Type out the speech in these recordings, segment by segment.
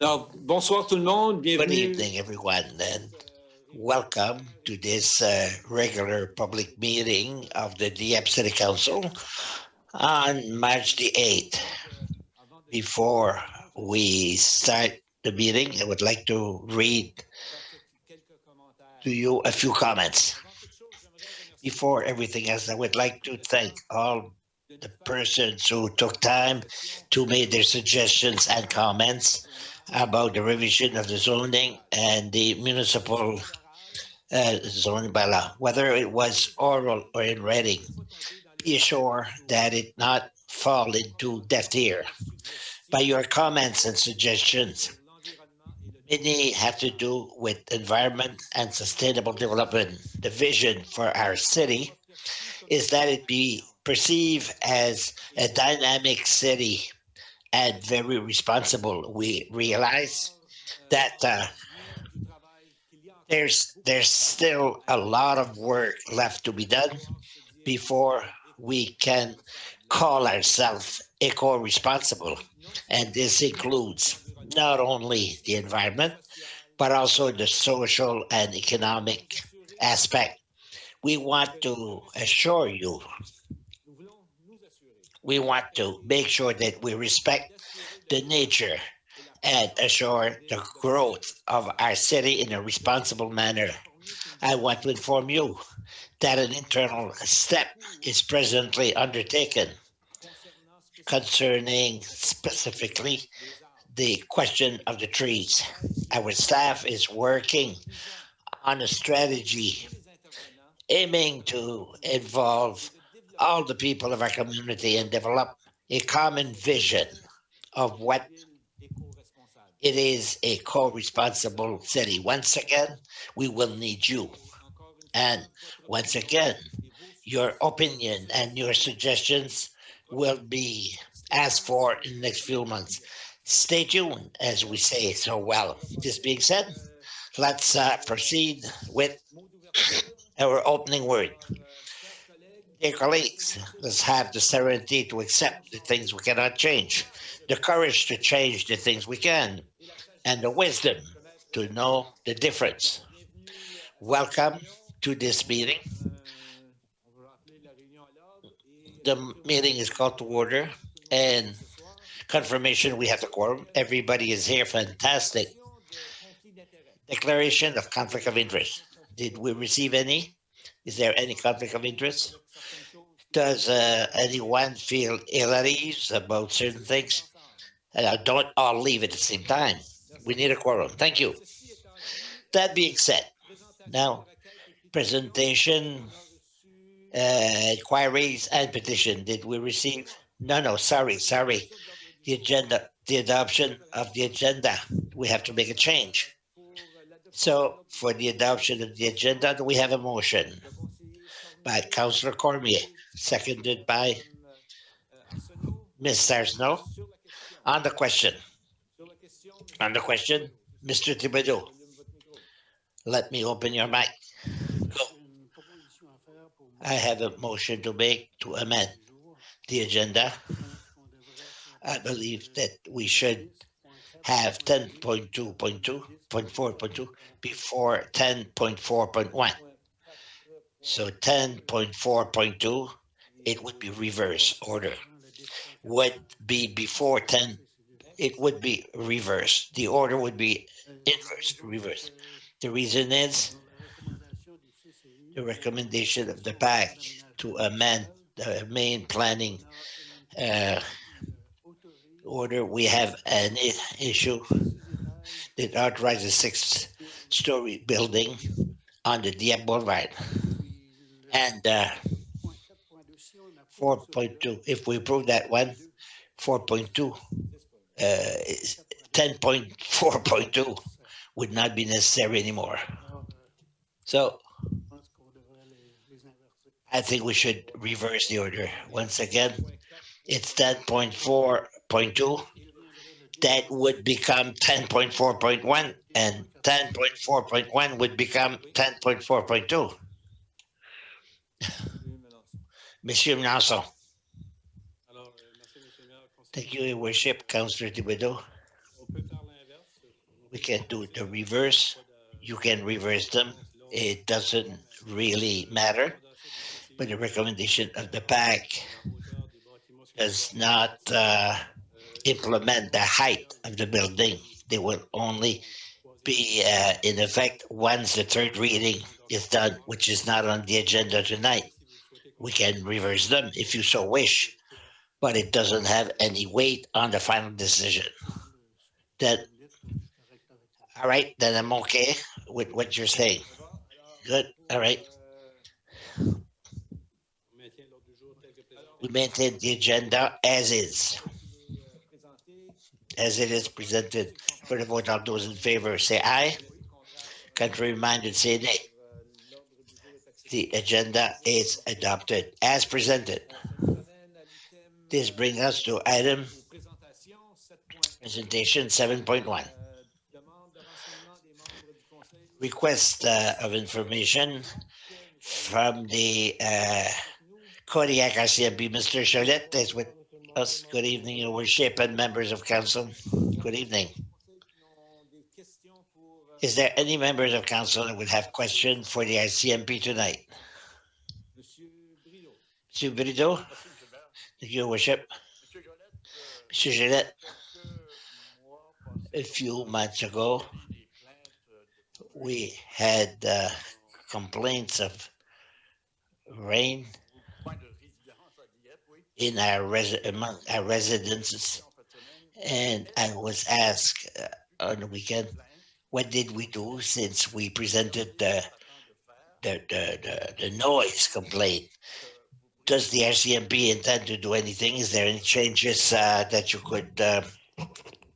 Alors, bonsoir tout le monde, Good bienvenue. evening, everyone, and welcome to this regular public meeting of the Dieppe City Council on March the 8th. Before we start the meeting, I would like to read to you a few comments. Before everything else, I would like to thank all the persons who took time to make their suggestions and comments about the revision of the zoning and the municipal zoning bylaw, whether it was oral or in writing. Be sure that it not fall into deaf ear. By your comments and suggestions, many have to do with environment and sustainable development. The vision for our city is that it be perceived as a dynamic city and very responsible. We realize that there's still a lot of work left to be done before we can call ourselves eco-responsible. And this includes not only the environment, but also the social and economic aspect. We want to assure you, we want to make sure that we respect the nature and assure the growth of our city in a responsible manner. I want to inform you that an internal step is presently undertaken concerning specifically the question of the trees. Our staff is working on a strategy aiming to involve all the people of our community and develop a common vision of what it is a co-responsible city. Once again, we will need you. And once again, your opinion and your suggestions will be asked for in the next few months. Stay tuned, as we say so well. This being said, let's proceed with our opening word. Dear colleagues, let's have the serenity to accept the things we cannot change, the courage to change the things we can, and the wisdom to know the difference. Welcome to this meeting. The meeting is called to order, and confirmation we have the quorum. Everybody is here. Fantastic. Declaration of conflict of interest. Did we receive any? Is there any conflict of interest? Does anyone feel ill at ease about certain things? Don't all leave at the same time. We need a quorum. Thank you. That being said, now presentation, inquiries, and petition. Did we receive? No, no, sorry. The agenda, the adoption of the agenda. We have to make a change. So, for the adoption of the agenda, do we have a motion by Councillor Cormier, seconded by Ms. Sarsno? On the question, Mr. Thibodeau, let me open your mic. Go. I have a motion to make to amend the agenda. I believe that we should have 10.2.2.4.2 before 10.4.1. So 10.4.2, it would be reverse order. Would be before 10, it would be reverse. The order would be inverse, reverse. The reason is the recommendation of the PAC to amend the main planning uh, order. We have an issue that authorizes six-story building on the Dieppe Boulevard. And 4.2, if we approve that one, 4.2, 10.4.2 would not be necessary anymore. So I think we should reverse the order. Once again, it's 10.4.2. That would become 10.4.1, and 10.4.1 would become 10.4.2. Monsieur Melançon. Thank you, Your Worship, Councillor Thibodeau. We can do the reverse. You can reverse them. It doesn't really matter. But the recommendation of the PAC does not implement the height of the building. They will only be in effect once the third reading is done, which is not on the agenda tonight. We can reverse them if you so wish, but it doesn't have any weight on the final decision. That all right? Then I'm okay with what you're saying. Good. All right. We maintain the agenda as is, as it is presented for the vote. All those in favor say aye. Contrary minded say nay. The agenda is adopted as presented. This brings us to item presentation 7.1. Request of information from the Kodiak RCMP. Mr. Cholette is with us. Good evening, Your Worship, and members of council. Good evening. Is there any members of council that would have questions for the RCMP tonight? Monsieur Brideau? Thank you, Your Worship. Monsieur Gillette, a few months ago, we had complaints of rain in among our residences, and I was asked on the weekend, what did we do since we presented the noise complaint? Does the RCMP intend to do anything? Is there any changes that you could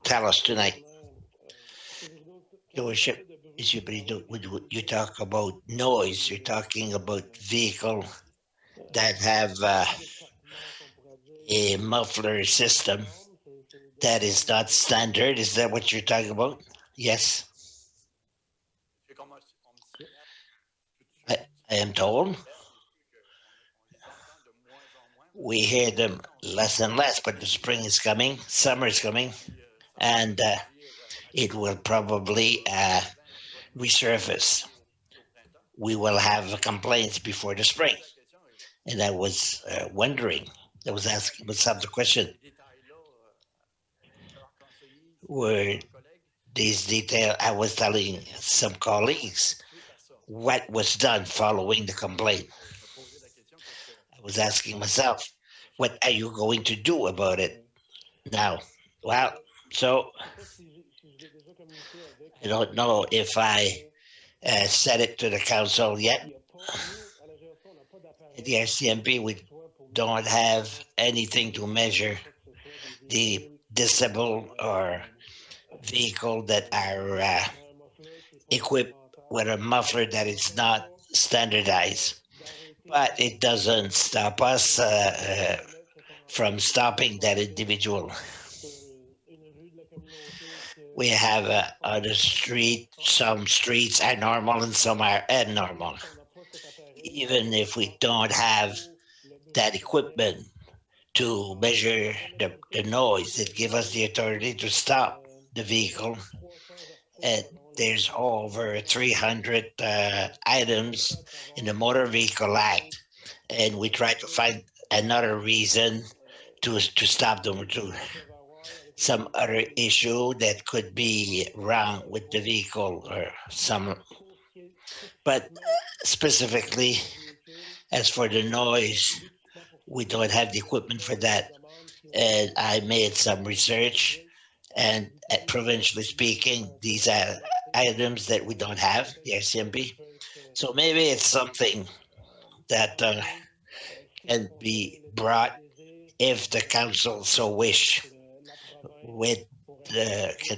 tell us tonight? Your Worship, Monsieur Brideau, when you talk about noise, you're talking about vehicles that have a muffler system that is not standard. Is that what you're talking about? Yes. I am told we hear them less and less, but the spring is coming, summer is coming, and it will probably resurface. We will have complaints before the spring. And I was wondering, I was asking myself the question, were these details, I was telling some colleagues what was done following the complaint. I was asking myself, what are you going to do about it now? Well, so I don't know if I said it to the council yet. At the RCMP, we don't have anything to measure the disabled or vehicle that are equipped with a muffler that is not standardized. But it doesn't stop us from stopping that individual. We have on the street, some streets are normal and some are abnormal. Even if we don't have that equipment to measure the noise, it gives us the authority to stop the vehicle. And there's over 300 items in the Motor Vehicle Act, and we try to find another reason to stop them, to some other issue that could be wrong with the vehicle or some. But specifically, as for the noise, we don't have the equipment for that. And I made some research, and provincially speaking, these are items that we don't have, the RCMP. So maybe it's something that can be brought if the council so wish, with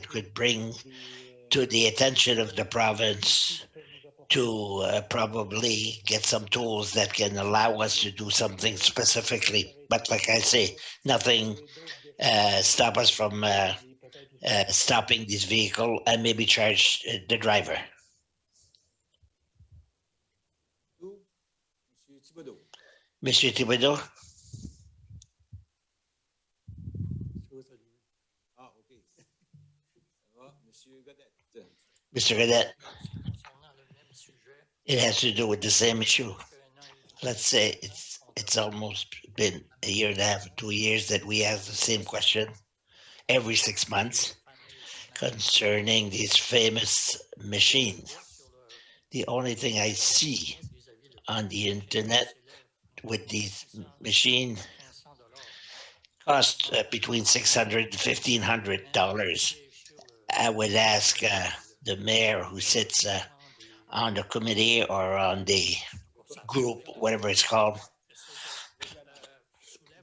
could bring to the attention of the province to probably get some tools that can allow us to do something specifically. But like I say, nothing stop us from stopping this vehicle and maybe charge the driver. Monsieur Thibodeau? Mr. Cadet, it has to do with the same issue. Let's say it's almost been a year and a half, 2 years that we ask the same question every 6 months concerning these famous machines. The only thing I see on the internet with these machines cost between $600 to $1,500. I would ask the mayor who sits on the committee or on the group, whatever it's called,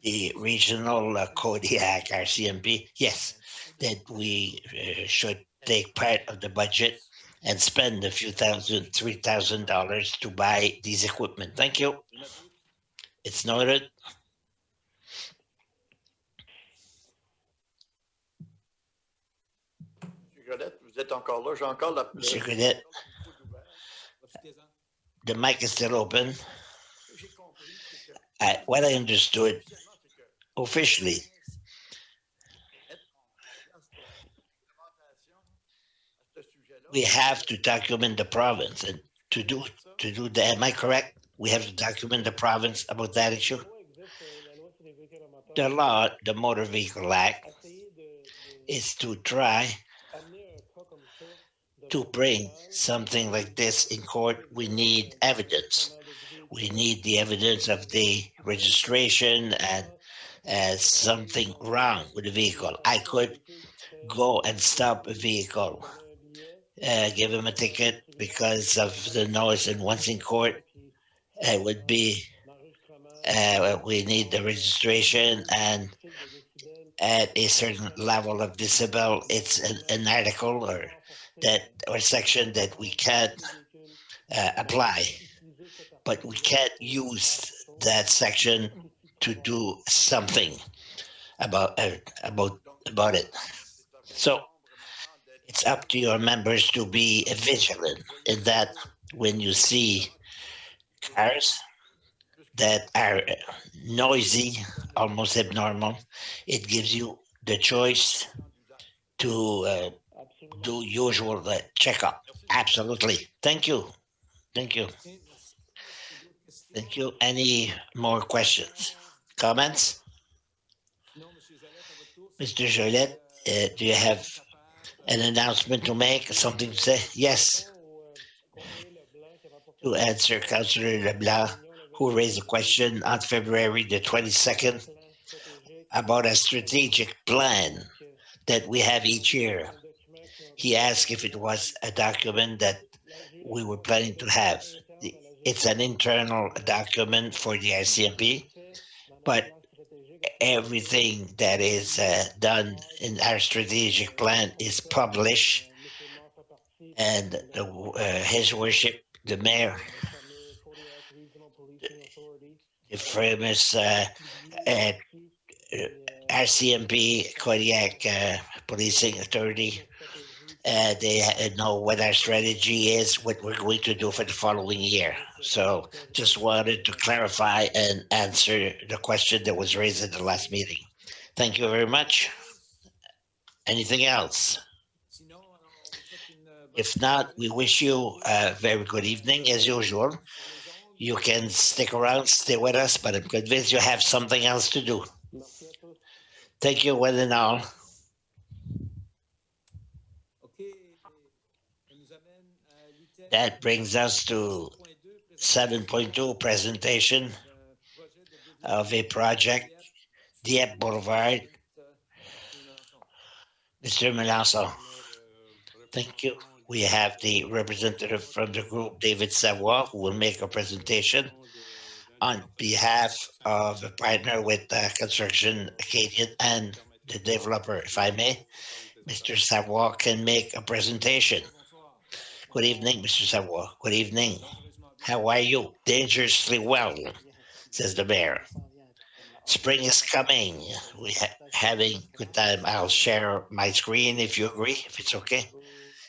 the regional Kodiak RCMP, yes, that we should take part of the budget and spend a few thousand, $3,000 to buy these equipment. Thank you. It's noted. Vous êtes encore là? J'ai encore la. Mr. Cadet, the mic is still open. What I understood officially, we have to document the province, and to do that. Am I correct? We have to document the province about that issue. The law, the Motor Vehicle Act, is to try to bring something like this in court. We need evidence. We need the evidence of the registration and something wrong with the vehicle. I could go and stop a vehicle, give him a ticket because of the noise, and once in court, it would be we need the registration, and at a certain level of decibel, it's an article or section that we can't apply, but we can't use that section to do something about it. So it's up to your members to be vigilant in that when you see cars that are noisy, almost abnormal, it gives you the choice to do usual checkup. Absolutely. Thank you. Thank you. Thank you. Any more questions? Comments? Mr. Jolette, do you have an announcement to make, something to say? Yes. To answer Councillor Leblanc, who raised a question on February the 22nd about a strategic plan that we have each year. He asked if it was a document that we were planning to have. It's an internal document for the ICMP, but everything that is done in our strategic plan is published, and His Worship, the Mayor, the famous RCMP Kodiak Policing Authority, they know what our strategy is, what we're going to do for the following year. So just wanted to clarify and answer the question that was raised at the last meeting. Thank you very much. Anything else? If not, we wish you a very good evening as usual. You can stick around, stay with us, but I'm convinced you have something else to do. Thank you, one and all. That brings us to 7.2, presentation of a project, Dieppe Boulevard. Mr. Melanson, thank you. We have the representative from the group, David Savoy, who will make a presentation on behalf of a partner with Construction Acadian and the developer, if I may. Mr. Savoy can make a presentation. Good evening, Mr. Savoy. Good evening. How are you? Dangerously well, says the mayor. Spring is coming. We're having good time. I'll share my screen if you agree, if it's okay.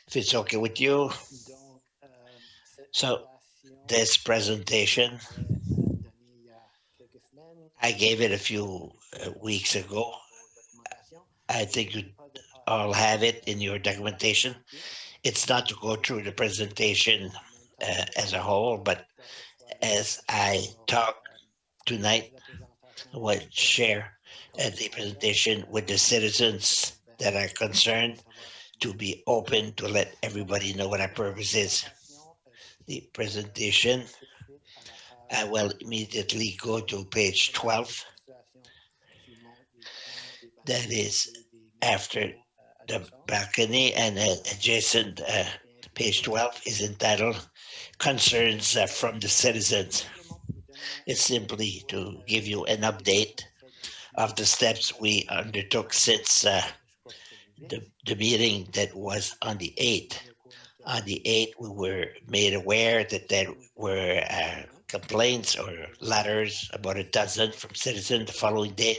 If it's okay with you. So this presentation, I gave it a few weeks ago. I think all have it in your documentation. It's not to go through the presentation as a whole, but as I talk tonight, I will share the presentation with the citizens that are concerned to be open to let everybody know what our purpose is. The presentation, I will immediately go to page 12. That is after the balcony, and adjacent page 12 is entitled Concerns from the Citizens. It's simply to give you an update of the steps we undertook since the meeting that was on the 8th. On the 8th, we were made aware that there were complaints or letters, about a dozen from citizens. The following day,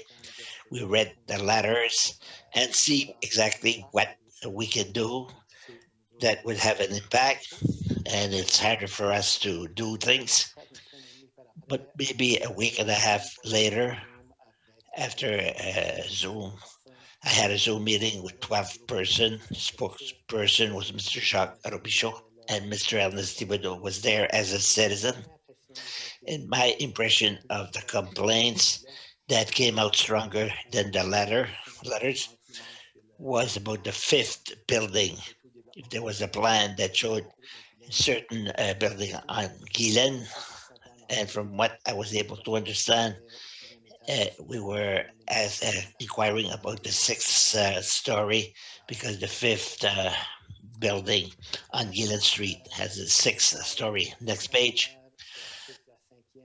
we read the letters and see exactly what we can do that would have an impact. And it's harder for us to do things. But maybe a week and a half later, after Zoom, I had a Zoom meeting with 12 person. Spokesperson was Mr. Jacques Robichaud, and Mr. Ernest Thibodeau was there as a citizen. And my impression of the complaints that came out stronger than the letters was about the fifth building. If there was a plan that showed a certain building on Guylaine, and from what I was able to understand, we were as inquiring about the sixth story, because the fifth building on Gillen Street has a sixth story. Next page.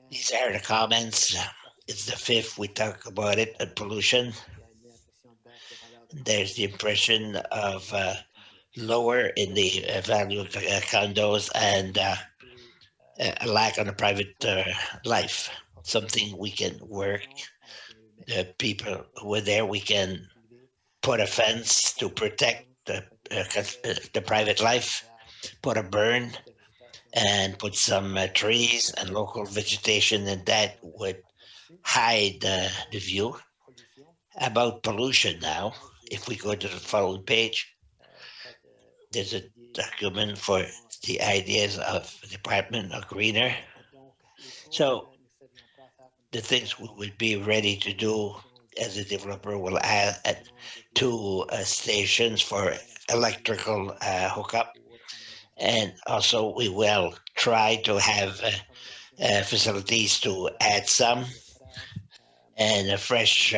These are the comments. It's the fifth. We talk about it and pollution. There's the impression of lower in the value of condos, and a lack on the private life. Something we can work. The people who were there, we can put a fence to protect the private life, put a burn, and put some trees and local vegetation, and that would hide the view. About pollution now, if we go to the following page, there's a document for the ideas of the Department of Greener. So the things we would be ready to do as a developer will add two stations for electrical hookup. And also we will try to have facilities to add some, and a fresh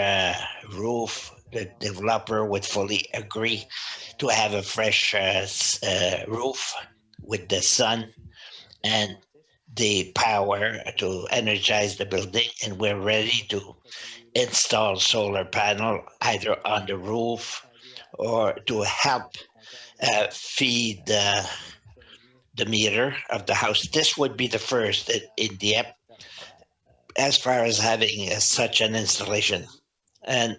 roof. The developer would fully agree to have a fresh roof with the sun and the power to energize the building, and we're ready to install solar panel either on the roof or to help feed the meter of the house. This would be the first in Dieppe as far as having such an installation. And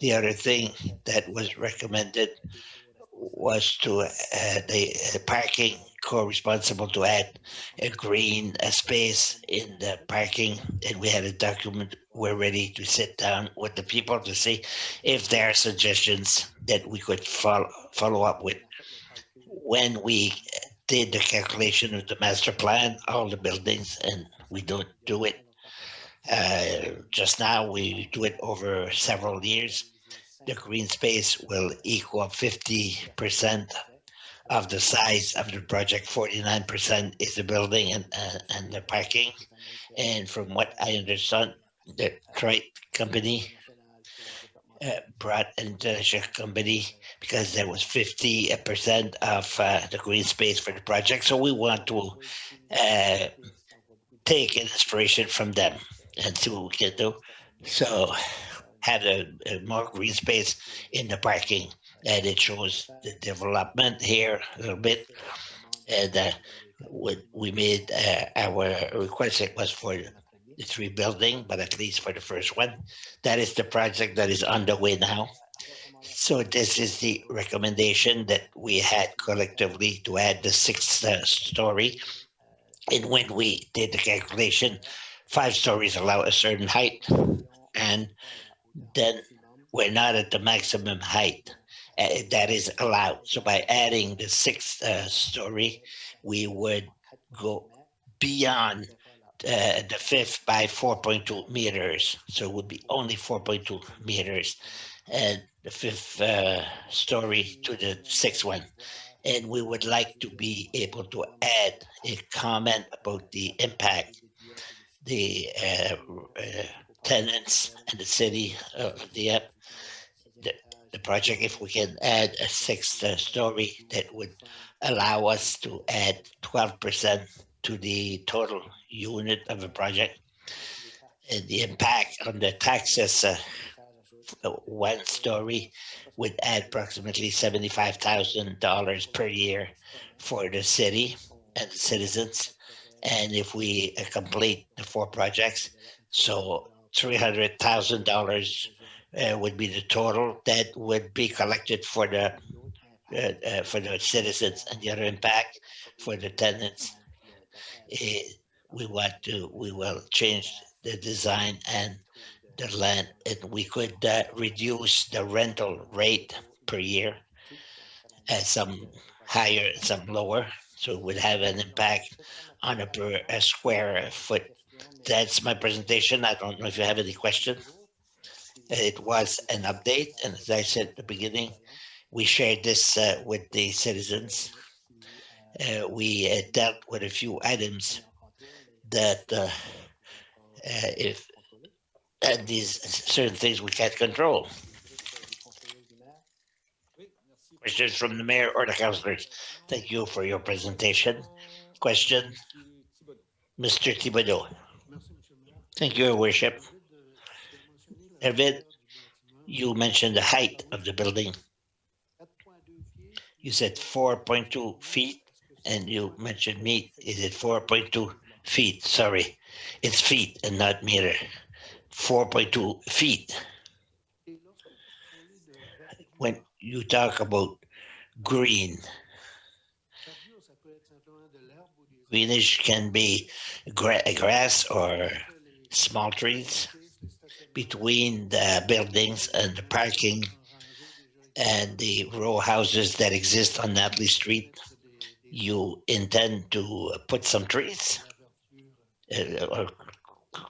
the other thing that was recommended was to the parking co-responsible to add a green space in the parking, and we had a document. We're ready to sit down with the people to see if there are suggestions that we could follow up with. When we did the calculation of the master plan, all the buildings, and we don't do it just now, we do it over several years. The green space will equal 50% of the size of the project. 49% is the building and the parking. And from what I understand, the Trite company brought an international company because there was 50% of the green space for the project. So we want to uh, take inspiration from them and see what we can do. So have a more green space in the parking, and it shows the development here a little bit. And we made our request. It was for the three building, but at least for the first one. That is the project that is underway now. So this is the recommendation that we had collectively to add the sixth story. And when we did the calculation, five stories allow a certain height, and then we're not at the maximum height that is allowed. So by adding the sixth story, we would go beyond the fifth by 4.2 meters. So it would be only 4.2 meters, and the fifth story to the sixth one. And we would like to be able to add a comment about the impact the tenants and the city of Dieppe, the, the project, if we can add a sixth story, that would allow us to add 12% to the total unit of a project. And the impact on the taxes, one story would add approximately $75,000 per year for the city and the citizens. And if we complete the four projects, so $300,000 would be the total that would be collected for the citizens, and the other impact for the tenants. eh, we will change the design and the land, and we could reduce the rental rate per year, some higher and some lower. So it would have an impact on a square foot. That's my presentation. I don't know if you have any question. It was an update, and as I said at the beginning, we shared this with the citizens. We dealt with a few items that if and these certain things we can't control. Questions from the mayor or the councilors? Thank you for your presentation. Question, Mr. Thibodeau. Thank you, Your Worship. David, you mentioned the height of the building. You said 4.2 feet, and you mentioned meet. Is it 4.2 feet? Sorry, it's feet and not meter. 4.2 feet. When you talk about green, greenish can be grass or small trees between the buildings and the parking and the row houses that exist on Natalie Street. You intend to put some trees or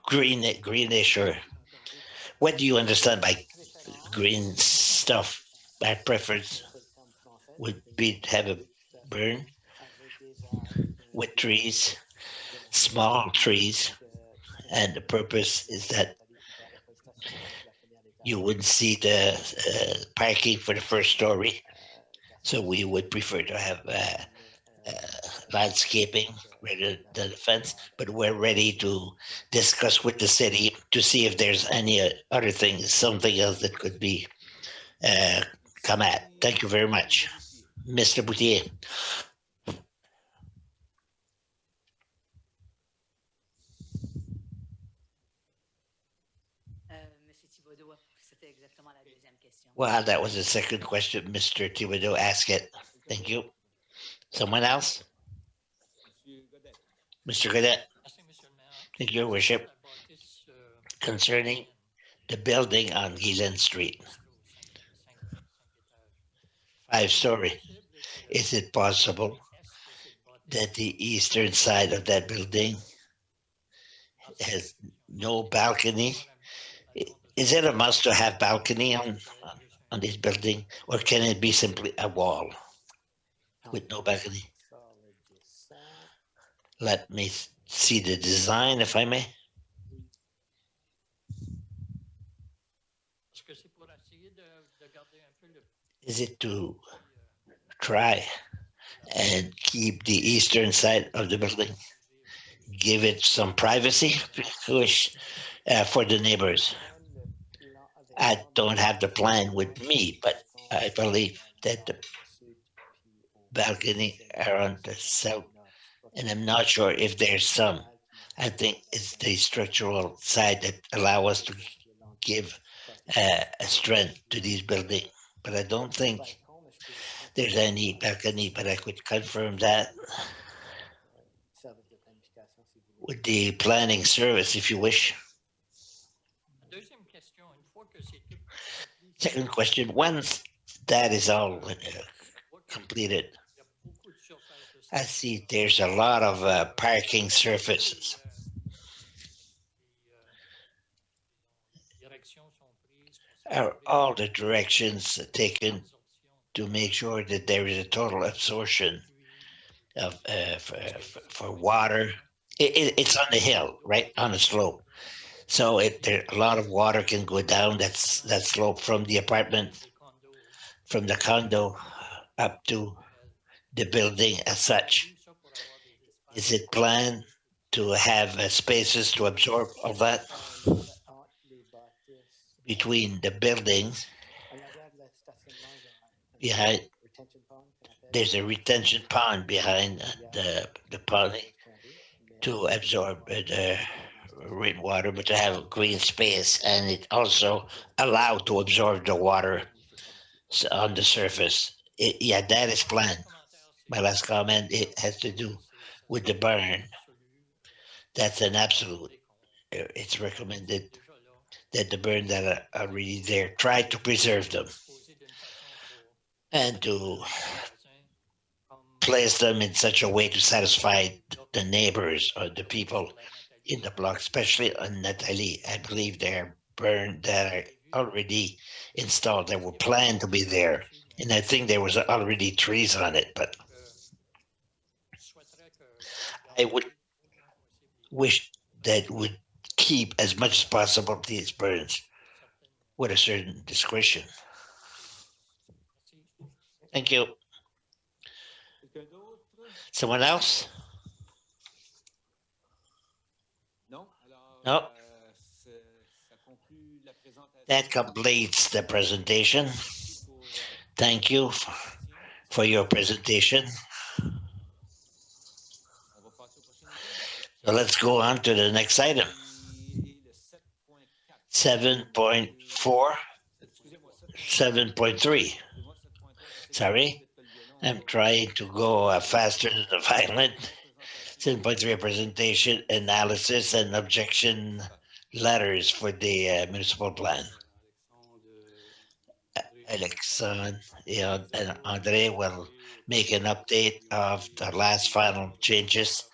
greenish, or what do you understand by green stuff? My preference would be to have a burn with trees, small trees, and the purpose is that you wouldn't see the parking for the first story. So we would prefer to have landscaping rather than a fence, but we're ready to discuss with the city to see if there's any other things, something else that could be come at. Thank you very much. Mr. Boutier. Well, that was the second question. Mr. Thibodeau asked it. Thank you. Someone else? Mr. Godet. Thank you, Your Worship. Concerning the building on Guylaine Street, 5-story, is it possible that the eastern side of that building has no balcony? Is it a must to have balcony on this building, or can it be simply a wall with no balcony? Let me see the design, if I may. Is it to try and keep the eastern side of the building, give it some privacy for the neighbors? I don't have the plan with me, but I believe that the balcony are on the south, and I'm not sure if there's some. I think it's the structural side that allow us to give a strength to these buildings. But I don't think there's any balcony, but I could confirm that with the planning service if you wish. Second question, once that is all completed, I see there's a lot of parking surfaces. Are all the directions taken to make sure that there is a total absorption of for water? It's on the hill, right on the slope. So there a lot of water can go down that slope from the apartment, from the condo up to the building as such. Is it planned to have spaces to absorb all that between the buildings? Behind there's a retention pond behind the pond to absorb the rainwater, but to have green space, and it also allowed to absorb the water on the surface. Yeah, that is planned. My last comment, it has to do with the burn. That's an absolute. It's recommended that the burn that are already there, try to preserve them and to place them in such a way to satisfy the neighbors or the people in the block, especially on Nathalie. I believe they're burned that are already installed that were planned to be there. And I think there was already trees on it, but I would wish that would keep as much as possible these burns with a certain discretion. Thank you. Quelqu'un d'autre? Someone else? Non? Alors, No. ça conclut la présentation. That completes the presentation. Merci pour Thank you for your presentation. On va passer au prochain item. So let's go on to the next item. Qui est le 7.4. 7.4, Excusez-moi, 7.3. Sorry, I'm trying to go faster than the violent. 7.3 presentation, analysis, and objection letters for the municipal plan. Alexandre and Andre will make an update of the last final changes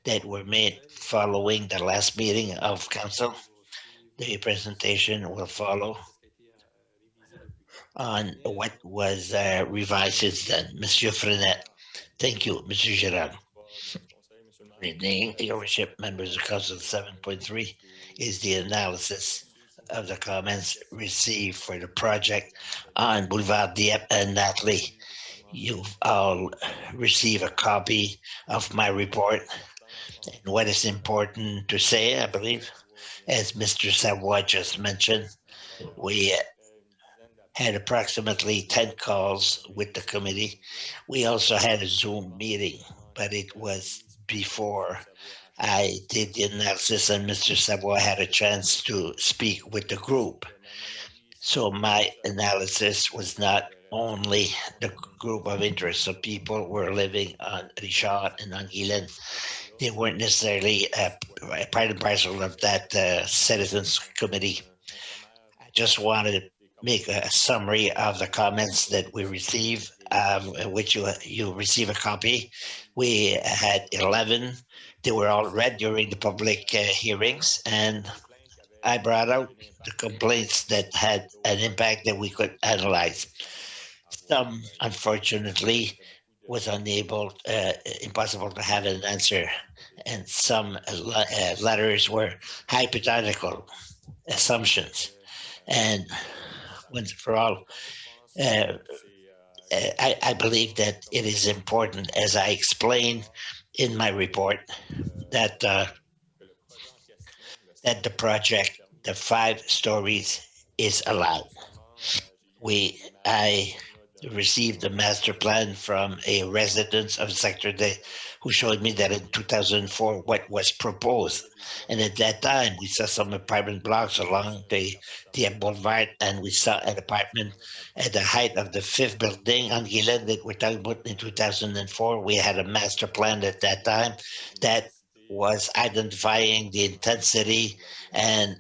that were made following the last meeting of council. The presentation will follow on what was revised since then. Monsieur Frenet. Thank you, Monsieur Gerard. Good evening, your worship, members of council. 7.3 is the analysis of the comments received for the project on Boulevard Dieppe and Nathalie. You've all received a copy of my report. And what is important to say, I believe, as Mr. Savoy just mentioned, we had approximately 10 calls with the committee. We also had a Zoom meeting, but it was before I did the analysis and Mr. Savoy had a chance to speak with the group. So my analysis was not only the group of interest. So people were living on Richard and on Guylaine. They weren't necessarily part and parcel of that citizens committee. I just wanted to make a summary of the comments that we received, which you receive a copy. We had 11. They were all read during the public hearings, and I brought out the complaints that had an impact that we could analyze. Some, unfortunately, was impossible to have an answer, and some letters were hypothetical assumptions. And once for all, I believe that it is important, as I explained in my report, that that the project, the 5 stories, is allowed. I received a master plan from a resident of Sector D who showed me that in 2004 what was proposed. And at that time, we saw some apartment blocks along the Boulevard, and we saw an apartment at the height of the 5th building on Guylaine that we're talking about in 2004. We had a master plan at that time that was identifying the intensity and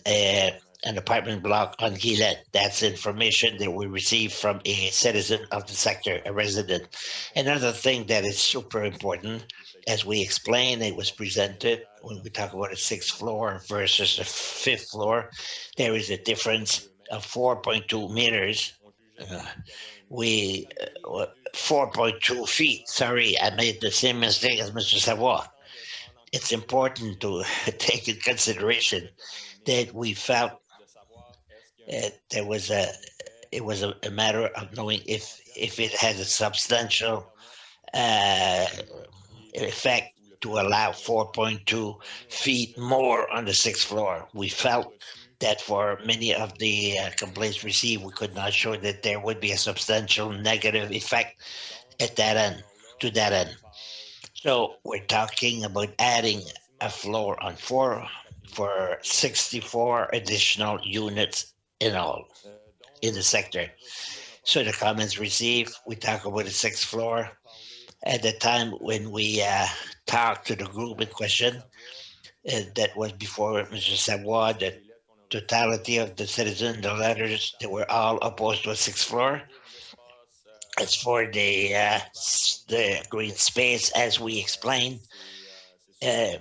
an apartment block on Ville. That's information that we received from a citizen of the sector, a resident. Another thing that is super important, as we explained, it was presented when we talk about a sixth floor versus a fifth floor. There is a difference of 4.2 meters. Uh, we 4.2 feet. Sorry, I made the same mistake as Mr. Savoy. It's important to take in consideration that we felt there was a it was a matter of knowing if it has a substantial uh, effect to allow 4.2 feet more on the sixth floor. We felt that for many of the complaints received, we could not show that there would be a substantial negative effect at that end, to that end. So we're talking about adding a floor on four for 64 additional units in all in the sector. So the comments received, we talk about the sixth floor. At the time when we talked to the group in question, that was before Mr. Savoy, the totality of the citizens, the letters, they were all opposed to a sixth floor. As for the green space, as we explained, uh,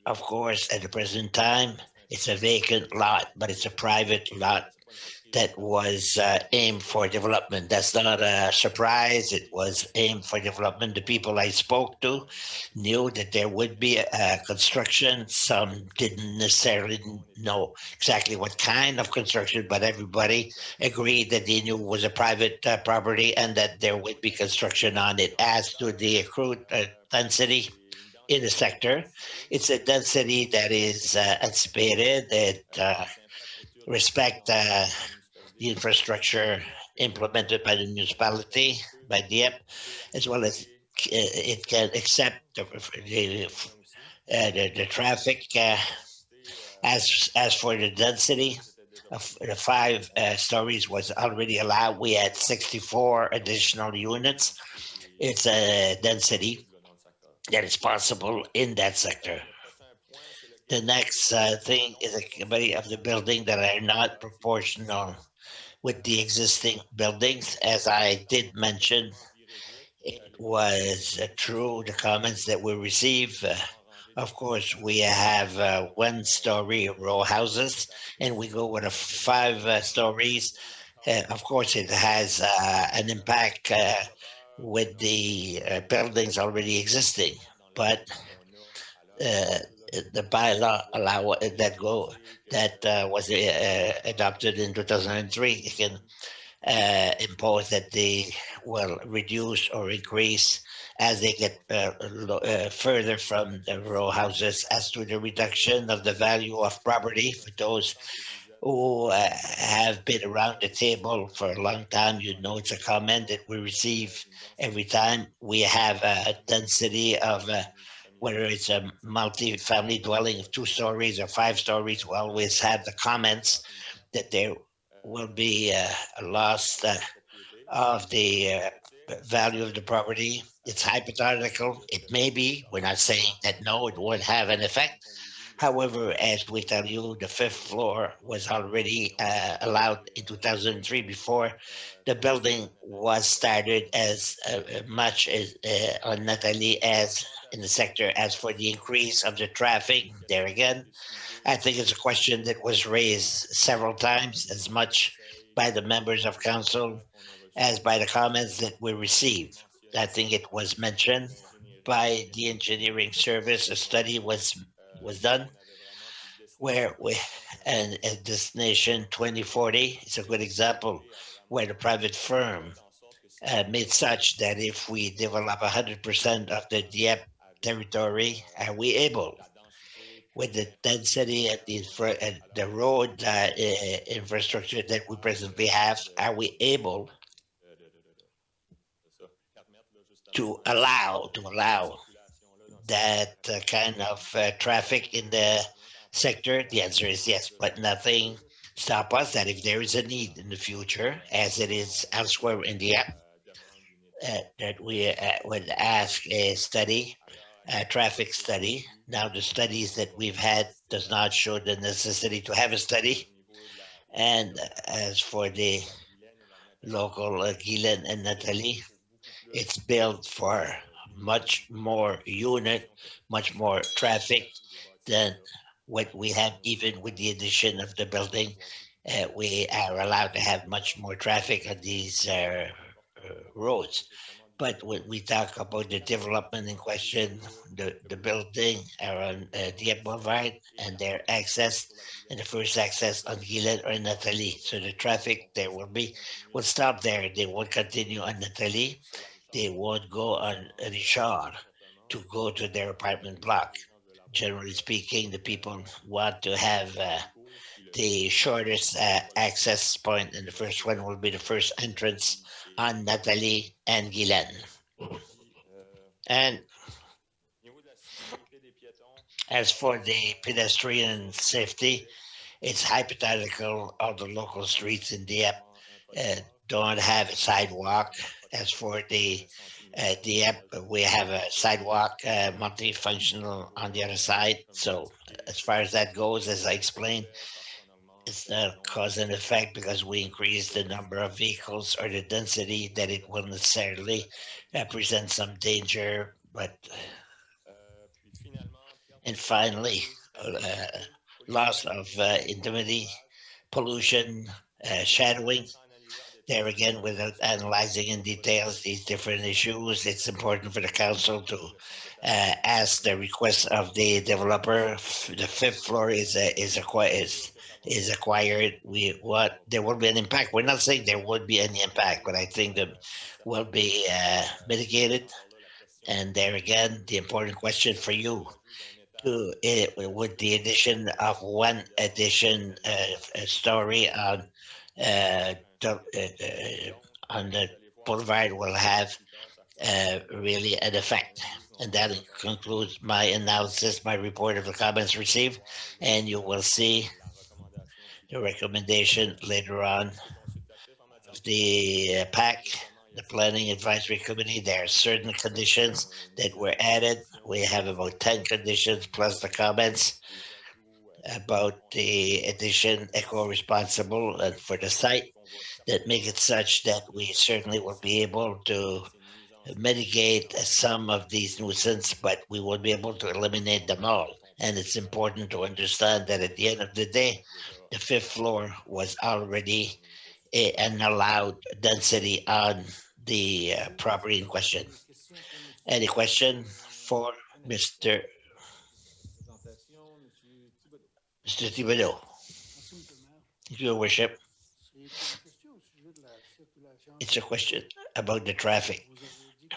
of course, at the present time, it's a vacant lot, but it's a private lot that was aimed for development. That's not a surprise. It was aimed for development. The people I spoke to knew that there would be a construction. Some didn't necessarily know exactly what kind of construction, but everybody agreed that they knew it was a private property and that there would be construction on it. As to the accrued density in the sector, it's a density that is anticipated, that respect the infrastructure implemented by the municipality, by Dieppe, as well as it can accept the traffic. As for the density, of the five stories was already allowed. We had 64 additional units. It's a density that is possible in that sector. The next thing is a committee of the building that are not proportional with the existing buildings. As I did mention, it was true, the comments that we received. Of course, we have one-story row houses, and we go with a five stories. Of course, it has an impact with the buildings already existing, but uh, the bylaw allow that go that was adopted in 2003. It can impose that they will reduce or increase as they get further from the row houses. As to the reduction of the value of property for those who have been around the table for a long time, you know it's a comment that we receive every time we have a density of whether it's a multi-family dwelling of 2 stories or 5 stories, we always have the comments that there will be a loss of the value of the property. It's hypothetical. It may be. We're not saying that no, it would have an effect. However, as we tell you, the fifth floor was already allowed in 2003 before the building was started as much as on Natalie as in the sector. As for the increase of the traffic, there again, I think it's a question that was raised several times, as much by the members of council as by the comments that we received. I think it was mentioned by the engineering service. A study was done where we and at Destination 2040 is a good example where the private firm made such that if we develop 100% of the Dieppe territory, are we able, with the density and the road infrastructure that we presently have, are we able to allow that kind of traffic in the sector? The answer is yes, but nothing stop us that if there is a need in the future, as it is elsewhere in the app, that we would ask a study, a traffic study. Now, the studies that we've had does not show the necessity to have a study. And as for the local Guylaine and Nathalie, it's built for much more unit, much more traffic than what we have, even with the addition of the building. We are allowed to have much more traffic on these roads. But when we talk about the development in question, the building around Dieppe Boulevard and their access, and the first access on Gillette or Nathalie. So the traffic there will stop there. They won't continue on Nathalie. They won't go on Richard to go to their apartment block. Generally speaking, the people want to have the shortest access point, and the first one will be the first entrance on Nathalie and Guylaine. And as for the pedestrian safety, it's hypothetical. All the local streets in Dieppe don't have a sidewalk. As for the Dieppe, we have a sidewalk, multifunctional on the other side. So as far as that goes, as I explained, it's not cause and effect because we increase the number of vehicles or the density that it will necessarily present some danger. But and finally, loss of intimity, pollution, shadowing. There again, without analyzing in details these different issues, it's important for the council to ask the request of the developer. The fifth floor is acquired. We what there will be an impact. We're not saying there would be any impact, but I think that will be mitigated. And there again, the important question for you to it with the addition of one addition a story on the boulevard will have really an effect. And that concludes my analysis, my report of the comments received, and you will see the recommendation later on of the PAC, the Planning Advisory Committee. There are certain conditions that were added. We have about 10 conditions plus the comments about the addition eco-responsible and for the site that make it such that we certainly will be able to mitigate some of these nuisance, but we won't be able to eliminate them all. And it's important to understand that at the end of the day, the fifth floor was already an allowed density on the property in question. Any question for Mr. Mr. Thibodeau? Your worship, it's a question about the traffic.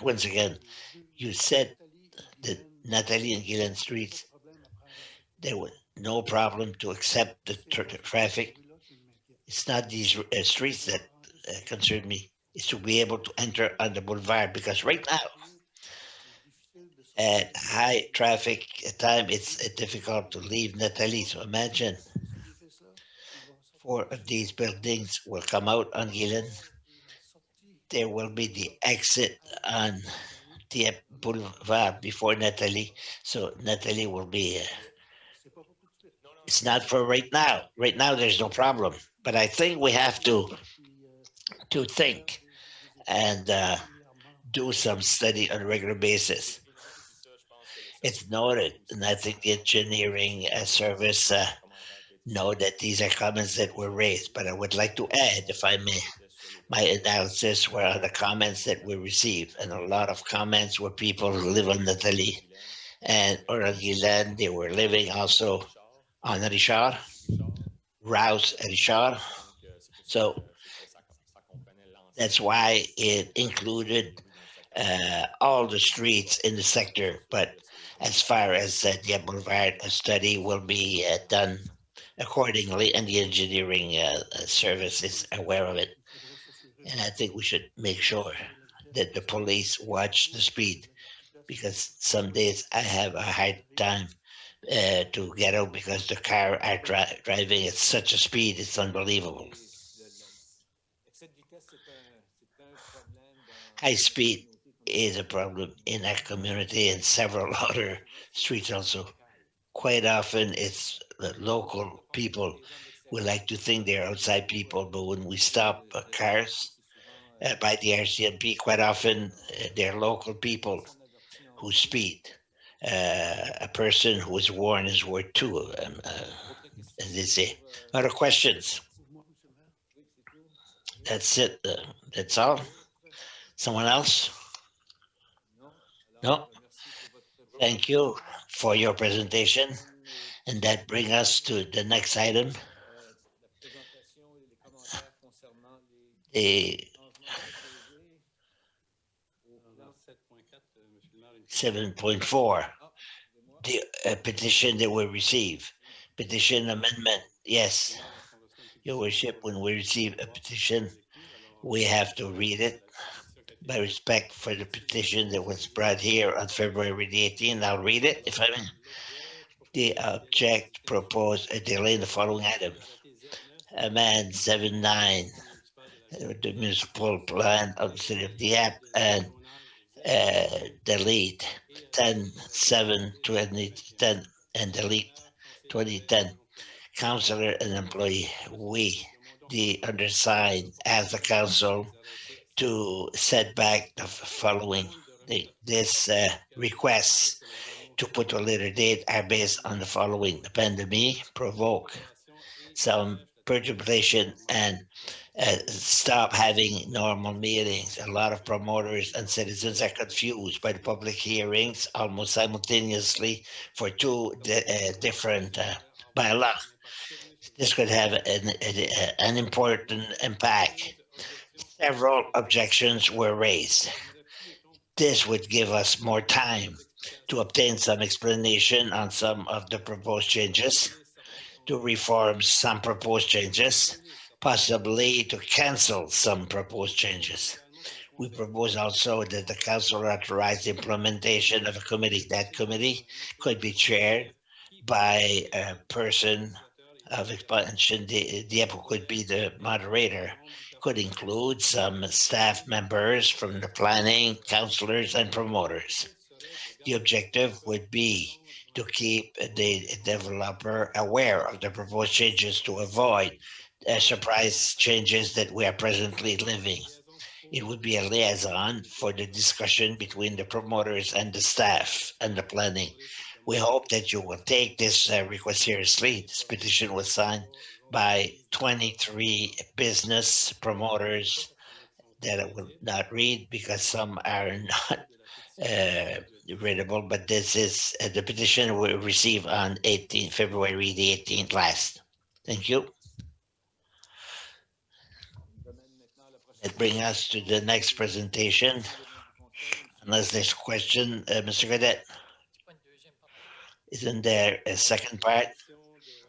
Once again, you said that Nathalie and Gillen streets, there was no problem to accept the traffic. It's not these streets that concern me. It's to be able to enter on the boulevard because right now, at high traffic time, it's difficult to leave Nathalie. So imagine four of these buildings will come out on Gillen. There will be the exit on Dieppe Boulevard before Nathalie. So Nathalie will be. It's not for right now. Right now, there's no problem. But I think we have to think and do some study on a regular basis. It's noted, and I think the engineering service know that these are comments that were raised. But I would like to add, if I may, my analysis were on the comments that we received, and a lot of comments were people who live on Nathalie and or on Guylaine. They were living also on Richard, Rouse Richard. So that's why it included all the streets in the sector. But as far as the Boulevard, a study will be done accordingly, and the engineering service is aware of it. And I think we should make sure that the police watch the speed because some days I have a hard time to get out because the car are driving at such a speed, it's unbelievable. Excès de vitesse, c'est un problème dans High plusieurs speed communautés comme ça. is a problem in our community and several other streets also. Quite often, it's the local people We like to think they're outside people, but when we stop cars by the RCMP, quite often they're local people who speed. A person who is warned is worth two, as they say. Other questions? That's it. That's all. Someone else? No? Thank you for your presentation. And that brings us to the next item, the 7.4, the petition that we receive. Petition amendment. Yes, Your Worship, when we receive a petition, we have to read it. By respect for the petition that was brought here on February the 18th, I'll read it if I may. The object propose a delay in the following item. Amend 7.9, the municipal plan of the city of Dieppe, and delete 10.7.2010 and delete 2010. Councillor and employee, we, the undersigned, as the council, to set back the following. This requests to put a later date are based on the following. The pandemic provoke some perturbation and stop having normal meetings. A lot of promoters and citizens are confused by the public hearings almost simultaneously for two different bylaws. This could have an important impact. Several objections were raised. This would give us more time to obtain some explanation on some of the proposed changes, to reform some proposed changes, possibly to cancel some proposed changes. We propose also that the council authorize the implementation of a committee. That committee could be chaired by a person of expansion. The EPO could be the moderator, could include some staff members from the planning, councillors, and promoters. The objective would be to keep the developer aware of the proposed changes to avoid surprise changes that we are presently living. It would be a liaison for the discussion between the promoters and the staff and the planning. We hope that you will take this request seriously. This petition was signed by 23 business promoters that I will not read because some are not readable, but this is the petition we received on February the 18th last. Thank you. That brings us to the next presentation. Unless there's a question, Mr. Cadet, isn't there a second part?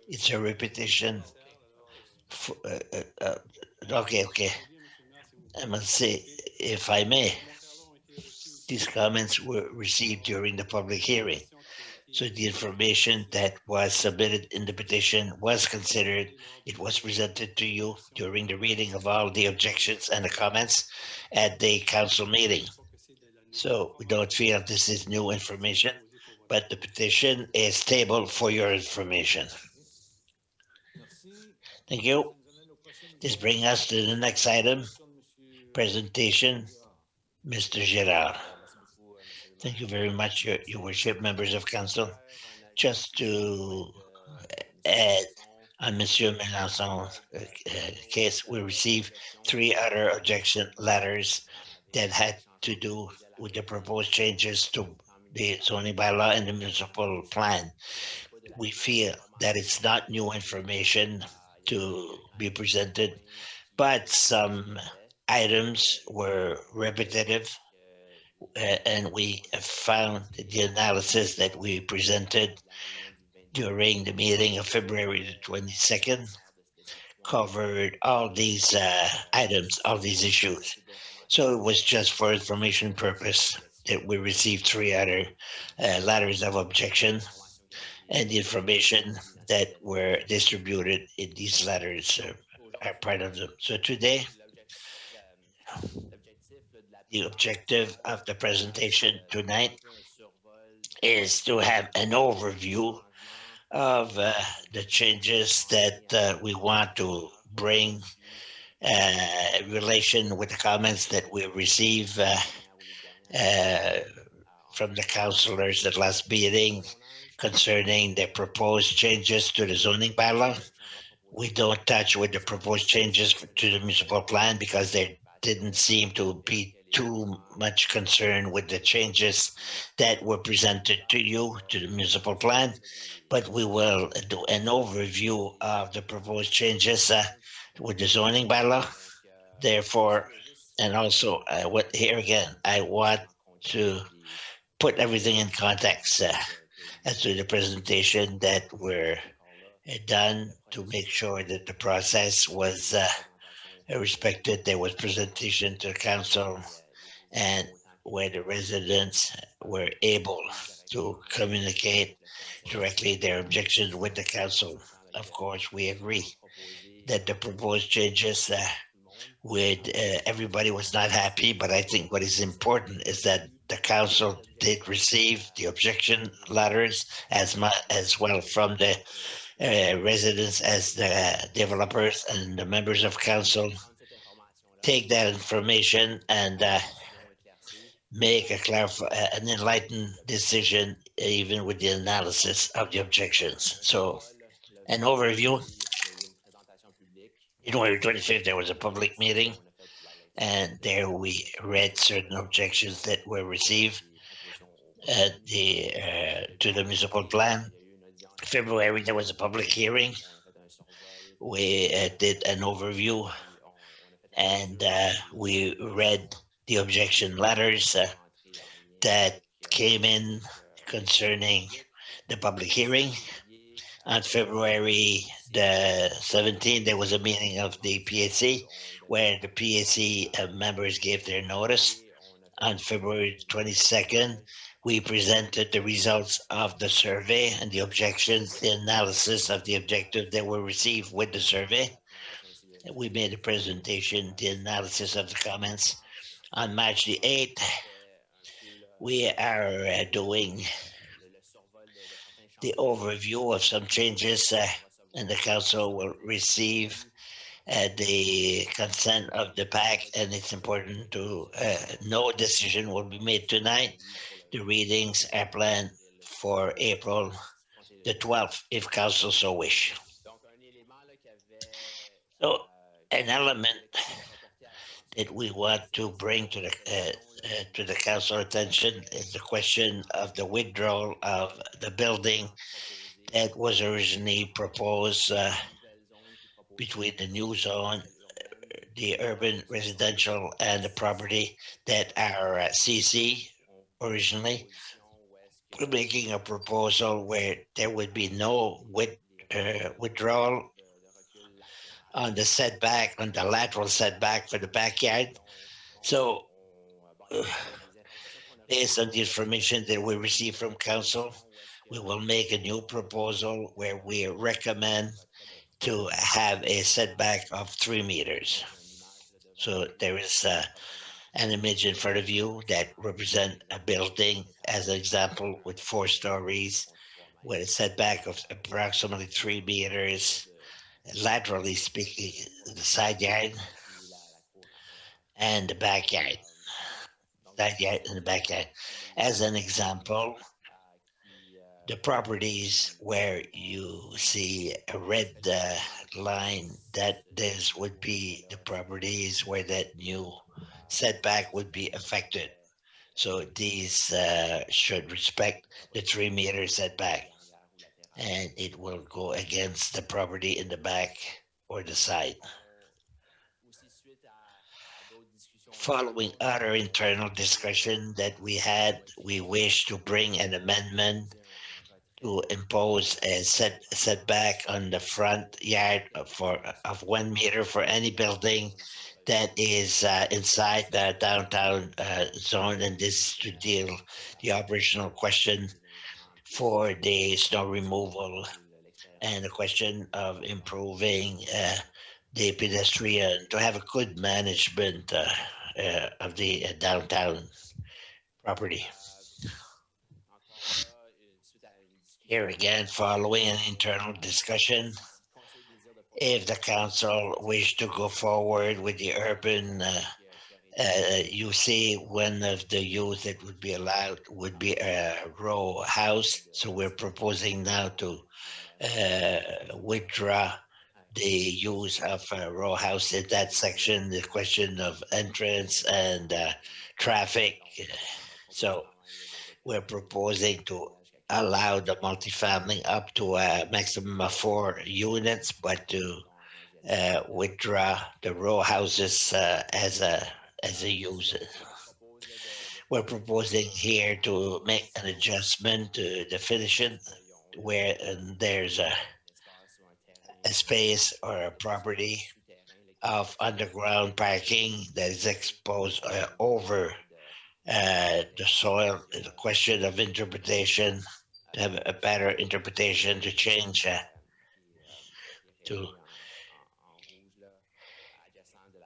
It's a repetition. Okay. I must say, if I may, these comments were received during the public hearing. So the information that was submitted in the petition was considered. It was presented to you during the reading of all the objections and the comments at the council meeting. So we don't feel this is new information, but the petition is tabled for your information. Thank you. This brings us to the next item, presentation, Mr. Girard. Thank you very much, Your Worship, members of council. Just to add on Monsieur Melançon's case, we received three other objection letters that had to do with the proposed changes to the zoning bylaw and the municipal plan. We feel that it's not new information to be presented, but some items were repetitive, and we found the analysis that we presented during the meeting of February the 22nd covered all these items, all these issues. So it was just for information purpose that we received three other letters of objection, and the information that were distributed in these letters are part of them. So today, the objective of the presentation tonight is to have an overview of the changes that we want to bring in relation with the comments that we receive uh, from the councilors at last meeting concerning the proposed changes to the zoning bylaw. We don't touch with the proposed changes to the municipal plan because there didn't seem to be too much concern with the changes that were presented to you to the municipal plan. But we will do an overview of the proposed changes with the zoning bylaw. Therefore, and also what here again, I want to put everything in context as to the presentation that were done to make sure that the process was respected. There was presentation to the council and where the residents were able to communicate directly their objections with the council. Of course, we agree that the proposed changes with everybody was not happy, but I think what is important is that the council did receive the objection letters as well from the residents as the developers and the members of council take that information and make an enlightened decision even with the analysis of the objections. So an overview. January 25th, there was a public meeting, and there we read certain objections that were received to the municipal plan. February, there was a public hearing. We did an overview and we read the objection letters that came in concerning the public hearing. On February the 17th, there was a meeting of the PAC where the PAC members gave their notice. On February 22nd, we presented the results of the survey and the objections, the analysis of the objective that were received with the survey. We made a presentation, the analysis of the comments. On March the 8th, we are doing the overview of some changes, and the council will receive the consent of the PAC, and it's important to no decision will be made tonight. The readings are planned for April the 12th, if council so wish. So, an element that we want to bring to the council attention is the question of the withdrawal of the building that was originally proposed between the new zone, the urban residential, and the property that are CC originally. We're making a proposal where there would be no withdrawal on the setback, on the lateral setback for the backyard. So, based on the information that we received from council, we will make a new proposal where we recommend to have a setback of 3 meters. So there is an image in front of you that represent a building as an example with 4 stories with a setback of approximately 3 meters, laterally speaking, the side yard and the backyard. Side yard and the backyard. As an example, the properties where you see a red line, that this would be the properties where that new setback would be affected. So these should respect the 3 meter setback, and it will go against the property in the back or the side. Following other internal discussion that we had, we wish to bring an amendment to impose a setback on the front yard of 1 meter for any building that is inside the downtown zone, and this is to deal the operational question for the snow removal and the question of improving the pedestrian to have a good management of the downtown property. Here again, following an internal discussion, if the council wish to go forward with the urban, you see one of the use that would be allowed would be a row house. So we're proposing now to withdraw the use of a row house in that section, the question of entrance and traffic. So we're proposing to allow the multifamily up to a maximum of 4 units, but to withdraw the row houses as a use. We're proposing here to make an adjustment to definition where there's a space or a property of underground parking that is exposed over the soil. Is a question of interpretation, to have a better interpretation to change to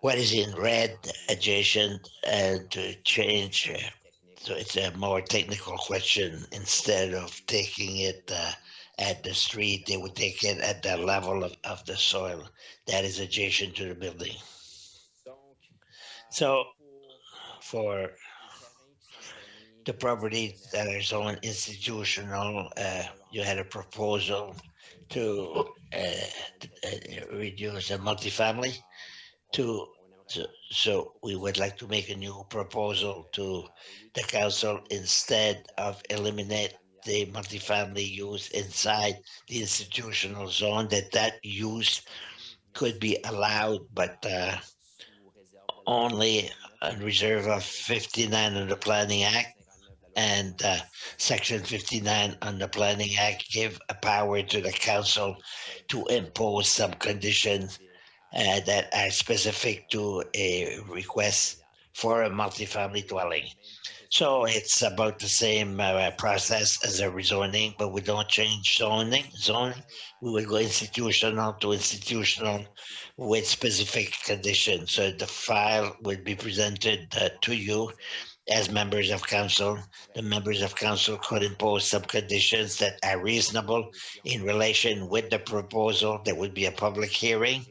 what is in red adjacent and to change. So it's a more technical question. Instead of taking it at the street, they would take it at the level of the soil that is adjacent to the building. So for the properties that are zoned institutional, you had a proposal to reduce a multifamily to, so we would like to make a new proposal to the council instead of eliminate the multifamily use inside the institutional zone, that use could be allowed, but only on reserve of 59 of the Planning Act and Section 59 on the Planning Act give a power to the council to impose some conditions that are specific to a request for a multifamily dwelling. So it's about the same process as a rezoning, but we don't change zoning. We will go institutional to institutional with specific conditions. So the file would be presented to you as members of council. The members of council could impose some conditions that are reasonable in relation with the proposal. There would be a public hearing,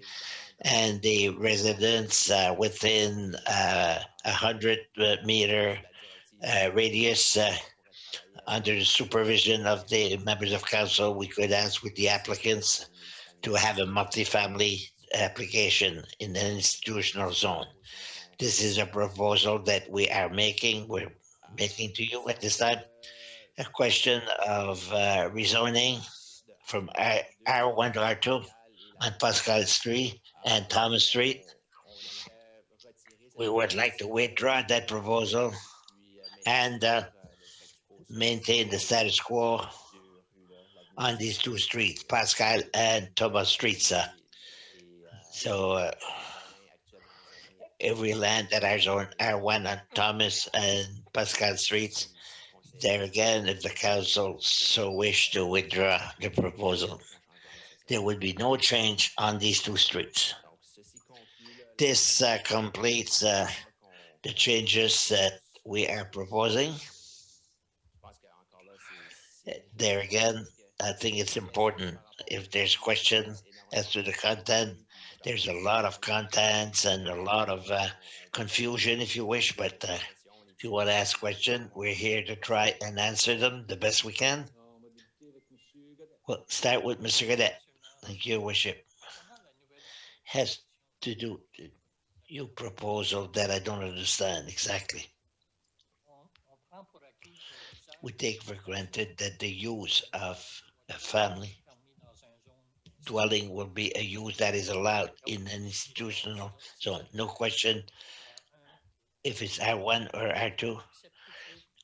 and the residents within 100 meter radius under the supervision of the members of council, we could ask with the applicants to have a multifamily application in an institutional zone. This is a proposal that we are making. We're making to you at this time a question of rezoning from R1 to R2 on Pascal Street and Thomas Street. We would like to withdraw that proposal and maintain the status quo on these two streets, Pascal and Thomas Streets. So every land that are zoned R1 on Thomas and Pascal Streets, there again, if the council so wish to withdraw the proposal, there would be no change on these two streets. This completes the changes that we are proposing. There again, I think it's important if there's question as to the content. There's a lot of contents and a lot of confusion, if you wish, but if you want to ask question, we're here to try and answer them the best we can. Well, start with Mr. Cadet. Thank you, Worship. Has to do your proposal that I don't understand exactly. We take for granted that the use of a family dwelling will be a use that is allowed in an institutional zone. No question if it's R1 or R2.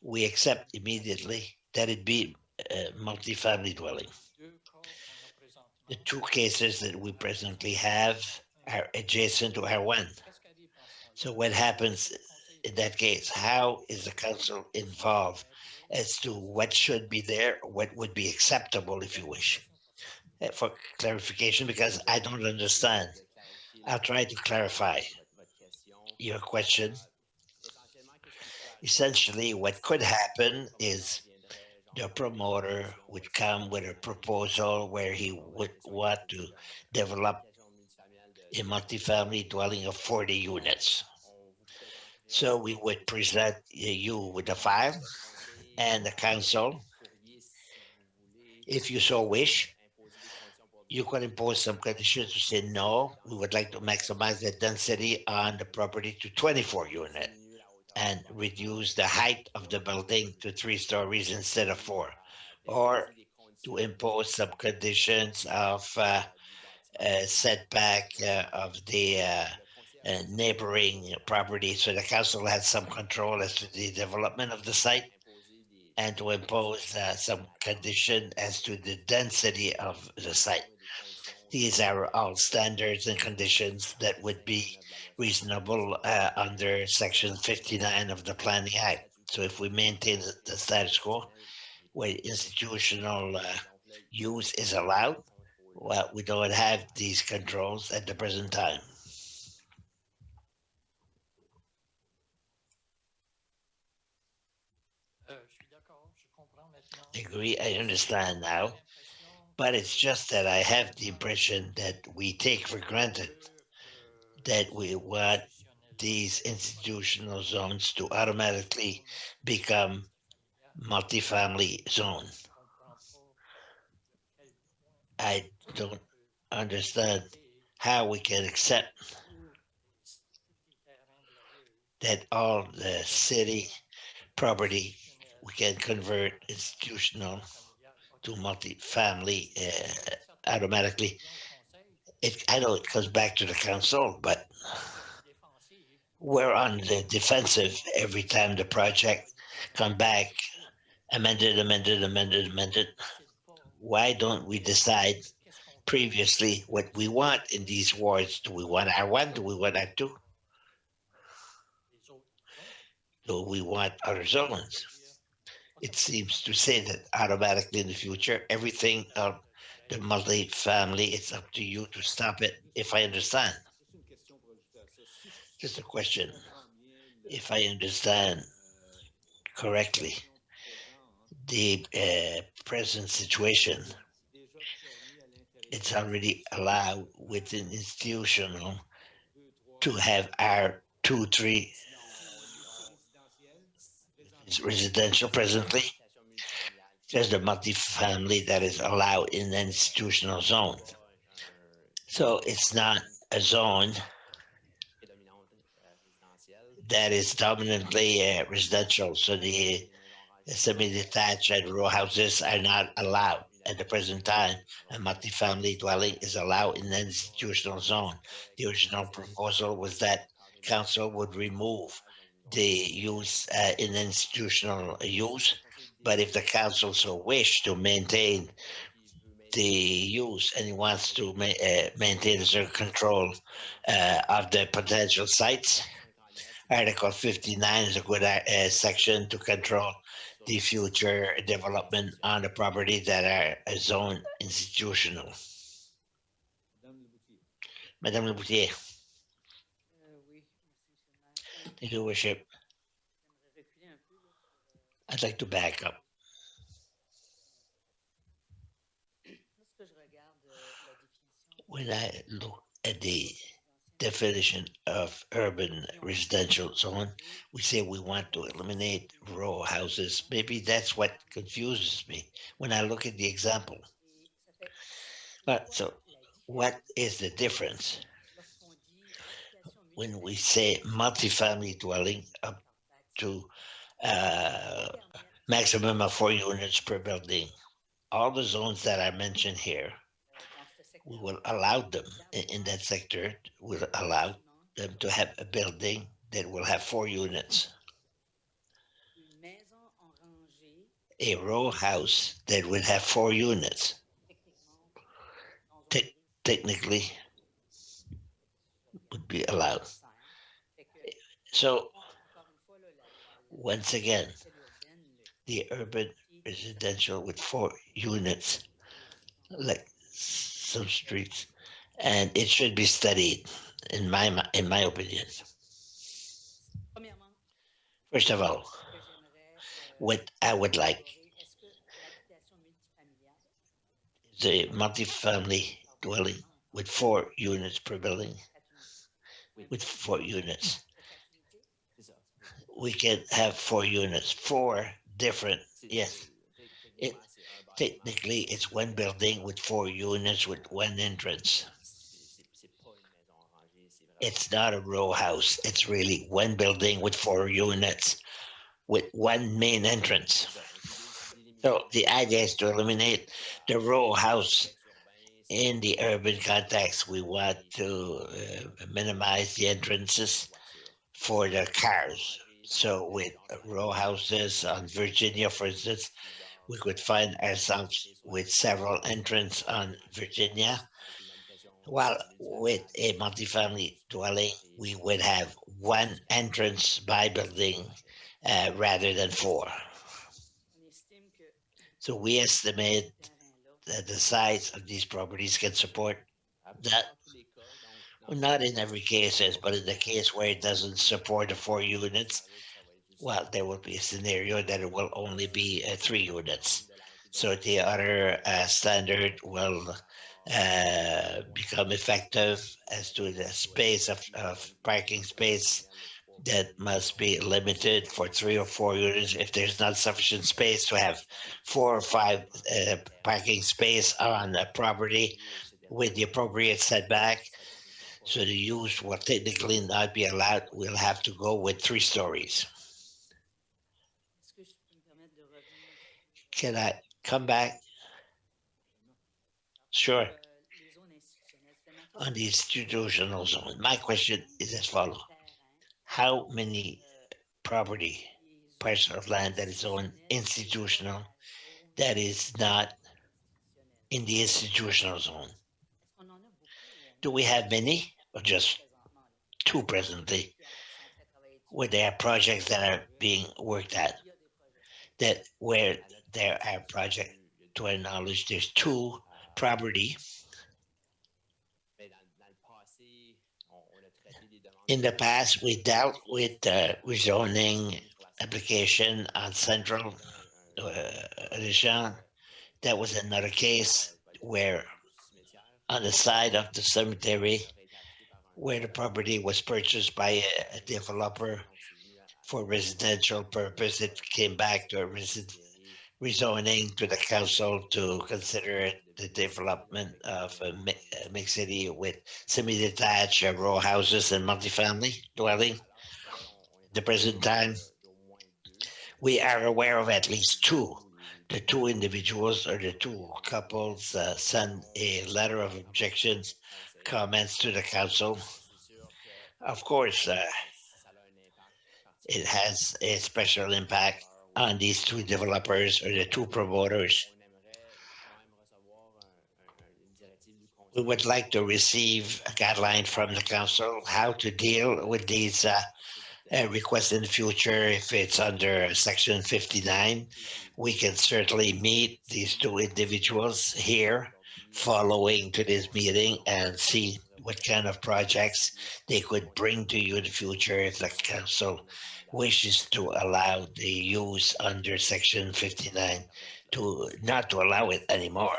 We accept immediately that it be a multifamily dwelling. The two cases that we presently have are adjacent to R1. So what happens in that case? How is the council involved as to what should be there, what would be acceptable, if you wish? For clarification, because I don't understand. I'll try to clarify your question. Essentially, what could happen is the promoter would come with a proposal where he would want to develop a multifamily dwelling of 40 units. So we would present you with the file and the council. If you so wish, you could impose some conditions to say, no, we would like to maximize the density on the property to 24 unit and reduce the height of the building to 3 stories instead of 4, or to impose some conditions of setback of the neighboring property, so the council has some control as to the development of the site, and to impose some condition as to the density of the site. These are all standards and conditions that would be reasonable under Section 59 of the Planning Act. So if we maintain the status quo, where institutional use is allowed, well, we don't have these controls at the present time. Agree, I understand now, but it's just that I have the impression that we take for granted that we want these institutional zones to automatically become multifamily zone. I don't understand how we can accept that all the city property we can convert institutional to multifamily automatically. I know it comes back to the council, but we're on the defensive every time the project come back, amended. Why don't we decide previously what we want in these wards? Do we want R1? Do we want R2? Do we want other zones? It seems to say that automatically in the future, everything of the multi-family, it's up to you to stop it, if I understand. Juste une question pour ajouter à ça. Just a Si je question, comprends bien if I understand correctly, situation présente, the present situation, c'est déjà permis à l'intérieur it's des already allowed institutions within institutional 2, 3, to have R2, 3 si c'est résidentiel, is présentement, residential presently. There's the multifamily that is allowed in the institutional zone. So it's not a zone that is dominantly residential. So the semi-detached and row houses are not allowed at the present time. A multifamily dwelling is allowed in the institutional zone. The original proposal was that council would remove the use in institutional use, but if the council so wish to maintain the use and he wants to maintain a certain control of the potential sites, Article 59 is a good section to control the future development on the property that are zoned institutional. Madame Leboutier. Madame Leboutier, Oui, merci, M. le maire. thank you, Worship. J'aimerais reculer un peu là, I'd like to back up. lorsque je regarde la définition When I look at the d'ancien definition of urban residential zone, we say we want to eliminate row houses. Maybe that's what confuses me when I look at the example. et ça fait But so, la what différence is the difference lorsqu'on dit habitation when we multifamiliale say multifamily dwelling up to permettre maximum of 4 units per building? All the zones that I mentioned here, dans ce secteur we will allow them in that sector, will allow them to have a building that will have 4 units. une maison en rangée A row house that would have 4 units, techniquement dans un Te- technically would be allowed. Fait que, So encore une fois, là, once again, parcelle urbaine, the urban residential with 4 units, like some streets, and it should be studied, in my opinion. premièrement, First of all, ce que j'aimerais what I would like est-ce que the multifamily dwelling with 4 units per building, with 4 units. C'est ça. We can have 4 units, 4 different, yes. Techniquement, c'est un bâtiment. Technically, it's one building with 4 units with one entrance. C'est pas une maison rangée, c'est vraiment. It's not a row house. It's really one building with 4 units with one main entrance. C'est ça. Donc, l'idée, c'est d'éliminer So the idea is to eliminate the row house. contexte urbain. In the urban context, we want to minimize the entrances for the cars. So with row houses on Virginia, for instance, we could find ourselves with several entrances on Virginia, while with a multifamily dwelling, we would have one entrance by building rather than 4. On estime que So we estimate ce terrain-là, that the size of these properties can support that. Dans tous les cas, donc, Well, not in every case, but in the case where it doesn't support the 4 units, well, there will be a scenario that it will only be 3 units. So the other standard will become effective as to the space of parking space that must be limited for 3 or 4 units. If there's not sufficient space to have 4 or 5 parking space on a property with the appropriate setback, so the use will technically not be allowed. We'll have to go with 3 stories. est-ce que je peux me permettre de revenir sur Can I come back? Sure. les zones institutionnelles? C'était ma On question. the institutional zone, my question is as follows. Terrain, How many property, les zones parcel of land that is owned institutional, that is not institutionnelles. in the institutional zone? Est-ce qu'on en a beaucoup ou on Do we have many or just présentement là, 2 presently qui sont très travaillés dessus? where there are projects that are being worked at? Il y a des projets. That where there are projects, to our knowledge, there's 2 property. Mais dans le passé, on a traité des demandes. In the past, we dealt with rezoning application on Central Edition. That was another case where on the side of the cemetery, where the property was purchased by a developer for residential purpose, it came back to a rezoning to the council to consider the development of a mixed city with semi-detached row houses and multifamily dwelling. The present time, we are aware of at least 2. The 2 individuals or the 2 couples send a letter of objections, comments to the council. Of course, it has a special impact on these 2 developers or the 2 promoters. We would like to receive a guideline from the council how to deal with these requests in the future. If it's under section 59, we can certainly meet these 2 individuals here following to this meeting and see what kind of projects they could bring to you in the future if the council wishes to allow the use under section 59 to not to allow it anymore.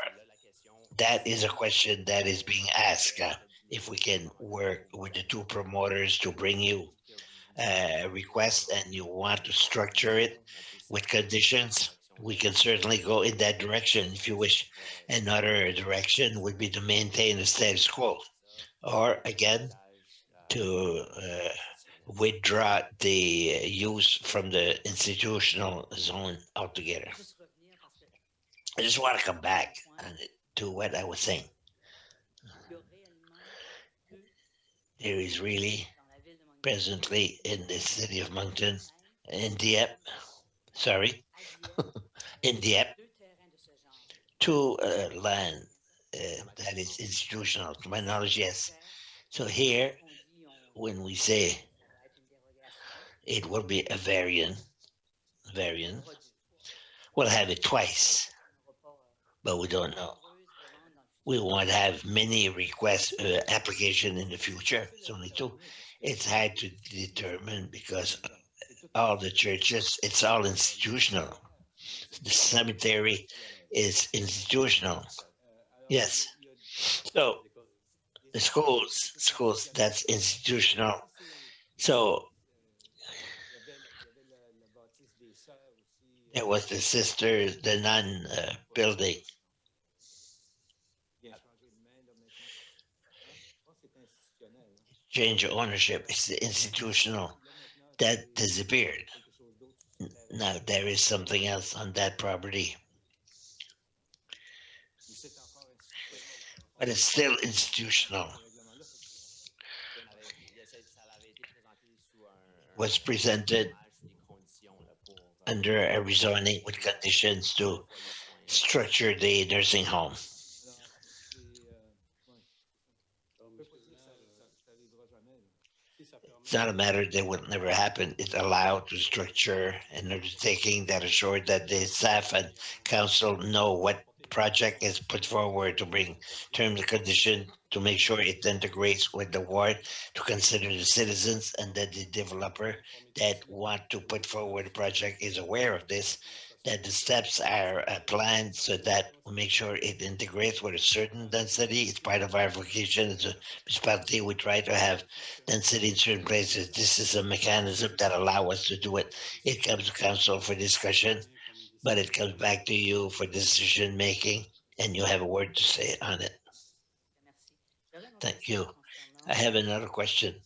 That is a question that is being asked. If we can work with the 2 promoters to bring you a request and you want to structure it with conditions, we can certainly go in that direction if you wish. Another direction would be to maintain the status quo, or again, to withdraw the use from the institutional zone altogether. Juste revenir parce que I just want to come back to what I was saying. il y a réellement que There is really dans la ville de Moncton, presently in the city of Moncton, in Dieppe, sorry, à Dieppe, in Dieppe, 2 terrains de ce genre. 2 land that is institutional. To my knowledge, yes. So here, On dit when we say ça va être une dérogation, it will be a variant, on aura 2 fois. we'll have it twice, On n'aura pas but we don't know. nombreuses demandes dans le futur. We won't have many requests, application in the future. It's only 2. It's hard to determine because all the churches, it's all institutional. The cemetery is institutional. Yes. So the schools, that's institutional. So la bâtisse des sœurs aussi. there was the sisters, the nun building, Bien changé de main là maintenant. Hein? Je pense que c'est institutionnel. Hein. change of ownership. It's institutional. Là maintenant, That disappeared. quelque chose d'autre sur ce terrain. Now there is something else on that property, Ou c'est encore institutionnel. but it's still institutional. Ce règlement-là, fait que Was presented under a rezoning with conditions to structure the nursing home. alors, c'est. Ouais, on peut pas dire que ça arrivera jamais. Là. It's not a matter that will never happen. It's allowed to structure an undertaking that assured that the staff and council know what project is put forward to bring terms and conditions to make sure it integrates with the ward, to consider the citizens and that the developer that want to put forward a project is aware of this, that the steps are planned so that we make sure it integrates with a certain density. It's part of our vocation as a municipality. We try to have density in certain places. This is a mechanism that allow us to do it. It comes to council for discussion, but it comes back to you for decision making, and you have a word to say on it. Merci. J'aurais une autre Thank question you. concernant I have another question sur,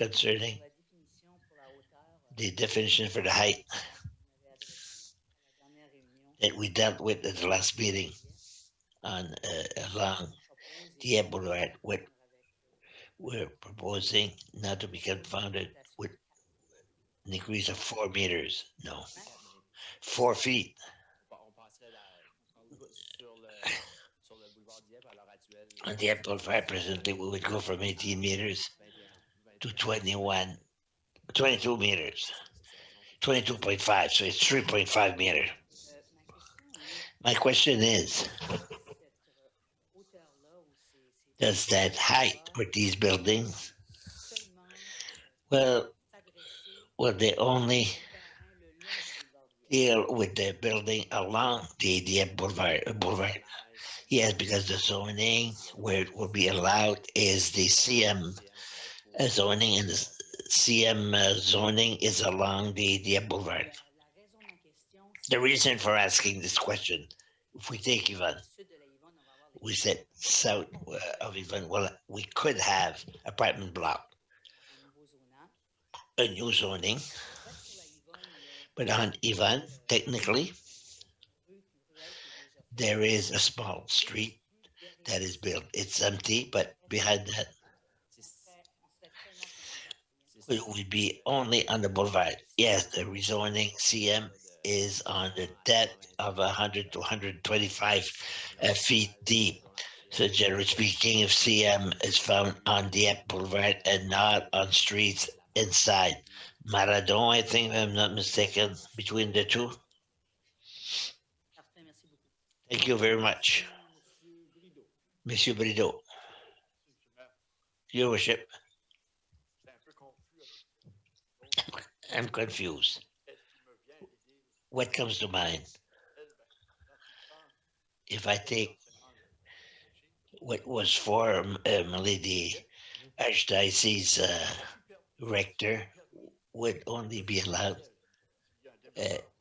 concerning la définition pour la hauteur the definition for the height que vous m'avez adressée à la dernière réunion. that we dealt with at the last meeting on along Dieppe Boulevard. What we're proposing not to be confounded with an increase of 4 meters. No, 4 feet. On the Boulevard, presently, we would go from 18 meters to 22 meters, 22.5. So it's 3.5 meters. Ma question est, My question is, cette hauteur-là ou ces does that height with these buildings, seulement well, s'adresser will they only au terrain le long du boulevard Dieppe? deal with the building along the Boulevard? Yes, because the zoning where it will be allowed is the CM zoning, and the CM zoning is along the Boulevard. La raison de ma question, c'est The reason for asking this question, if we take Yvonne, sud de la Yvonne, on va avoir we said south of Yvonne, well, we could have apartment block, un nouveau zonage. a new zoning, Reste sur la Yvonne, il y a but on Yvonne, technically, une rue ruelle qui est déjà faite. there is a small street that is built. It's empty, but behind that, On serait seulement sur le boulevard. it would be only on the boulevard. Yes, the rezoning CM is on the depth of 100 to 125 feet deep. So generally speaking, if CM is found on the boulevard and not on streets inside Maradon, I think, if I'm not mistaken, between the two. Parfait, merci beaucoup. Thank you very much. Monsieur Brideau. Monsieur Brideau, Your Worship, C'est un peu confus avec l'autre. I'm confused. Qu'est-ce qui me vient à l'idée? What comes to mind Elle, ben, quand tu penses if I take enseignement what was for the Archdiocese rector would only be allowed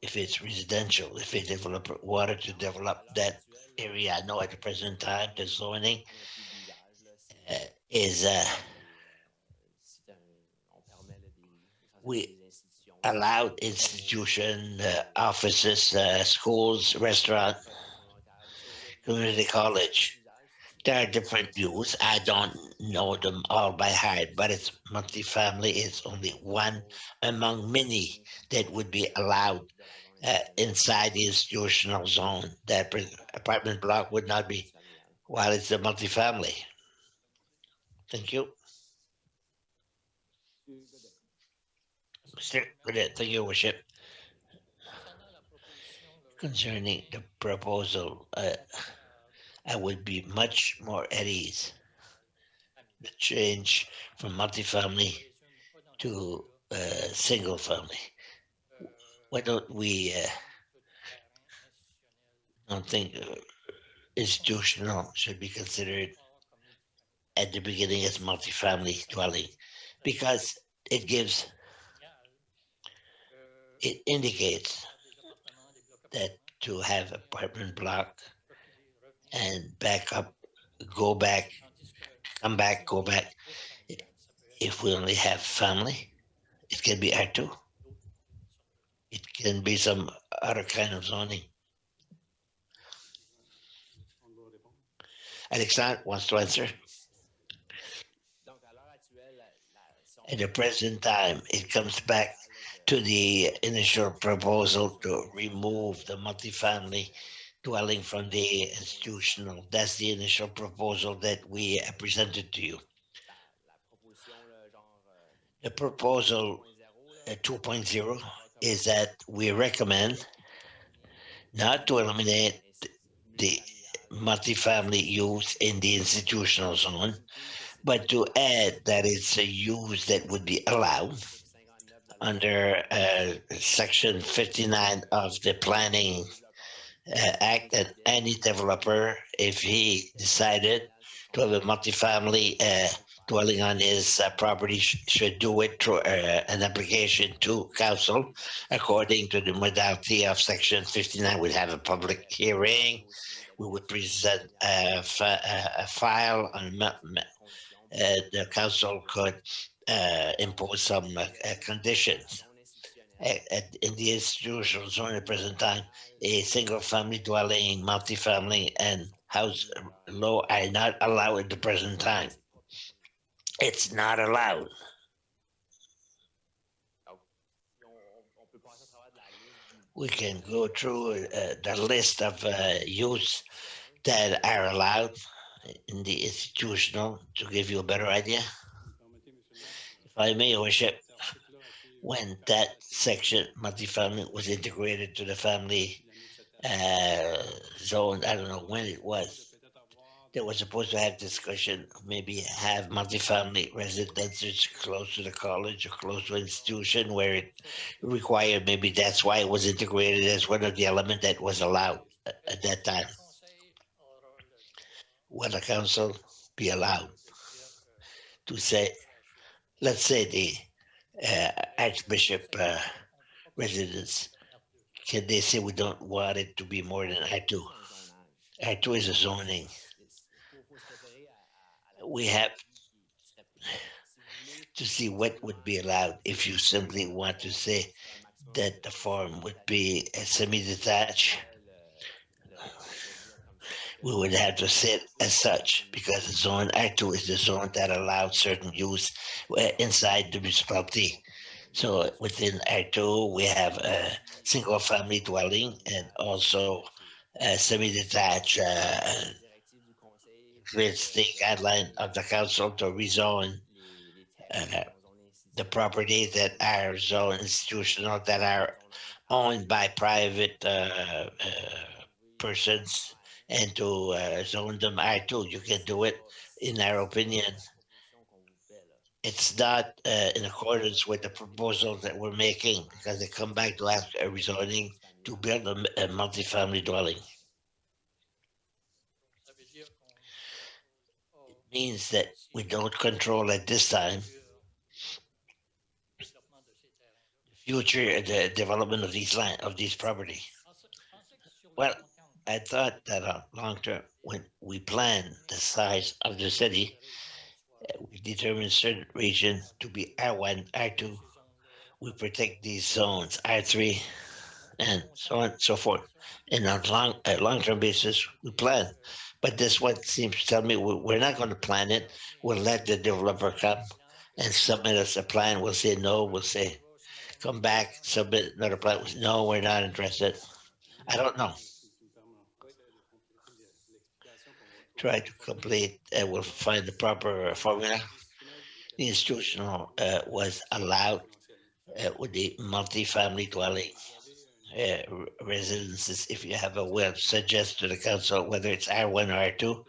if it's residential, if they develop water to develop that area. I know at the present time the zoning is we allowed institution, offices, schools, restaurant, community college. There are different views. I don't know them all by heart, but it's multifamily is only one among many that would be allowed inside the institutional zone. That apartment block would not be, while it's a multifamily. Thank you. Monsieur Godet. Mr. Good, thank you, Worship. Concerning the proposal, I would be much more at ease. The change from multifamily to single family. Why don't we don't think institutional should be considered at the beginning as multifamily dwelling because it gives, it indicates that to have apartment block and back up, go back, come back, go back. If we only have family, it can be R2. It can be some other kind of zoning. On doit répondre. Alexandre wants to answer. Donc, à l'heure actuelle, si on At the regarde present time, it comes back to the initial proposal to remove the multifamily dwelling from the institutional. That's the initial proposal that we presented to you. la proposition, là, genre The proposal 2.0, là, 2.0 is that we recommend not to eliminate the multifamily use in the institutional zone, but to add that it's a use that would be allowed under Section 59 of the Planning Act, that any developer, if he decided to have a multifamily dwelling on his property, should do it through an application to council according to the modality of Section 59. We'd have a public hearing. We would present a file on the council could impose some conditions. In the institutional zone at present time, a single family dwelling, multifamily, and house low are not allowed at the present time. It's not allowed. on peut passer à travers de la liste We can go through the list of use that are allowed in the institutional to give you a better idea. Permettez, Monsieur le maire. If I may, Your Worship, Cet article-là a été when that section multifamily was integrated to the family l'année de cette année. zone, I don't know when it was, De peut-être avoir they were supposed to have discussion, maybe have multifamily residences close to the college or close to an institution where it required, maybe that's why it was integrated as one of the element that was allowed at that time. Will the council be allowed to say, let's say the Archbishop residence, can they say we don't want it to be more than R2? R2 is a zoning. faut se référer à We have qui serait si vous voulez to see what would be allowed if you simply want to say that the form would be a semi-detached. We would have to say it as such because zone R2 is the zone that allows certain use inside the municipality. So within R2, we have a single family dwelling and also a semi-detached. It's the guideline of the council to rezone the properties that are zone institutional that are owned by private persons and to zone them R2. You can do it, in our opinion. It's not in accordance with the proposal that we're making because they come back to ask a rezoning to build a multifamily dwelling. It means that we don't control at this time future the development of these land of these property. Well, I thought that long term, when we plan the size of the city, we determine certain region to be R1, R2. We protect these zones, R3, and so on and so forth. And on long term basis, we plan. But this one seems to tell me we're not going to plan it. We'll let the developer come and submit us a plan. We'll say no. We'll say come back, submit another plan. No, we're not interested. I don't know. Try to complete. We'll find the proper formula. The institutional was allowed with the multi-family dwelling residences. If you have a will, suggest to the council whether it's R1 or R2.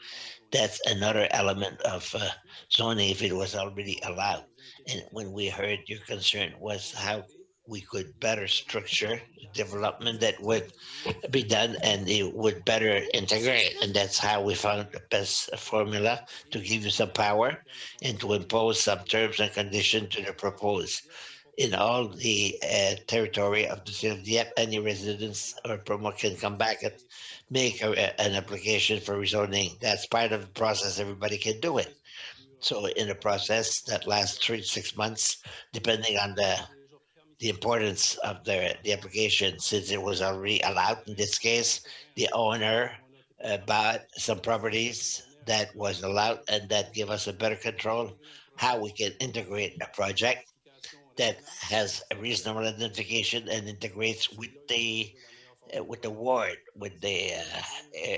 That's another element of zoning if it was already allowed. And when we heard your concern was how we could better structure the development that would be done and it would better integrate. And that's how we found the best formula to give you some power and to impose some terms and conditions to the proposed. In all the territory of the city of Dieppe, any residents or promoter can come back and make an application for rezoning. That's part of the process. Everybody can do it. So in a process that lasts 3 to 6 months, depending on the importance of the application, since it was already allowed in this case, the owner bought some properties that was allowed and that give us a better control how we can integrate a project that has a reasonable identification and integrates with the ward, with the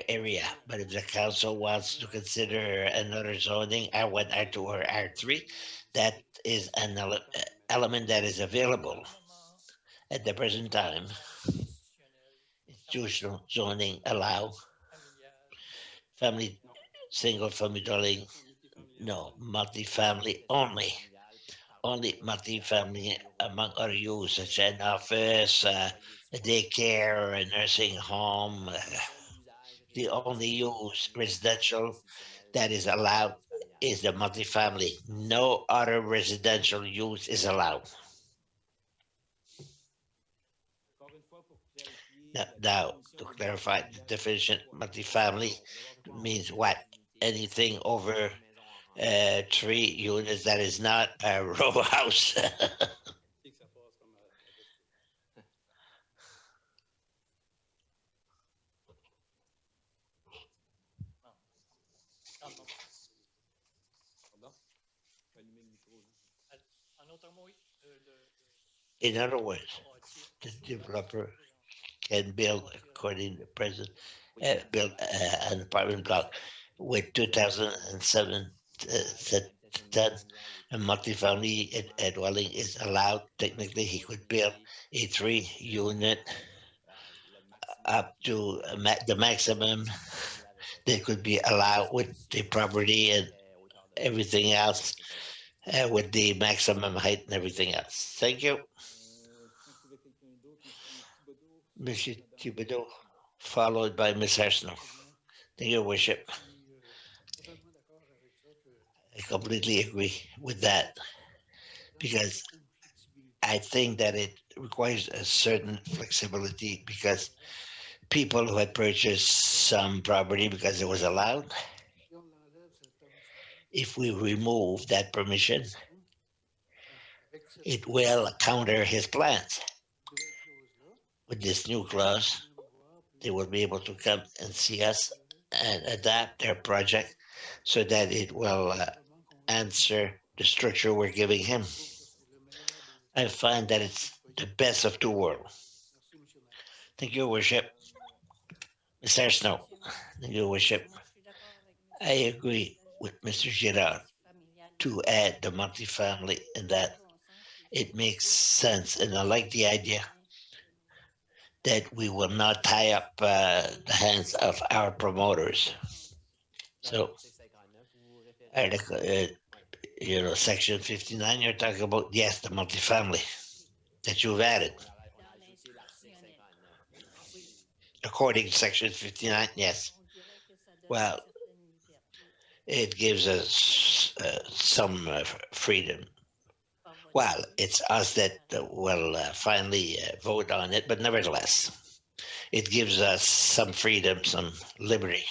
area. But if the council wants to consider another zoning, R1, R2, or R3, that is an element that is available at the present time. Institutional zoning allow family, single family dwelling, no, multifamily only. Only multifamily among other use such as an office, a daycare, a nursing home. The only use residential that is allowed is the multifamily. No other residential use is allowed. Encore une fois, pour clarifier, Now, to clarify, the definition multifamily means what? Anything over 3 units that is not a row house. que ça passe comme à pardon? Faut allumer le micro. Là. En autre mot, oui, In other words, the developer can build according to the present, build an apartment block with 2007 done. A multifamily dwelling is allowed. Technically, he could build a 3 unit up to the maximum that could be allowed with the property and everything else, with the maximum height and everything else. Thank you, Si on trouvait quelqu'un d'autre, Thibodeau. Monsieur Thibodeau, followed by Ms. Arsenault. Thank you, Worship. totalement d'accord avec ça que I completely agree with that because I think that it requires a certain flexibility because people who had purchased some property because it was allowed, si on l'enlève, cette permission-là, if we remove that permission, avec cette it will counter his plans. nouvelle clause-là, With this new clause, on va voir, puis they will be able to come and see us and adapt their project so that it will comment qu'on answer the structure we're giving him. trouve que c'est le meilleur des... I find that it's the best of two worlds. Merci, monsieur le maire. Thank you, Worship. Mr. Snow, thank you, Worship. Moi, je suis d'accord avec I agree with Mr. Girard to add the multifamily in that it makes sense, and I like the idea that we will not tie up the hands of our promoters. So, Article, Section 59, you're talking about, yes, the multifamily that you've added. According to Section 59, yes. Well, it gives us some freedom. Well, it's us that will finally vote on it, but nevertheless, it gives us some freedom, some liberty.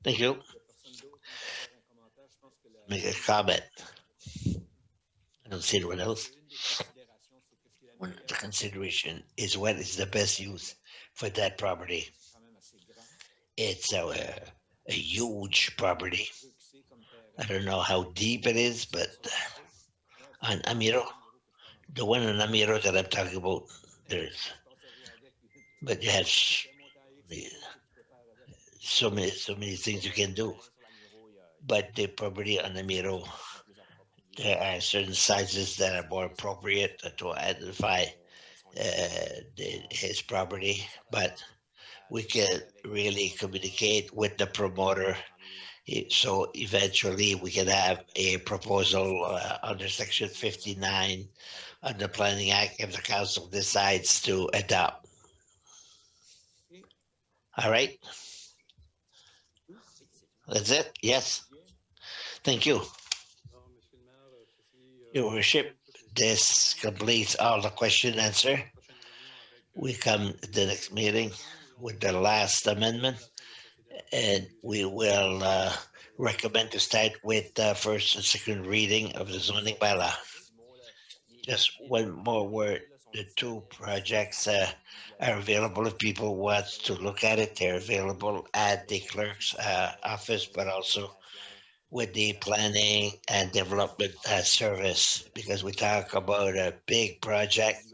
Thank you. Il n'y a personne d'autre qui veut faire un commentaire. Je pense que Make a comment. I don't see anyone else. une des considérations, c'est qu'est-ce qui est la One of the meilleure consideration is what is the best use for that property. quand même assez grand. It's a huge property. Bruxé comme terrain. I don't know how deep it is, but on Amiro, the one on Amiro that I'm talking about, there's, but you have so many things you can do. But the property on Amiro, there are certain sizes that are more appropriate to identify his property, but we can really communicate with the promoter So eventually we can have a proposal under section 59 of the Planning Act if the council decides to adopt. Et All right, tout, Oui, c'est tout. that's it? Yes, bien. thank you. Alors, Monsieur le maire, ceci Your worship, conclut toutes les this questions. completes all the question and answer. La prochaine réunion avec We come to the next meeting with the last amendment, and we will recommend to start with the first and second reading of the zoning bylaw. Petit mot, là. Just one more word. The two projects are available if people want to look at it. They're available at the clerk's office, but also with the planning and development service, because we talk about a big project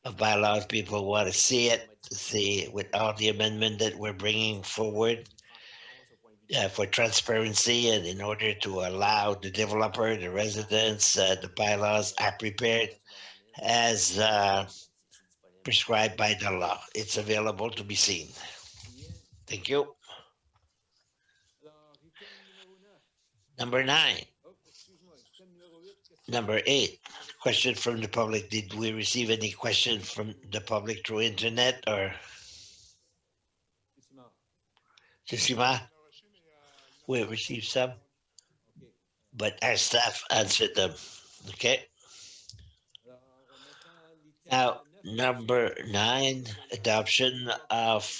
of bylaws. People want to see it, to see with all the amendment that we're bringing forward for transparency and in order to allow the developer, the residents, the bylaws are prepared as prescribed by the law. It's available to be seen. Bien. Thank you. Alors, item numéro 9. Number 9. Oh, excuse-moi. Item numéro 8. Number 8. Question from the public. Did we receive any question from the public through internet or Sisima? On a reçu, mais il y en We a received some, OK. but our staff answered them. Okay. Alors, maintenant, l'item Now, 9. number 9, adoption of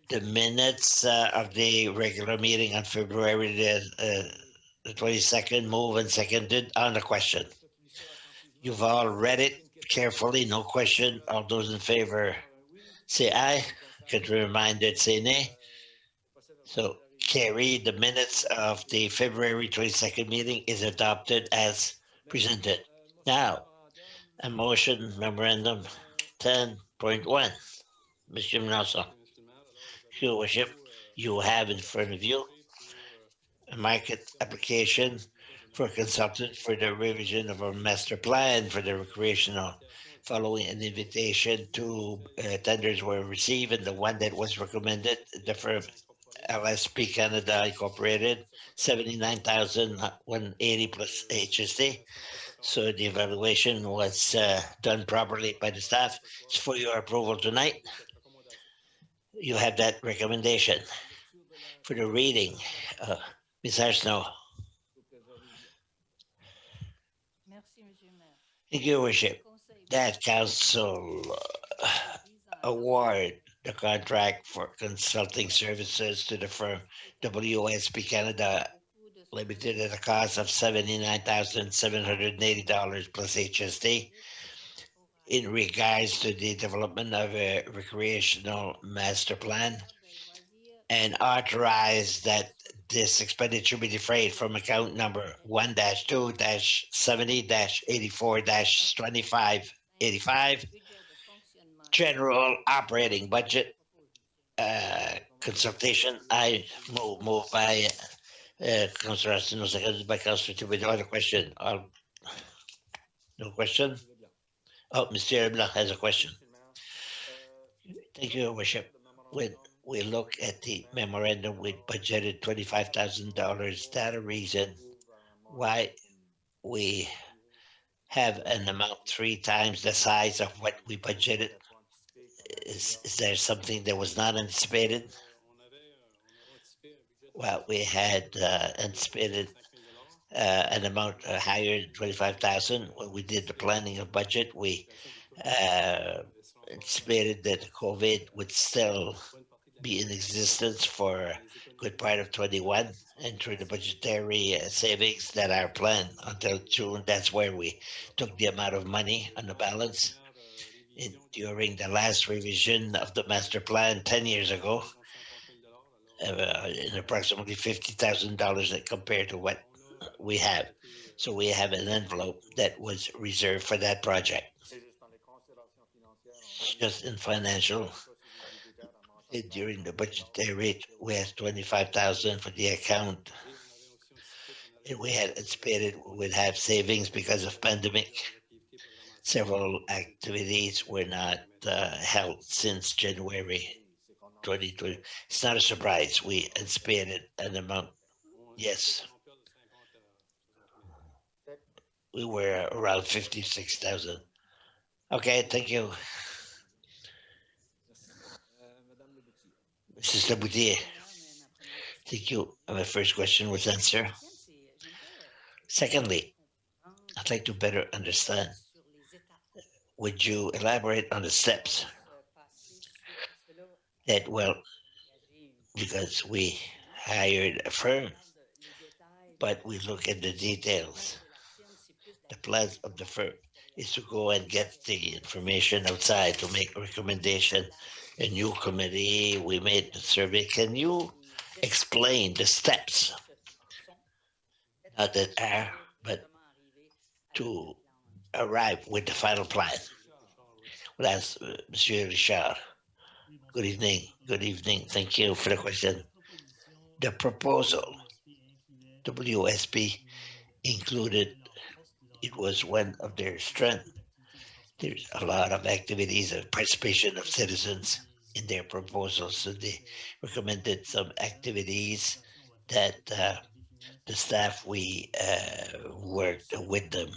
the minutes of the regular meeting on February the 22nd, moved and seconded on the question. You've all read it carefully, no question. All those in favor say aye. Could remind it, say nay. So carry the minutes of the February 22nd meeting is adopted as presented. Now, a motion memorandum 10.1. Mr. Nelson, Monsieur le maire, alors vous avez Your Worship, you have in front of you pour a market application for a consultant for the revision of our master plan for the recreational. Following an invitation, two tenders were received, and the one that was recommended, the firm LSP Canada Incorporated, 79,180 plus HST. So the evaluation was done properly by the staff. It's for your approval tonight. You have that recommendation for the reading. Ms. Arsenault. Merci, Monsieur le maire. Thank you, Your Worship. Conseil That council award the contract for consulting services to the firm WSP Canada beaucoup de Limited at a cost of $79,780 plus HST in regards to the development of a recreational master plan and authorize that this expenditure be defrayed from account number 1-2-70-84-2585 budget de fonctionnement. general operating budget consultation. I move by Councillor Arsenault, seconded by Councillor Thibodeau. Other question? No question? Oh, Mr. Leblanc has a question. Thank you, Your Worship. When we look at the memorandum, we budgeted $25,000. Is that a reason why we have an amount 3 times the size of what we budgeted? Is there something that was not anticipated? Well, we had anticipated an amount higher than 25,000 when we did the planning of budget. We anticipated that COVID would still be in existence for a good part of 21, and through the budgetary savings that are planned until June, that's where we took the amount of money on the balance. During the last revision of the master plan 10 years ago, in approximately $50,000 compared to what we have. So we have an envelope that was reserved for that project. Just in financial, during the budgetary, we had 25,000 for the account. And we had anticipated we'd have savings because of pandemic. Several activities were not held since January 2020. It's not a surprise. We anticipated an amount Yes, Environ de 50 60 000. we were around 56,000. Okay, thank you, Merci. Madame Leboutier. Mrs. Laboutier. Première, mais ma première question. Thank you. My first question was La answered. deuxième, c'est j'aimerais Secondly, comprendre I'd like to better understand. sur les étapes. Would you elaborate on the steps Ça va se passer suite parce que là, that, well, engagé une because we firme, hired a firm, regarde les détails but we look at the le details. plan de la firme, c'est plus The d'aller plan chercher of the l'information firm à is to l'extérieur. go and get the information outside to make a recommendation. A new committee, we made the survey. Can you explain the steps, not that are, but to arrive with the final plan? Well, that's Monsieur Richard. Oui, Good bonsoir. evening. Good evening. Thank you for the question. La proposition The proposal, WSP incluait WSP included, un de leurs forces, it was one of their beaucoup strengths. d'activités de There's a participation lot of activities and participation of citizenne. citizens in their proposals. So they recommended some activities L'administration that va définir the staff we worked with them.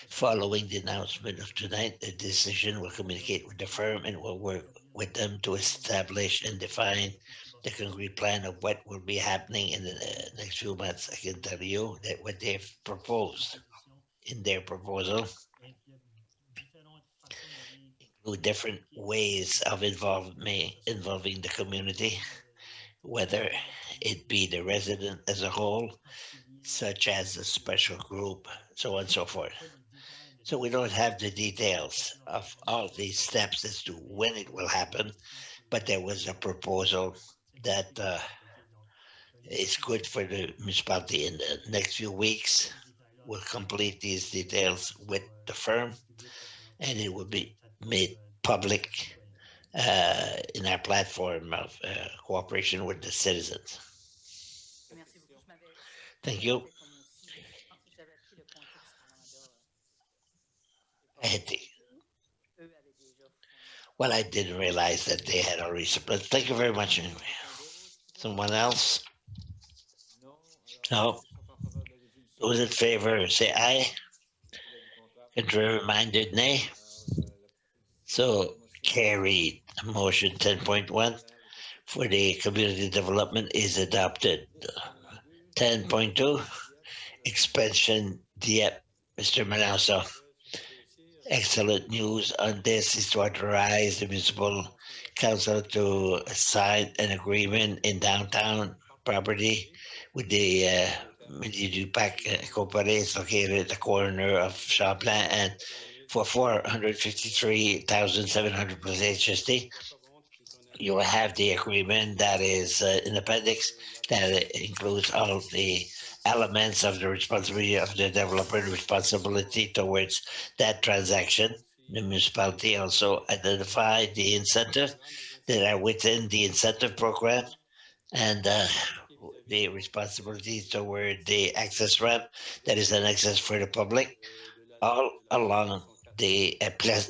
Following the announcement of tonight, the decision will communicate with the firm and will work with them to establish and define the concrete plan of what will be happening in the next few months. I can tell you that what they've proposed in their proposal impliquait différentes façons d'aller with different ways of involving the community, whether it be the resident as a whole, such as a special group, so on and so forth. So we don't have the details of all these steps as to when it will happen, but there was a proposal that is good for the municipality in the next few weeks. We'll complete these details with the firm, and it will be made public in our platform of cooperation with the citizens. Merci beaucoup. Je m'avais Thank you. fait comme aussi, je pensais que j'avais pris le contexte Canada. I had to, Eux avaient déjà fourni. well, I didn't realize that they had already, but thank you very much anyway. Quelqu'un d'autre? Someone else? Non. No. Alors, ceux qui sont en faveur de la résolution. Those in favor say aye. C'est l'avis contraire. Contrary minded nay. Alors, So motion carried. Motion 10.1 for the community development is adopted. 10.2 expansion Dieppe. Mr. Manauso. Excellent news on this is to authorize the municipal council to sign an agreement in downtown property with the Midi du Pac Company located at the corner of Champlain and for 453,700 plus HST. You will have the agreement that is in appendix that includes all of the elements of the responsibility of the developer, the responsibility towards that transaction. The municipality also identified the incentives that are within the incentive program and the responsibilities toward the access ramp that is an access for the public all along the place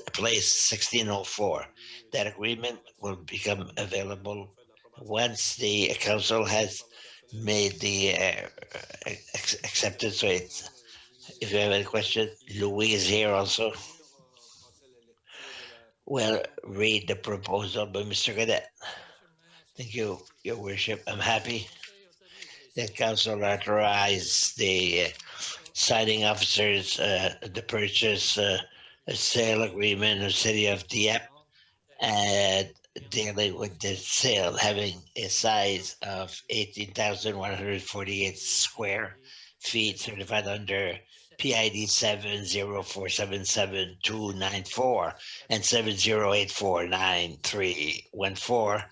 1604. That agreement will become available once the council has made the acceptance. So it's, if you have any question, Louis is here also. Well, read the proposal by Mr. Cadet. Thank you, Your Worship. I'm happy that council authorized the signing officers, the purchase, a sale agreement of City of Dieppe, and dealing with the sale having a size of 18,148 square feet, certified under PID 704777294 and 70849314,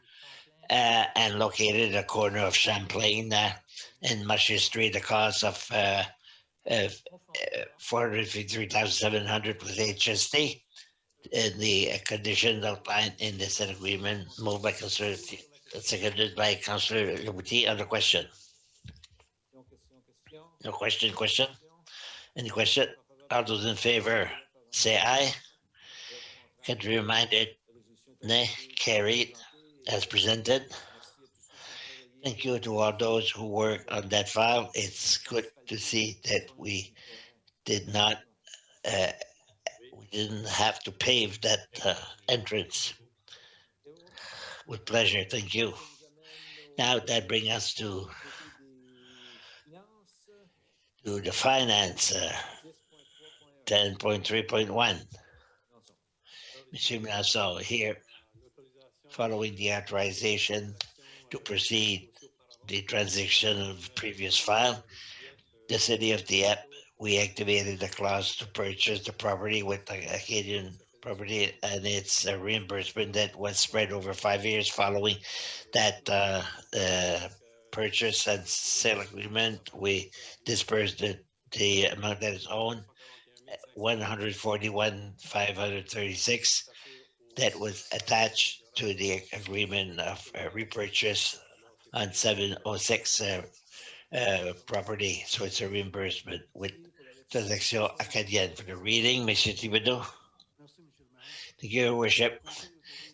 and located at the corner of Champlain and Musher Street. The cost of 453,700 plus HST. The conditions outlined in this agreement, moved by Councillor, seconded by Councillor Liberty. Other question? No question? Any question? All those in favor, say aye. Can be reminded, nay, carried as presented. Thank you to all those who work on that file. It's good to see that we did not, uh, we didn't have to pave that entrance. With pleasure, thank you. Now that brings us to the finance, 10.3.1. Monsieur Melanson here, following the authorization to proceed the transaction of previous file, the city of Dieppe, we activated the clause to purchase the property with the Acadian property and its reimbursement that was spread over 5 years following that purchase and sale agreement. We dispersed the amount that is owed, 141,536, that was attached to the agreement of repurchase on 706 property. So it's a reimbursement with Transaction Acadienne. For the reading, Monsieur Thibodeau. Thank you, Your Worship.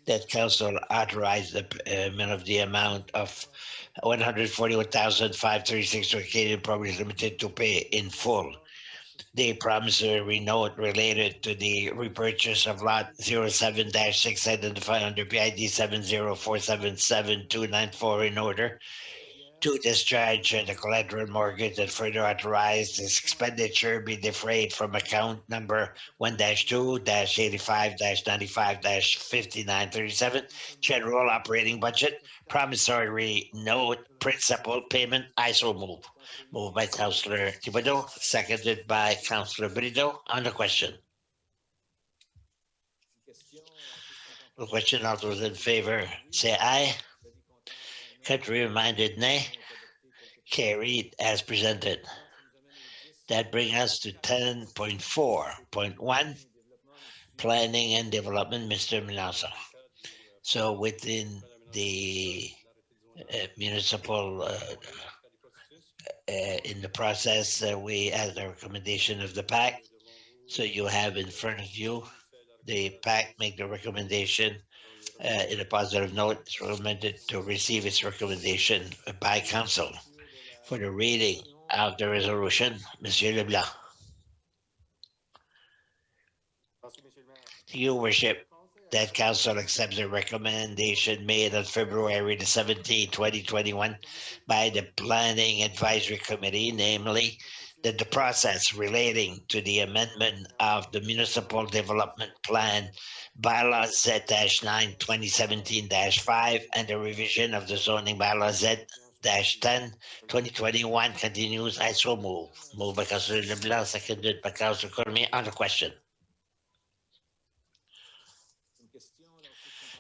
That council authorized the payment of the amount of 141,536 to Acadian Properties Limited to pay in full the promissory note related to the repurchase of lot 07-6 identified under PID 704777294 in order to discharge the collateral mortgage and further authorize this expenditure be defrayed from account number 1-2-85-95-5937, general operating budget, promissory note, principal payment. I so move. Moved by Councillor Thibodeau, seconded by Councillor Brideau. On the question. The question, all those in favor, say aye. Contrary-minded, nay. Carried as presented. That brings us to 10.4.1, planning and development, Mr. Melanson. So within the municipal, in the process, we had the recommendation of the PAC. So you have in front of you, the PAC make the recommendation in a positive note. It's recommended to receive its recommendation by council. For the reading of the resolution, Monsieur Leblanc. To your worship, that council accepts the recommendation made on February the 17th, 2021 by the Planning Advisory Committee, namely that the process relating to the amendment of the Municipal Development Plan Bylaw Z-9 2017-5 and the revision of the zoning bylaw Z-10 2021 continues. I so move. Moved by Councillor Leblanc, seconded by Councillor Cormier. On the question.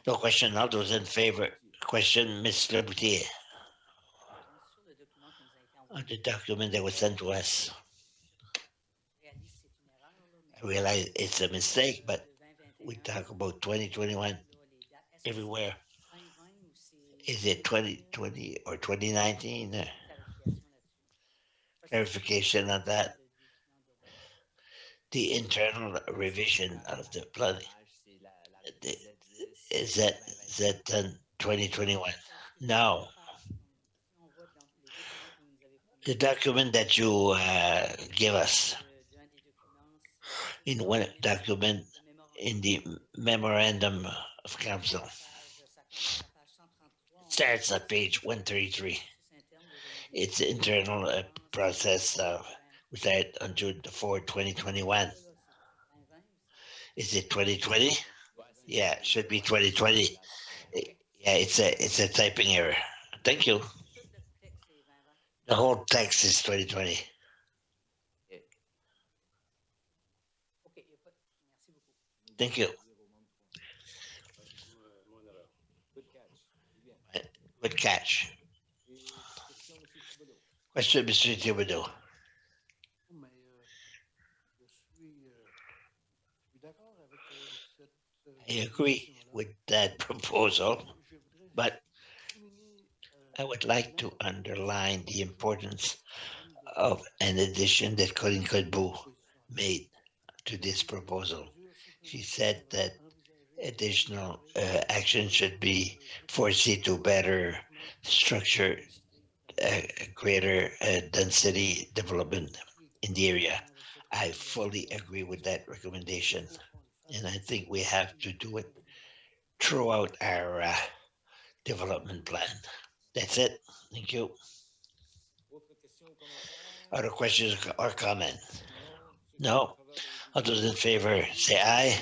No question. All those in favor. Question, Ms. Leboutier. Sur le document qui nous a été On envoyé, the document that was sent to us. réalise c'est une erreur, là, mais I realize it's a mistake, but de we 2021, talk about 2021 là, les dates. Est-ce que everywhere. c'est 2020 ou c'est Is it 2020 or 2019? clarification là-dessus? Clarification on that. Le document de vote. The internal revision of the planning. C'est la Is that Z10 2021? No. Si on vote dans les documents que vous nous avez The fournis, document that you give us d'un des documents, in one document le mémorandum, in the memorandum of council ça commence à page 133. starts at page 133. Processus interne de remise It's internal process we started on June the 4th, 2021. là, c'est 2020 ou Is it 2020? c'est Yeah, it should be 2020. Yeah, it's a typing error. Thank you. tout le texte est 2020? The whole text is 2020. OK, il y a pas... Merci beaucoup. Thank you. Good catch. Question, Mr. Thibodeau. Mais je suis d'accord avec cette. I agree with that proposal, Je voudrais but souligner, I would like to underline the importance of an addition that Colin Codbeau made to this proposal. She said that additional action should be foreseen to better structure a greater density development in the area. I fully agree with that recommendation, and I think we have to do it throughout our development plan. That's it. Thank you. Autres questions ou commentaires? Other questions or comments? Non. Ceux qui sont No. en faveur de la All those in résolution, favor say aye. l'avis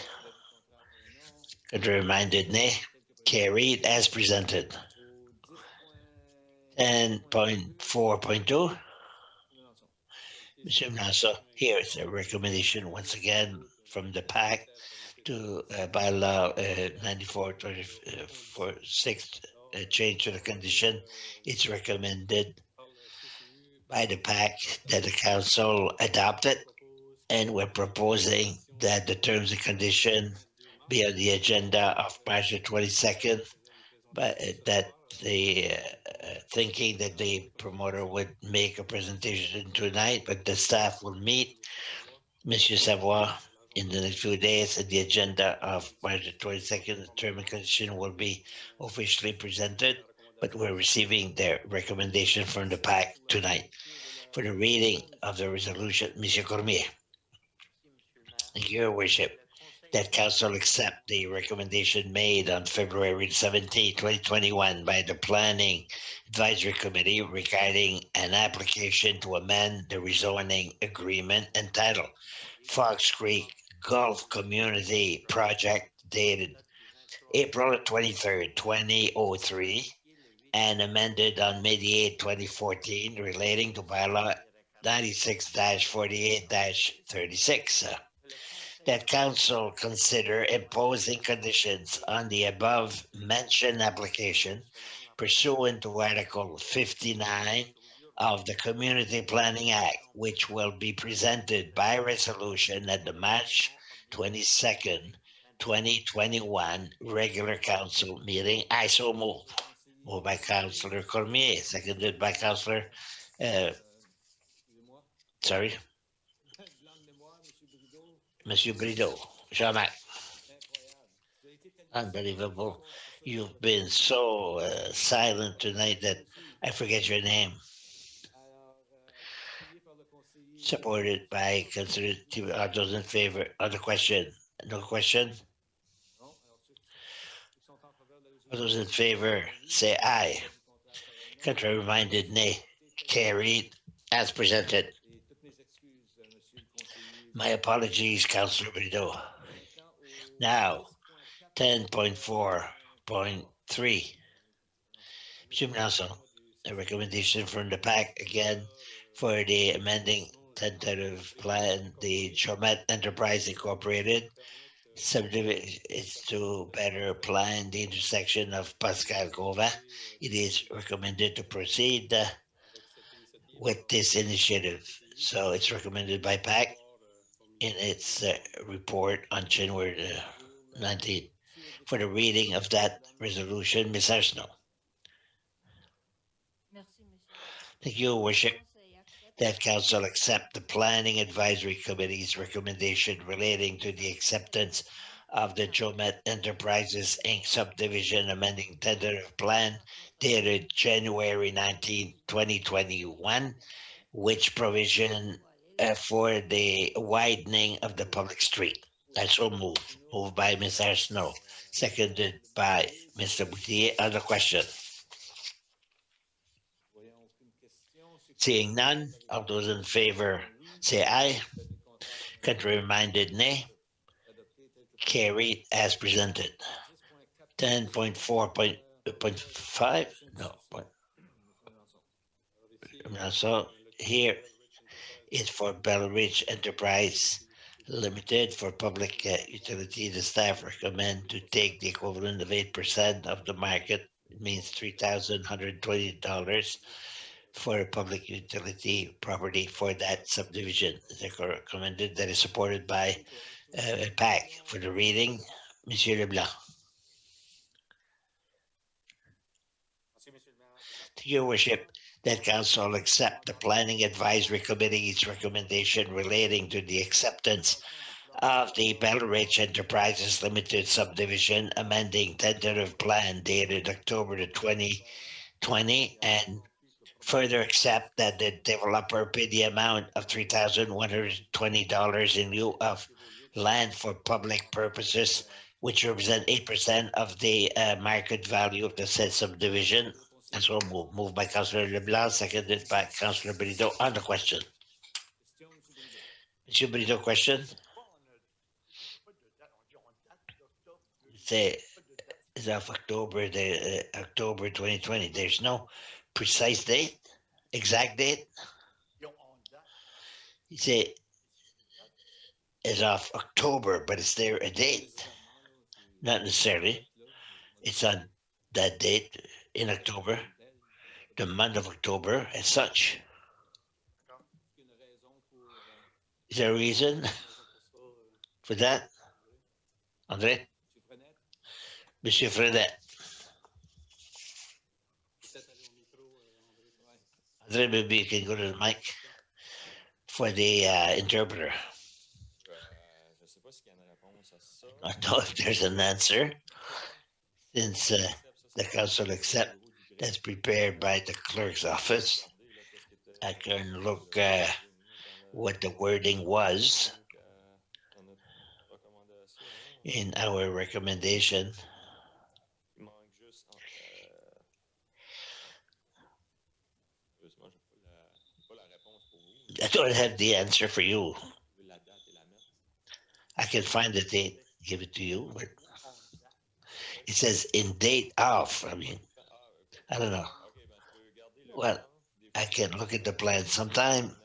contraire ferait non. Contrary minded nay. Tel que présenté. Carried as presented. Au 10.4.2. Mélenchon. Monsieur Nassau, here is a recommendation once again from the PAC to bylaw 94-24-6 change to the condition. It's recommended Par le CCU. by the PAC that the council adopt it, and we're proposing that the terms and condition be on the agenda of March the 22nd, but that the thinking that the promoter would make a presentation tonight, but the staff will meet Monsieur Savoy in the next few days, and the agenda of March the 22nd, the term and condition will be officially presented, but we're receiving their recommendation from the PAC tonight. For the reading of the resolution, Monsieur Cormier. Thank you, Your Worship, that council accept the recommendation made on February 17, 2021 by the Planning Advisory Committee regarding an application to amend the rezoning agreement entitled Fox Creek Gulf Community Project dated April 23rd, 2003, and amended on May 8, 2014, relating to bylaw 96-48-36. That council consider imposing conditions on the above mentioned application pursuant to Article 59 of the Community Planning Act, which will be presented by resolution at the March 22nd, 2021 regular council meeting. I so move. Moved by Councillor Cormier, seconded by Councillor, Excusez-moi. sorry, Blanc de mémoire, M. Brideau. Monsieur Brideau. Jean-Marc. Incroyable. Vous avez été tellement Unbelievable. silent ce soir, c'est pour ça que You've been so silent tonight that I forget your name. Alors, appuyé par le conseiller. Supported by consider are those in favor. Other question? No question? Non. Alors, ceux qui sont en faveur de la All résolution. those in favor say aye. L'avis contraire ferait non. Contrary minded nay. Carried as presented. Et toutes mes excuses, monsieur le conseiller. My apologies, Councillor Brideau. Maintenant, au Now, 10.4. 10.4.3. Monsieur Melanson, a recommendation from the PAC again for the amending tentative plan, the Chomet Enterprise Incorporated subdivision is to better plan the intersection of Pascal Gova. It is recommended to proceed with this initiative. So it's recommended by PAC in its report on January 19th. For the reading of that resolution, Ms. Arsenault. Thank you, Worship. That council accept the Planning Advisory Committee's recommendation relating to the acceptance of the Jomet Enterprises Inc. subdivision amending tentative plan dated January 19, 2021, which provision for the widening of the public street. I so move. Moved by Ms. Arsenault, seconded by Mr. Boutier. Other question? Voyant aucune question. Ceux qui Seeing none, all those in favor say aye. l'avis contraire ferait Contrary minded nay. adopté tel que Carried as presented. 10.4.5. No. So here is for Bell Ridge Enterprise Limited for public utility. The staff recommend to take the equivalent of 8% of the market. It means $3,120 for a public utility property for that subdivision. They recommended that is supported by a PAC. For the reading, Monsieur Leblanc. To your worship, that council accept the Planning Advisory Committee's recommendation relating to the acceptance of the Bell Ridge Enterprises Limited subdivision amending tentative plan dated October the 20, 20 and further accept that the developer pay the amount of $3,120 in lieu of land for public purposes, which represent 8% of the market value of the said subdivision. And so moved by Councillor Leblanc, seconded by Councillor Benito on the question. Question, M. Brideau. Monsieur Benito, question? Pas de date, on dit on date d'octobre. C'est Pas de date. is of October, October 2020. There's no precise date, exact date. On date. You say is of October, but is there a date? Not necessarily. It's on that date in October, the month of October as such. Is there a reason for that? André? Monsieur Fredet. André, maybe you can go to the mic for the interpreter. Je sais pas s'il y a une réponse à ça. I don't know if there's an answer, since the council accept that's prepared by the clerk's office. I can look what the wording was in our recommendation. Il manque juste. Heureusement, j'ai pas la réponse pour vous. I don't have the answer for you. La date et la mettre. I can find the date, give it to you, but it says in date of. I mean, I don't know. Ok, ben je peux garder le Well, plan. I can look at the plan sometime.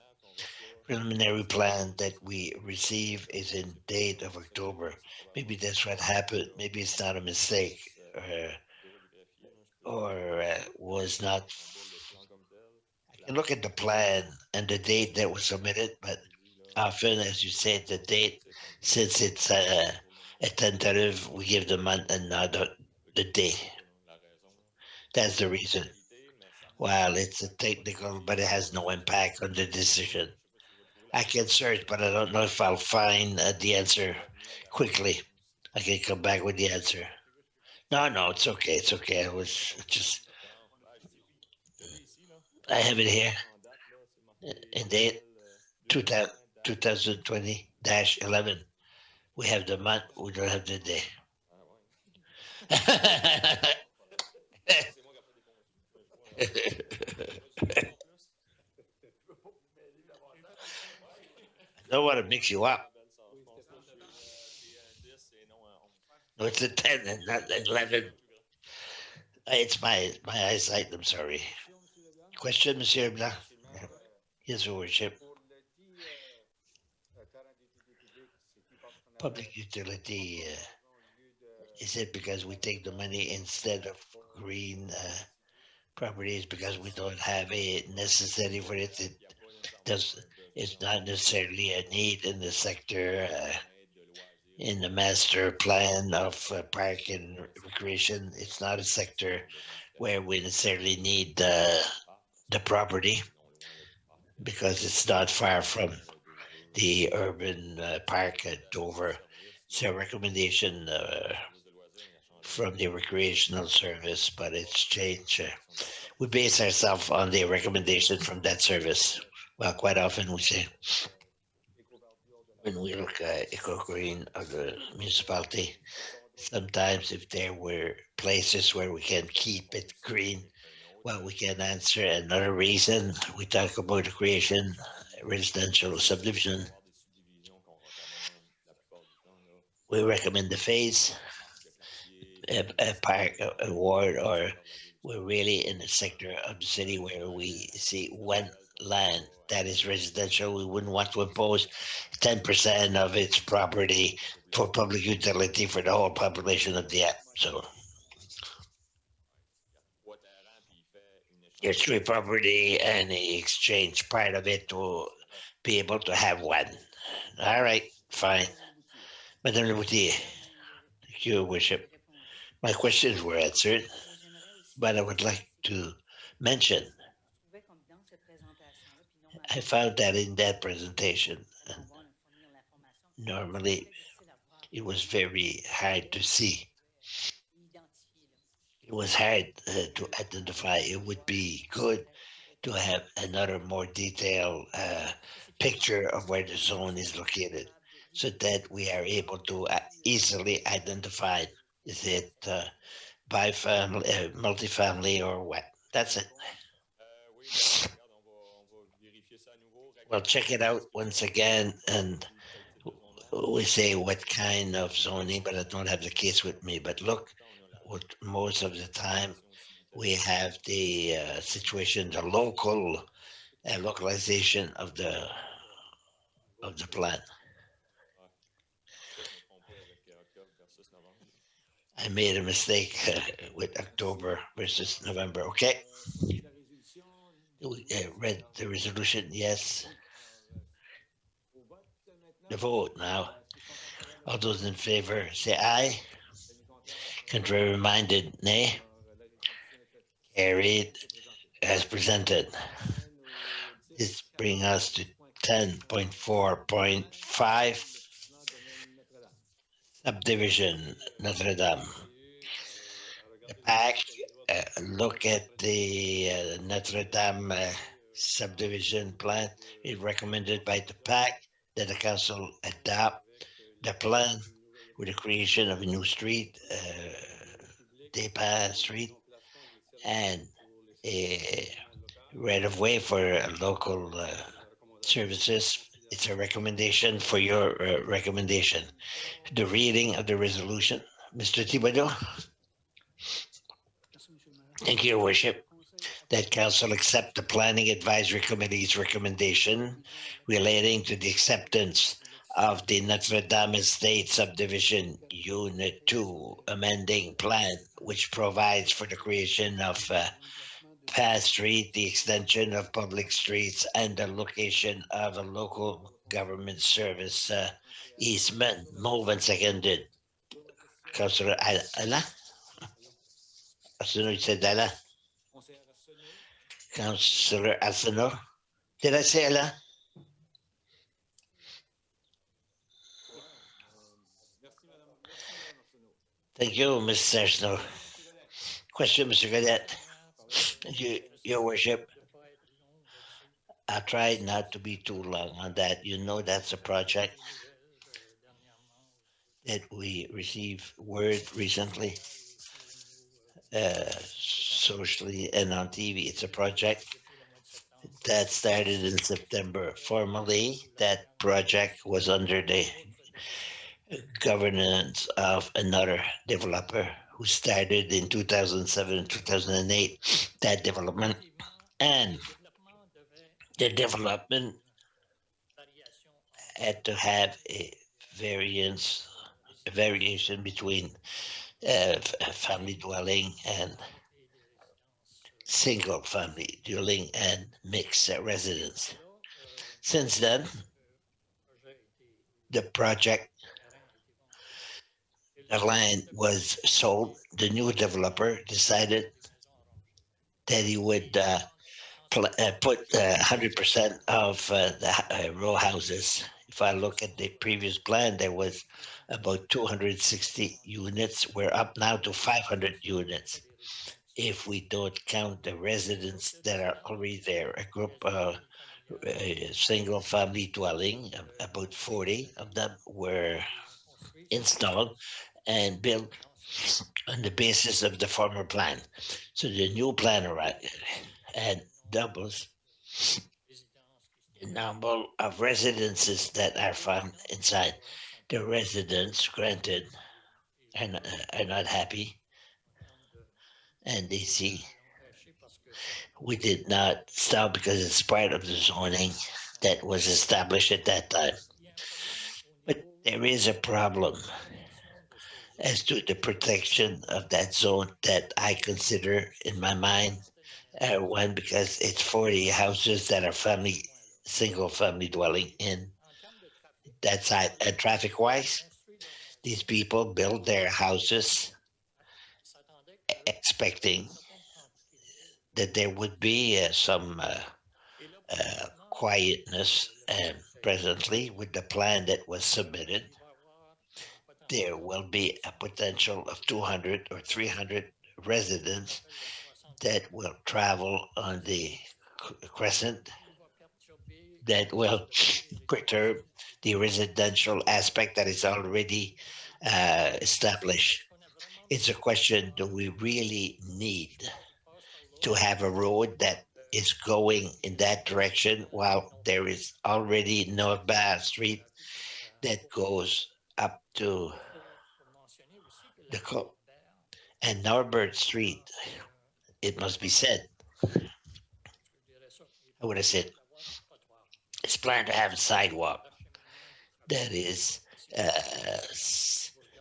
Preliminary plan that we receive is in date of October. Maybe that's what happened. Maybe it's not a mistake, or was not. I can look at the plan and the date that was submitted, but often, as you said, the date, since it's a tentative, we give the month and not the day. That's the reason. Well, it's a technical, but it has no impact on the decision. I can search, but I don't know if I'll find the answer quickly. I can come back with the answer. No, it's okay. It's okay. I was just, I have it here. In date 2020-11. We have the month, we don't have the day. I don't want to mix you up. No, it's a 10 and not 11. It's my eyesight, I'm sorry. Question, Monsieur Blanc? Yes, Your Worship. Public utility, is it because we take the money instead of green properties because we don't have a necessity for it? It's not necessarily a need in the sector, in the master plan of park and recreation. It's not a sector where we necessarily need the property because it's not far from the urban park at Dover. It's a recommendation from the recreational service, but it's changed. We base ourselves on the recommendation from that service. Well, quite often we say, when we look at eco-green of the municipality, sometimes if there were places where we can keep it green, well, we can answer another reason. We talk about the creation residential subdivision. We recommend the phase, a park, a ward, or we're really in a sector of the city where we see one land that is residential. We wouldn't want to impose 10% of its property for public utility for the whole population of Dieppe. So there's three property and he exchanged part of it to be able to have one. All right, fine. Madame Le Boutier, thank you, Worship. My questions were answered, but I would like to mention, I found that in that presentation, and normally it was very hard to see. it was hard to identify. It would be good to have another more detailed picture of where the zone is located so that we are able to easily identify is it multifamily or what. That's it. Oui, ben, regarde, on va vérifier ça à nouveau. Well, check it out once again, and Quel type de zone we say what kind of zoning, but I don't have the case with me. But look, what most of the time we have the situation, the local localization of the plan. Je me trompais avec octobre versus novembre. I made a mistake with October versus November. Okay, Voici la résolution. we read the resolution. Yes, Au vote maintenant. the vote now. Est-ce qu'ils sont favorables? All those in favor say aye. Amis contraires? Contrary minded, nay. Alors, la résolution est faite. Carried C'est présenté. as presented. Amène au This brings us to 10.4.5 lotissement domaine Notre-Dame. subdivision Notre Dame. The pack, look at the Notre Dame subdivision plan. It recommended by the PAC that the council adopt the plan with the creation of a new street, Dieppe Street, and a right of way for local services. It's a recommendation for your recommendation. The reading of the resolution. Mr. Thibodeau? Thank you, Your Worship. That council accept the Planning Advisory Committee's recommendation relating to the acceptance of the Notre Dame Estate Subdivision Unit 2 amending plan, which provides for the creation of Path Street, the extension of public streets, and the location of a local government service easement. Moved and seconded. Councillor Ala? Councillor said Ala? Councillor Arsenault? Did I say Ala? Thank you, Mr. Arsenault. Question, Mr. Gadet. Thank you, Your Worship. I tried not to be too long on that. You know that's a project that we received word recently, socially and on TV. It's a project that started in September. Formally, that project was under the governance of another developer who started in 2007 and 2008, that development. And the development had to have a variation between family dwelling and single family dwelling and mixed residence. Since then, the project, the land was sold. The new developer decided that he would put 100% of the row houses. If I look at the previous plan, there was about 260 units. We're up now to 500 units. If we don't count the residents that are already there, a group of single family dwelling, about 40 of them were installed and built on the basis of the former plan. So the new plan arrived and doubles the number of residences that are found inside. The residents granted are not happy, and they see we did not stop because it's part of the zoning that was established at that time. But there is a problem as to the protection of that zone that I consider in my mind. One, because it's 40 houses that are single family dwelling in that side. And traffic wise, these people build their houses expecting that there would be some quietness. And presently, with the plan that was submitted, there will be a potential of 200 or 300 residents that will travel on the crescent that will perturb the residential aspect that is already established. It's a question, do we really need to have a road that is going in that direction while there is already North Street that goes up to the and Norbert Street, it must be said, I would have said, it's planned to have a sidewalk that is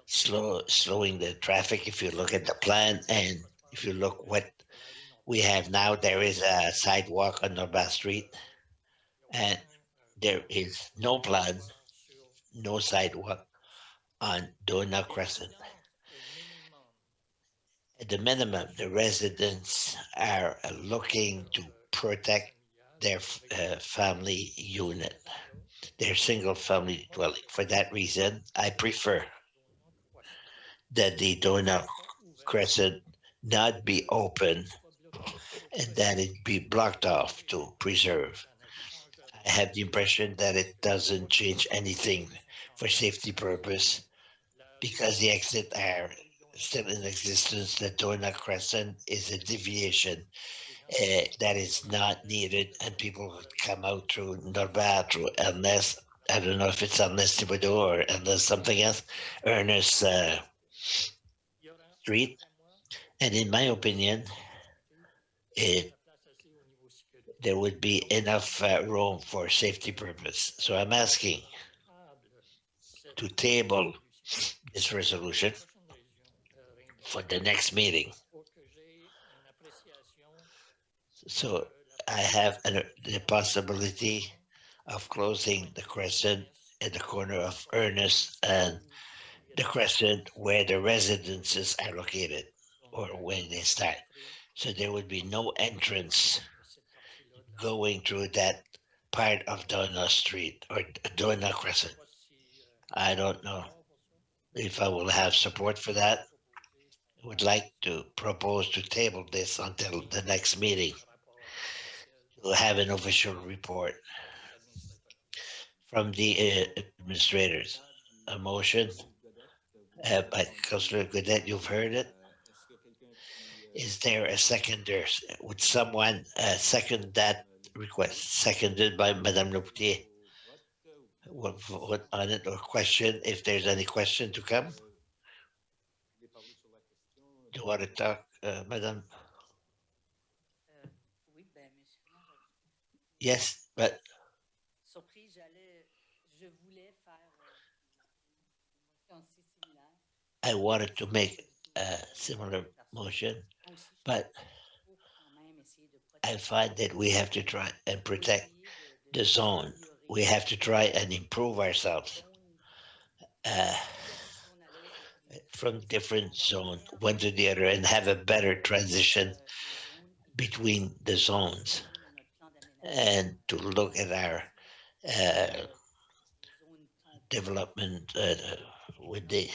slowing the traffic. If you look at the plan and if you look what we have now, there is a sidewalk on Norbert Street and there is no plan, no sidewalk on Dona Crescent. At the minimum, the residents are looking to protect their family unit, their single family dwelling. For that reason, I prefer that the Dona Crescent not be open and that it be blocked off to preserve. I have the impression that it doesn't change anything for safety purpose because the exit are still in existence. The Dona Crescent is a deviation that is not needed, and people would come out through Norbert unless I don't know if it's unless Thibodeau or unless something else, Ernest Street. And in my opinion, it there would be enough room for safety purpose. So I'm asking to table this resolution for the next meeting. So I have the possibility of closing the crescent at the corner of Ernest and the crescent where the residences are located or where they start. So there would be no entrance going through that part of Donna Street or Donna Crescent. I don't know if I will have support for that. I would like to propose to table this until the next meeting. We'll have an official report from the administrators. A motion by Councillor Godet, you've heard it. Est-ce qu'il y a quelqu'un qui Is there a seconder? Would someone second that request? Seconded by Madame Lepoutier. vote ou What on it or question? If there's any question to come, voulez parler sur la question? do you want to talk, Madame? Oui, ben, monsieur, moi, Yes, but surprise, je voulais faire une motion aussi similaire. I wanted to make a similar motion, Moi aussi, je but faut quand même essayer de I protéger. find that we have to try and protect Essayer the zone. We have to try and improve ourselves si on allait avec from different zone, one to the other, and have a better transition les zones et between the zones, dans notre plan d'aménagement. and to look at our Les zones tombées. development with the.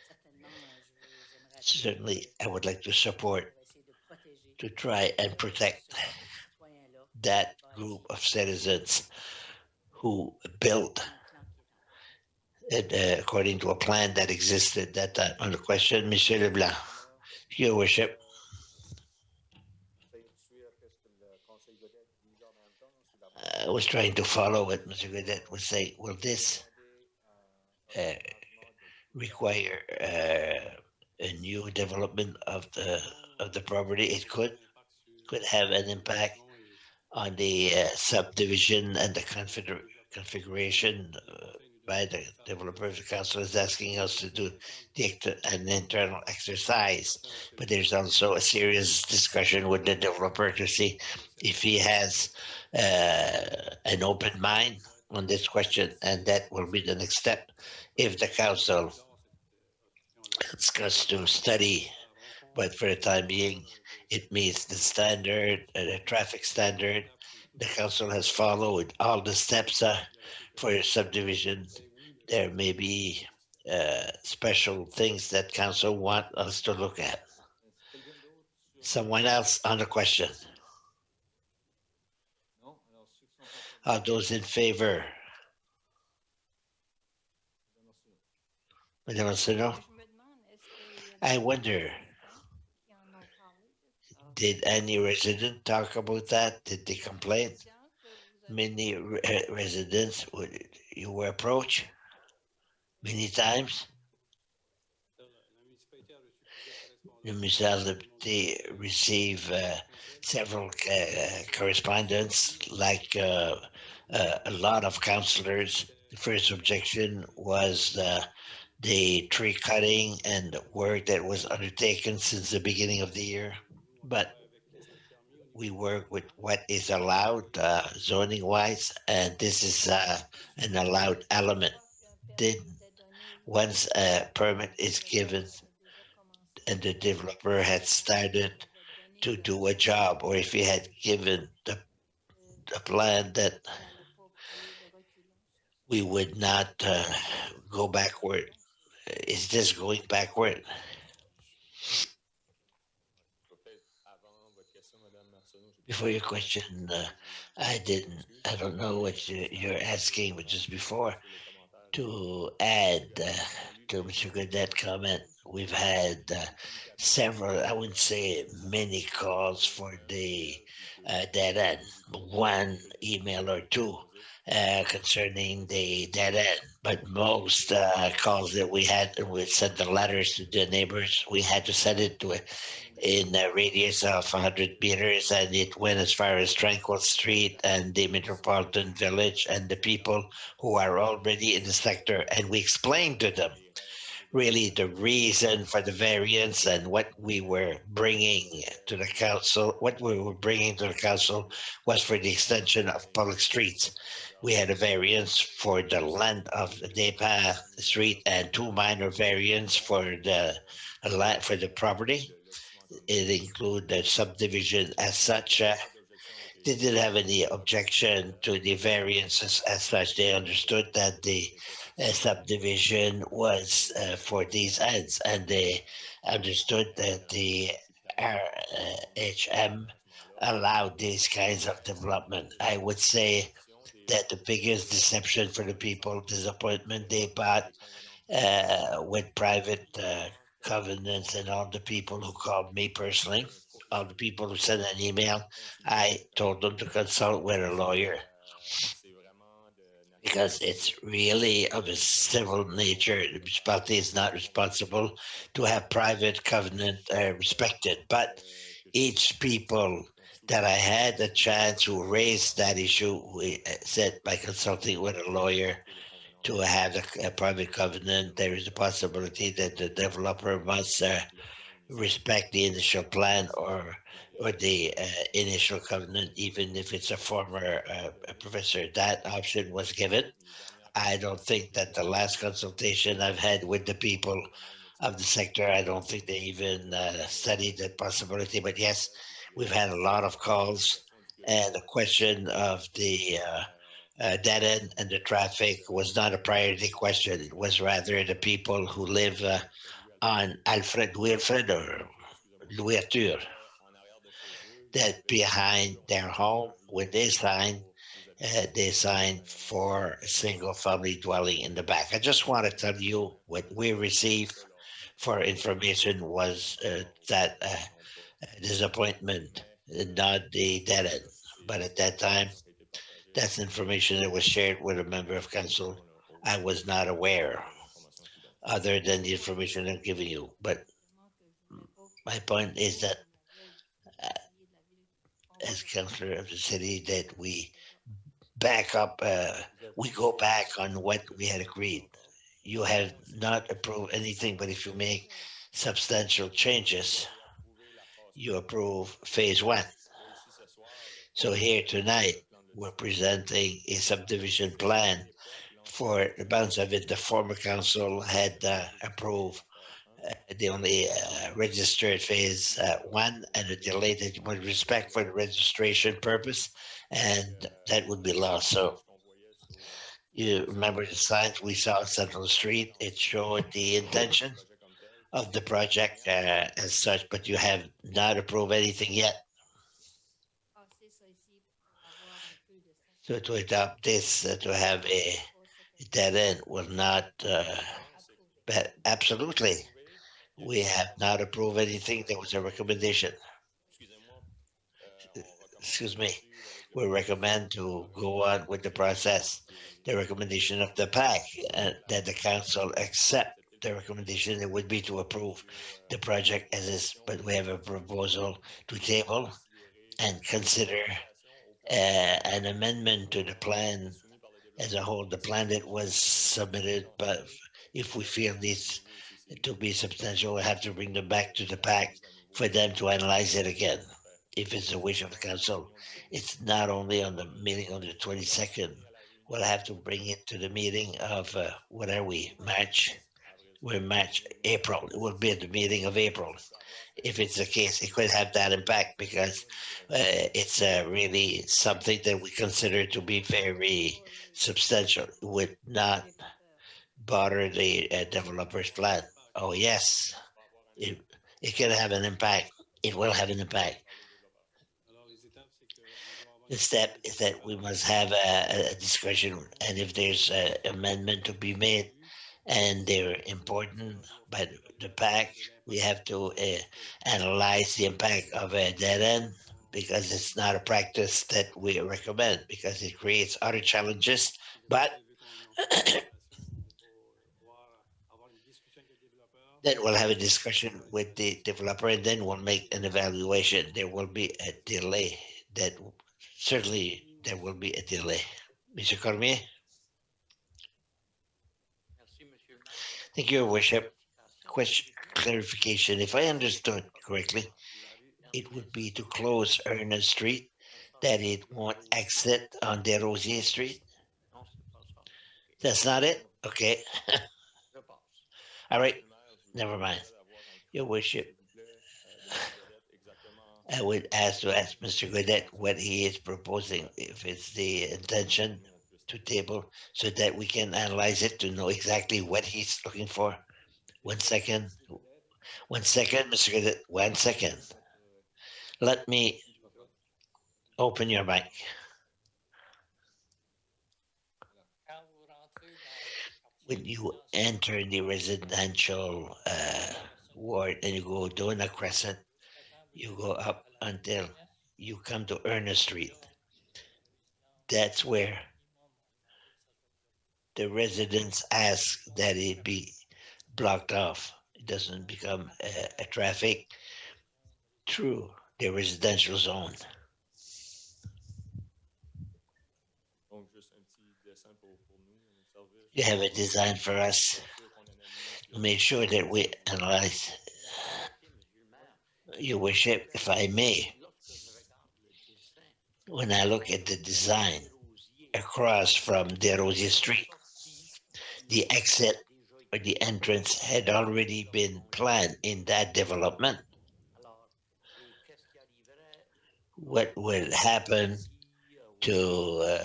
Certainement, j'aimerais Certainly, I would like to support pour essayer de protéger to try and protect ce citoyen-là that group of citizens who built un plan qui est en it according to a plan that existed that time. On the question, Monsieur Leblanc, Your Worship, J'essaie de suivre ce que le Conseil Godet disait en même temps. C'est d'abord I was trying to follow what Monsieur Godet was saying. Will this demander un changement de require a new development of the property? It could have an impact on the subdivision and the configuration by the developer. The council is asking us to do an internal exercise, but there's also a serious discussion with the developer to see if he has an open mind on this question, and that will be the next step. If the council discuss to study, but for the time being, it meets the standard, the traffic standard. The council has followed all the steps for subdivision. There may be special things that council want us to look at. Someone else on the question? Non? Alors, ceux qui sont en faveur. Are those in favor? Madame Arsenault. Madame Arsenault? Je me demande, est-ce qu'il y a I des wonder, résidents qui en ont parlé de ça? did any resident talk about that? Did they complain? Résidents que vous avez Many residents, you were approached many times. The municipality receive several correspondence, like a lot of councillors. The first objection was the tree cutting and the work that was undertaken since the beginning of the year. But we work with what is allowed zoning wise, and this is an allowed element. Did once a permit is given and the developer had started to do a job, or if he had given the plan that we would not go backward. Is this going backward? Peut-être avant votre question, Madame Arsenault, j'ai pas Before your compris. question, I don't know what you're asking, but just before, Sur les commentaires to add to Mr. Goodet's comment, we've had several, I wouldn't say many calls for the dead end, one email or two concerning the dead end. But most calls that we had, and we sent the letters to the neighbors, we had to send it to in a radius of 100 meters, and it went as far as Tranquil Street and the Metropolitan Village and the people who are already in the sector. And we explained to them really the reason for the variance and what we were bringing to the council. What we were bringing to the council was for the extension of public streets. We had a variance for the length of the Dieppe Street and two minor variants for the for the property. It include the subdivision as such. They didn't have any objection to the variances as such. They understood that the subdivision was for these ends, and they understood that the RHM allowed these kinds of development. I would say that the biggest deception for the people, disappointment they bought with private covenants, and all the people who called me personally, all the people who sent an email, I told them to consult with a lawyer because it's really of a civil nature. The municipality is not responsible to have private covenant respected, but each people that I had a chance who raised that issue, we said by consulting with a lawyer to have a private covenant, there is a possibility that the developer must respect the initial plan or the initial covenant, even if it's a former professor. That option was given. I don't think that the last consultation I've had with the people of the sector, I don't think they even studied that possibility. But yes, we've had a lot of calls, and the question of the dead end and the traffic was not a priority question. It was rather the people who live on Alfred Wilfred or Louis Arthur, that behind their home, when they sign for a single family dwelling in the back. I just want to tell you what we received for information was that disappointment, not the dead end. But at that time, that's information that was shared with a member of council. I was not aware, other than the information I'm giving you. But my point is that as councillor of the city, that we back up, we go back on what we had agreed. You have not approved anything, but if you make substantial changes, you approve phase one. So here tonight, we're presenting a subdivision plan for the balance of it. The former council had approved the only registered phase one, and it delayed it with respect for the registration purpose, and that would be lost. So you remember the signs we saw on Central Street? It showed the intention of the project as such, but you have not approved anything yet. passer ça ici pour avoir un peu de So stabilité. to adopt this, to have a dead end will not, Approuvé. but absolutely, we have not approved anything. There was a recommendation. Excusez-moi, on recommande Excuse de me. poursuivre avec We le recommend processus to avec go on with the process. The des recommendation of the PAC, that the council accept accepter the recommendation, it would be to approve the project as is, but we have a proposal to table and consider an amendment to the plan as a whole, the plan that was submitted, but if we feel needs to be substantial, we have to bring them back to the PAC for them to analyze it again. If it's the wish of the council, it's not only on the meeting on the 22nd. We'll have to bring it to the meeting of, what are we, March? We're March, April. It will be at the meeting of April. If it's the case, it could have that impact because it's really something that we consider to be very substantial. It would not bother the developer's plan. Oh, yes, it, it can have an impact. It will have an impact. The step is that we must have a discussion, and if there's an amendment to be made, and they're important, but the PAC, we have to analyze the impact of a dead end because it's not a practice that we recommend because it creates other challenges. But then we'll have a discussion with the developer and then we'll make an evaluation. There will be a delay. That certainly there will be a delay. Mr. Cormier? Merci, Monsieur le maire. Thank you, Your Worship. Question clarification. If I understood correctly, it would be to close Ernest Street, that it won't exit on Desrosiers Street. Non, c'est pas ça. OK. That's not it? Okay. Je passe. All right. Never mind. Your Worship, I would ask Mr. Godet what he is proposing, if it's the intention to table, so that we can analyze it to know exactly what he's looking for. 1 second. 1 second, Mr. Godet. 1 second. Let me open your mic. Quand vous rentrez dans When you enter the residential ward and you go down a crescent, you go up until you come to Ernest Street. That's where the residents ask that it be blocked off. It doesn't become a traffic through the residential zone. Donc, juste un petit dessin pour nous, nos services. You have a design for us to make sure that we analyze. Your Worship, if I may, when I look at the design across from Desrosiers Street, the exit or the entrance had already been planned in that development. What would happen to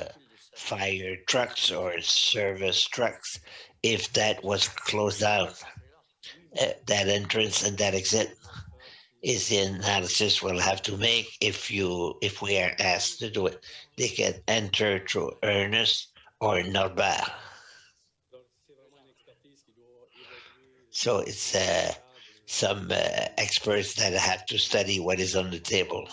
fire trucks or service trucks if that was closed down? That entrance and that exit is the analysis we'll have to make if we are asked to do it. They can enter through Ernest or Norbert. So it's some experts that have to study what is on the table.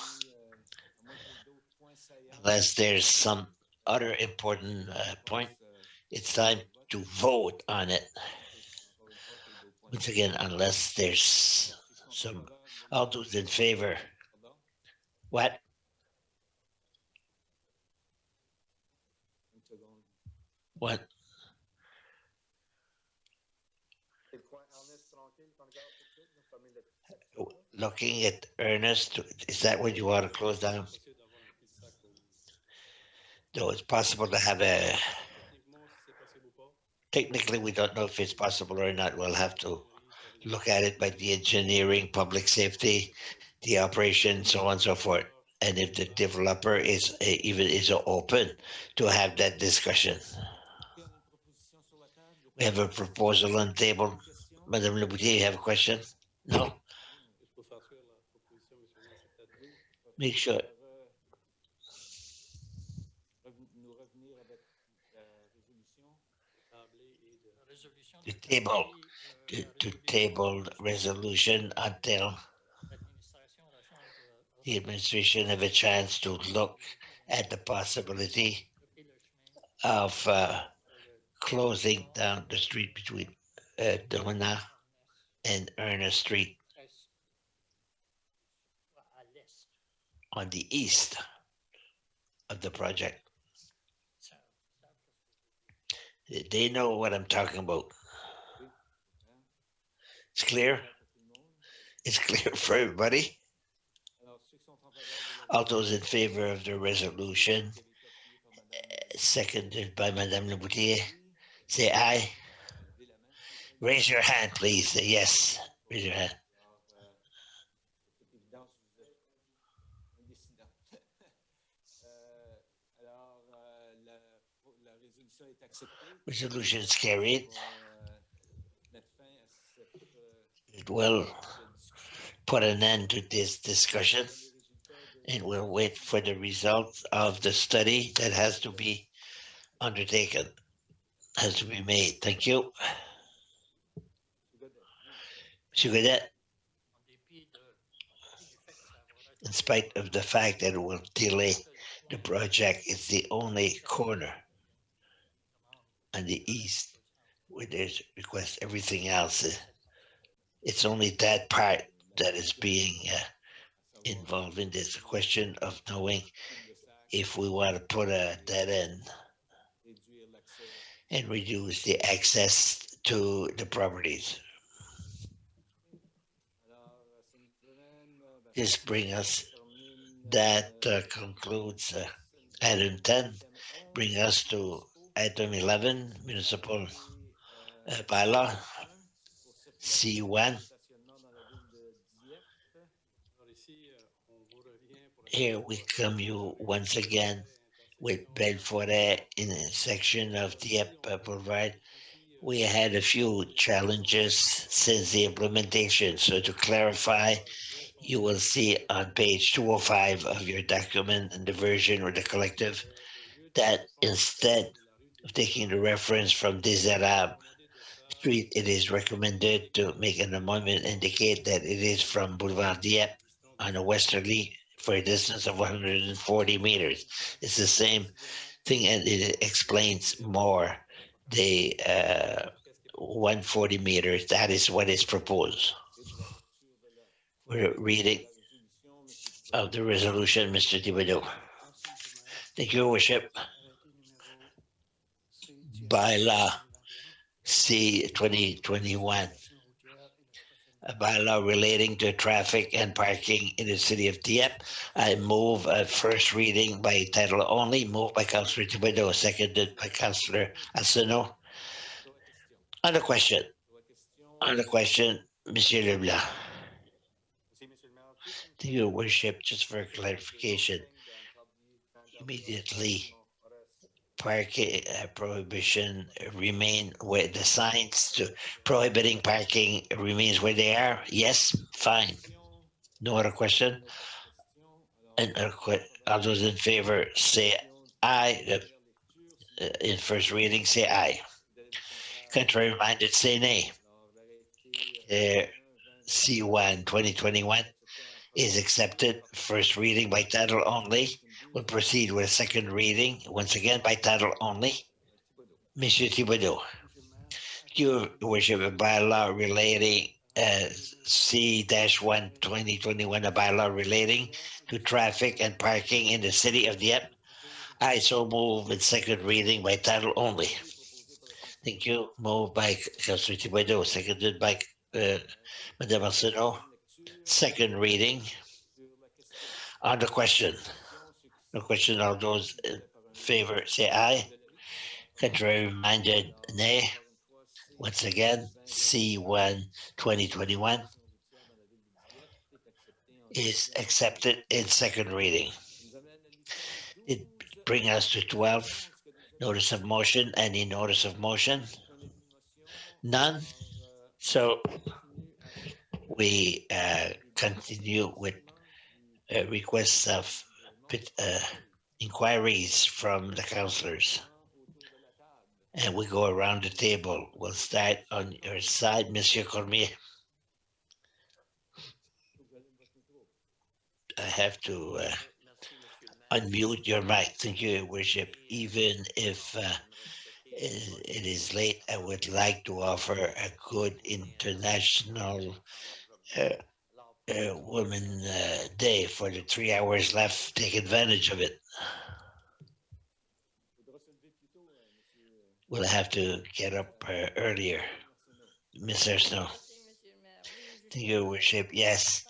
Unless there's some other important point, it's time to vote on it. Once again, unless there's some, all those in favor. What? What? Looking at Ernest, is that what you want to close down? Though it's possible to have a. Technically, we don't know if it's possible or not. We'll have to look at it by the engineering, public safety, the operation, so on and so forth. And if the developer is even is open to have that discussion. We have a proposal on the table. Madame Leboutier, you have a question? No? Juste pour faire suivre la proposition, M. le maire, c'est peut-être Oui, ça Make fait sure. nous revenir avec la résolution. d'emblée et de... La résolution The de table, tabler, to la table résolution resolution until l'administration a la chance de the administration have a chance to look at the possibility bloquer le chemin of pour le closing down the street between Domina Ernest and Ernest Street Est, à l'est. on the east of the project. Ça, They know what I'm talking about. Hein? It's clear? Clair pour tout le monde. It's clear for everybody. Alors, ceux qui sont en faveur de la All those in favor of the resolution, qui avait été appuyée par Madame seconded by Madame Leboutier, Leboutier, say aye. levez la main, s'il vous plaît. Raise your hand, please. Say yes. Raise your hand. Alors, de toute évidence, vous êtes un décidant. Alors, la résolution est acceptée. Resolution is carried. On va mettre fin à cette It will discussion. put an end to this discussion, Les résultats de and we'll wait for the results of the study that has to be undertaken, has to be made. Thank you. Monsieur Godet. Monsieur Godet, en dépit du fait que ça va in spite of the fact that it will delay the project, it's the only corner on the east where there's request. Everything else, it's only that part that is being involved in this. A question of knowing if we want to put a dead end Réduire l'accès. and reduce the access to the properties. Alors, ça nous amène, This brings us, termine, that concludes item 10, bring us to item 11, municipal bylaw, C1. Stationnement dans la ville de Dieppe. Alors ici, on vous revient pour... Here we come you once again with Belfort in a section of Dieppe Boulevard. We had a few challenges since the implementation. So to clarify, you will see on page 205 of your document and the version or the collective that instead of taking the reference from Desirable Street, it is recommended to make an amendment indicate that it is from Boulevard Dieppe on a westerly for a distance of 140 meters. It's the same thing, and it explains more the 140 meters. That is what is proposed. We're reading of the resolution, Mr. Thibodeau. Thank you, Worship. Bylaw C 2021, a bylaw relating to traffic and parking in the city of Dieppe. I move a first reading by title only, moved by Councillor Thibodeau, seconded by Councillor Assano. On the question, Monsieur Leblanc. To your worship, just for clarification, immediately parking prohibition remain where the signs to prohibiting parking remains where they are? Yes, fine. No other question? And all those in favor say aye. In first reading, say aye. Contrary minded, say nay. C1 2021 is accepted. First reading by title only. We'll proceed with a second reading, once again by title only. Monsieur Thibodeau, your worship, a bylaw relating C-1 2021, a bylaw relating to traffic and parking in the city of Dieppe. I so move in second reading by title only. Thank you. Moved by Councillor Thibodeau, seconded by Madame Arsenault. Second reading. On the question. The question, all those in favor say aye. Contrary minded, nay. Once again, C1 2021 is accepted in second reading. It brings us to 12, notice of motion. Any notice of motion? None? So we continue with requests of inquiries from the councillors. And we go around the table. We'll start on your side, Monsieur Cormier. I have to Merci, Monsieur le maire. unmute your mic. Thank you, Your Worship. Even if it is late, I would like to offer a good international Women Day for the 3 hours left. Take advantage of it. We'll have to get up earlier, Mr. Snow. Merci, Monsieur le maire. Oui, Thank you, Your Worship. Yes,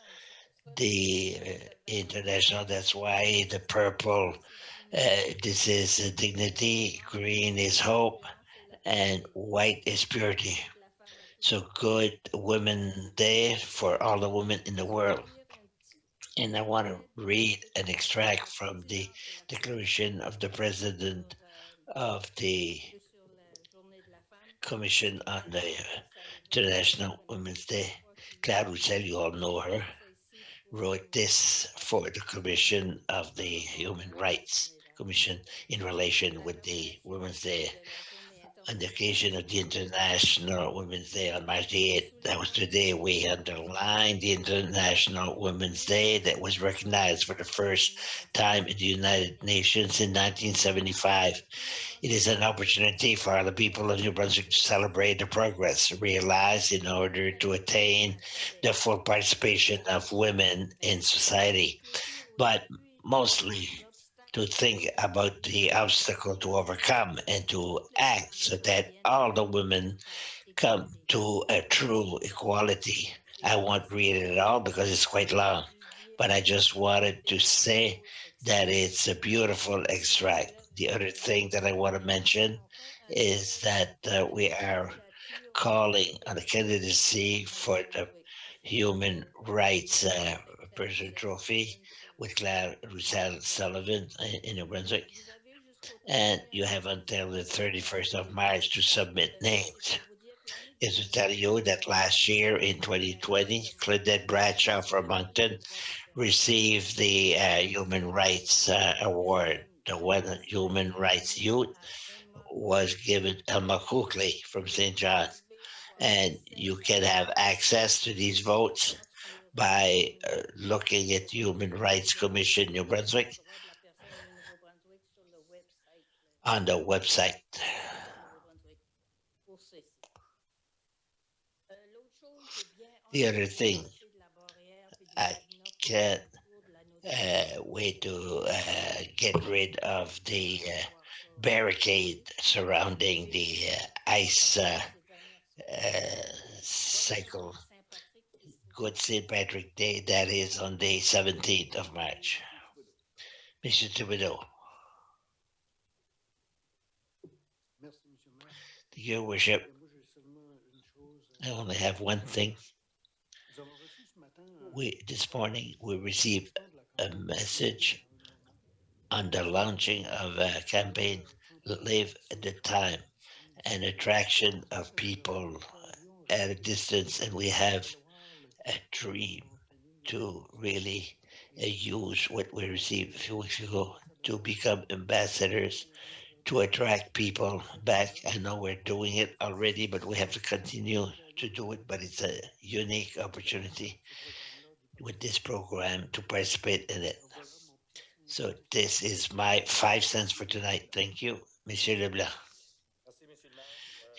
the international, that's why the purple, this is dignity, green is hope, and white is purity. So good Women Day for all the women in the world. And I want to read an extract from the declaration of the president of the Commission on the International Women's Day. Claire Roussel, you all know her, wrote this for the Commission of the Human Rights Commission in relation with the Women's Day. On the occasion of the International Women's Day on March the 8th, that was today, we underlined the International Women's Day that was recognized for the first time in the United Nations in 1975. It is an opportunity for all the people of New Brunswick to celebrate the progress realized in order to attain the full participation of women in society, but mostly to think about the obstacle to overcome and to act so that all the women come to a true equality. I won't read it at all because it's quite long, but I just wanted to say that it's a beautiful extract. The other thing that I want to mention is that we are calling on the candidacy for the Human Rights Person Trophy with Claire Roussel Sullivan in New Brunswick. And you have until the 31st of March to submit names. Is to tell you that last year in 2020, Claudette Bradshaw from Moncton received the Human Rights Award. The one Human Rights Youth was given Elma Cookley from St. John. And you can have access to these votes by looking at Human Rights Commission New Brunswick on the website. The other thing, I can't wait to get rid of the barricade surrounding the ice cycle. Good St. Patrick Day, that is on the 17th of March. Mr. Thibodeau. Your Worship, I only have one thing. This morning we received a message on the launching of a campaign, Live at the Time, an attraction of people at a distance, and we have a dream to really use what we received a few weeks ago to become ambassadors to attract people back. I know we're doing it already, but we have to continue to do it. But it's a unique opportunity with this program to participate in it. So this is my 5 cents for tonight. Thank you, Monsieur Leblanc. Merci, Monsieur le maire.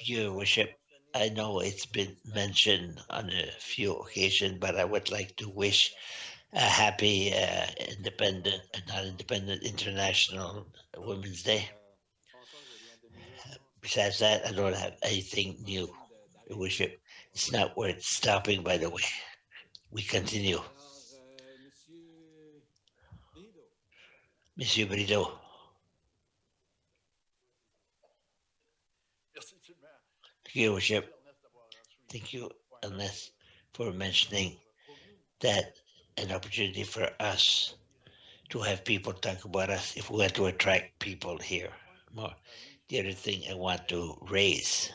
Your Worship, I know it's been mentioned on a few occasions, but I would like to wish a happy independent, not independent, International Women's Day. Chanson que je viens de lire, Besides that, I don't have anything new, Your Worship. It's not worth stopping, by the way. We continue. Alors, Monsieur Brideau. Monsieur Brideau. Merci, Monsieur le maire. Your Worship, Ernest, d'avoir souligné thank you, ce point. Ernest, for mentioning that an opportunity for us to have people talk about us if we want to attract people here more. The other thing I want to raise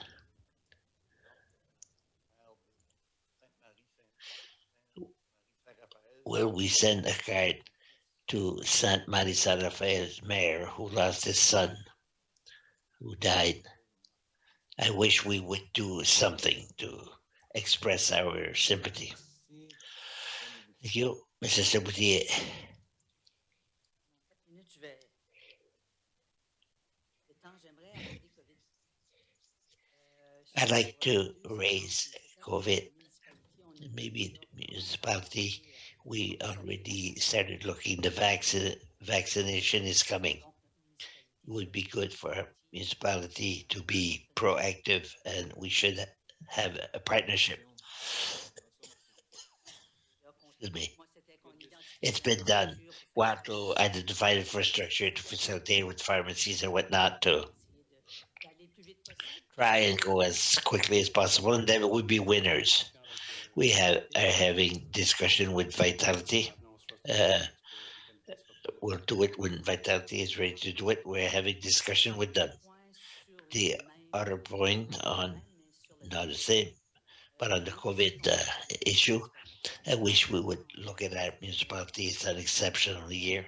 will we send a card to Saint Marie San Rafael's mayor who lost his son, who died? I wish we would do something to express our sympathy. Thank you, Mr. Sabutier. En 4 minutes, je vais. Étant, j'aimerais aborder COVID. I'd like to raise COVID. Maybe municipality, we already started looking, the vaccination is coming. It would be good for our municipality to be proactive, and we should have a partnership. Excuse me. It's been done. Want to identify infrastructure to facilitate with pharmacies and whatnot to try and go as quickly as possible, and then we'd be winners. We are having discussion with Vitality. We'll do it when Vitality is ready to do it. We're having discussion with them. The other point on, not the same, but on the COVID issue, I wish we would look at our municipality as an exceptional year,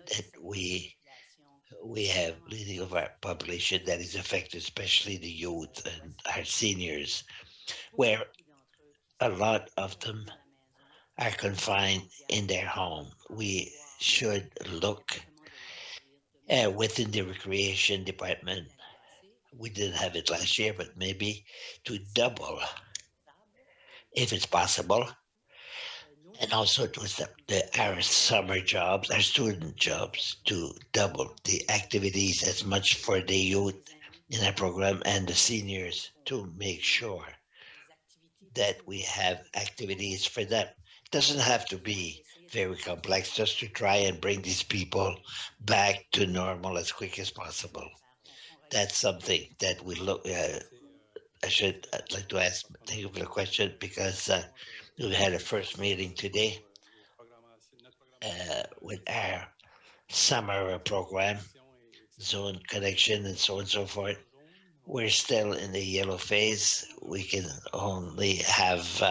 that we have leading of our population that is affected, especially the youth and our seniors, where a lot of them are confined in their home. We should look within the recreation department. We didn't have it last year, but maybe to double, if it's possible, and also to our summer jobs, our student jobs, to double the activities as much for the youth in our program and the seniors, to make sure that we have activities for them. It doesn't have to be very complex, just to try and bring these people back to normal as quick as possible. That's something that we look. I'd like to ask. Thank you for the question, because we had a first meeting today with our summer program, zone connection, and so on and so forth. We're still in the yellow phase. We can only have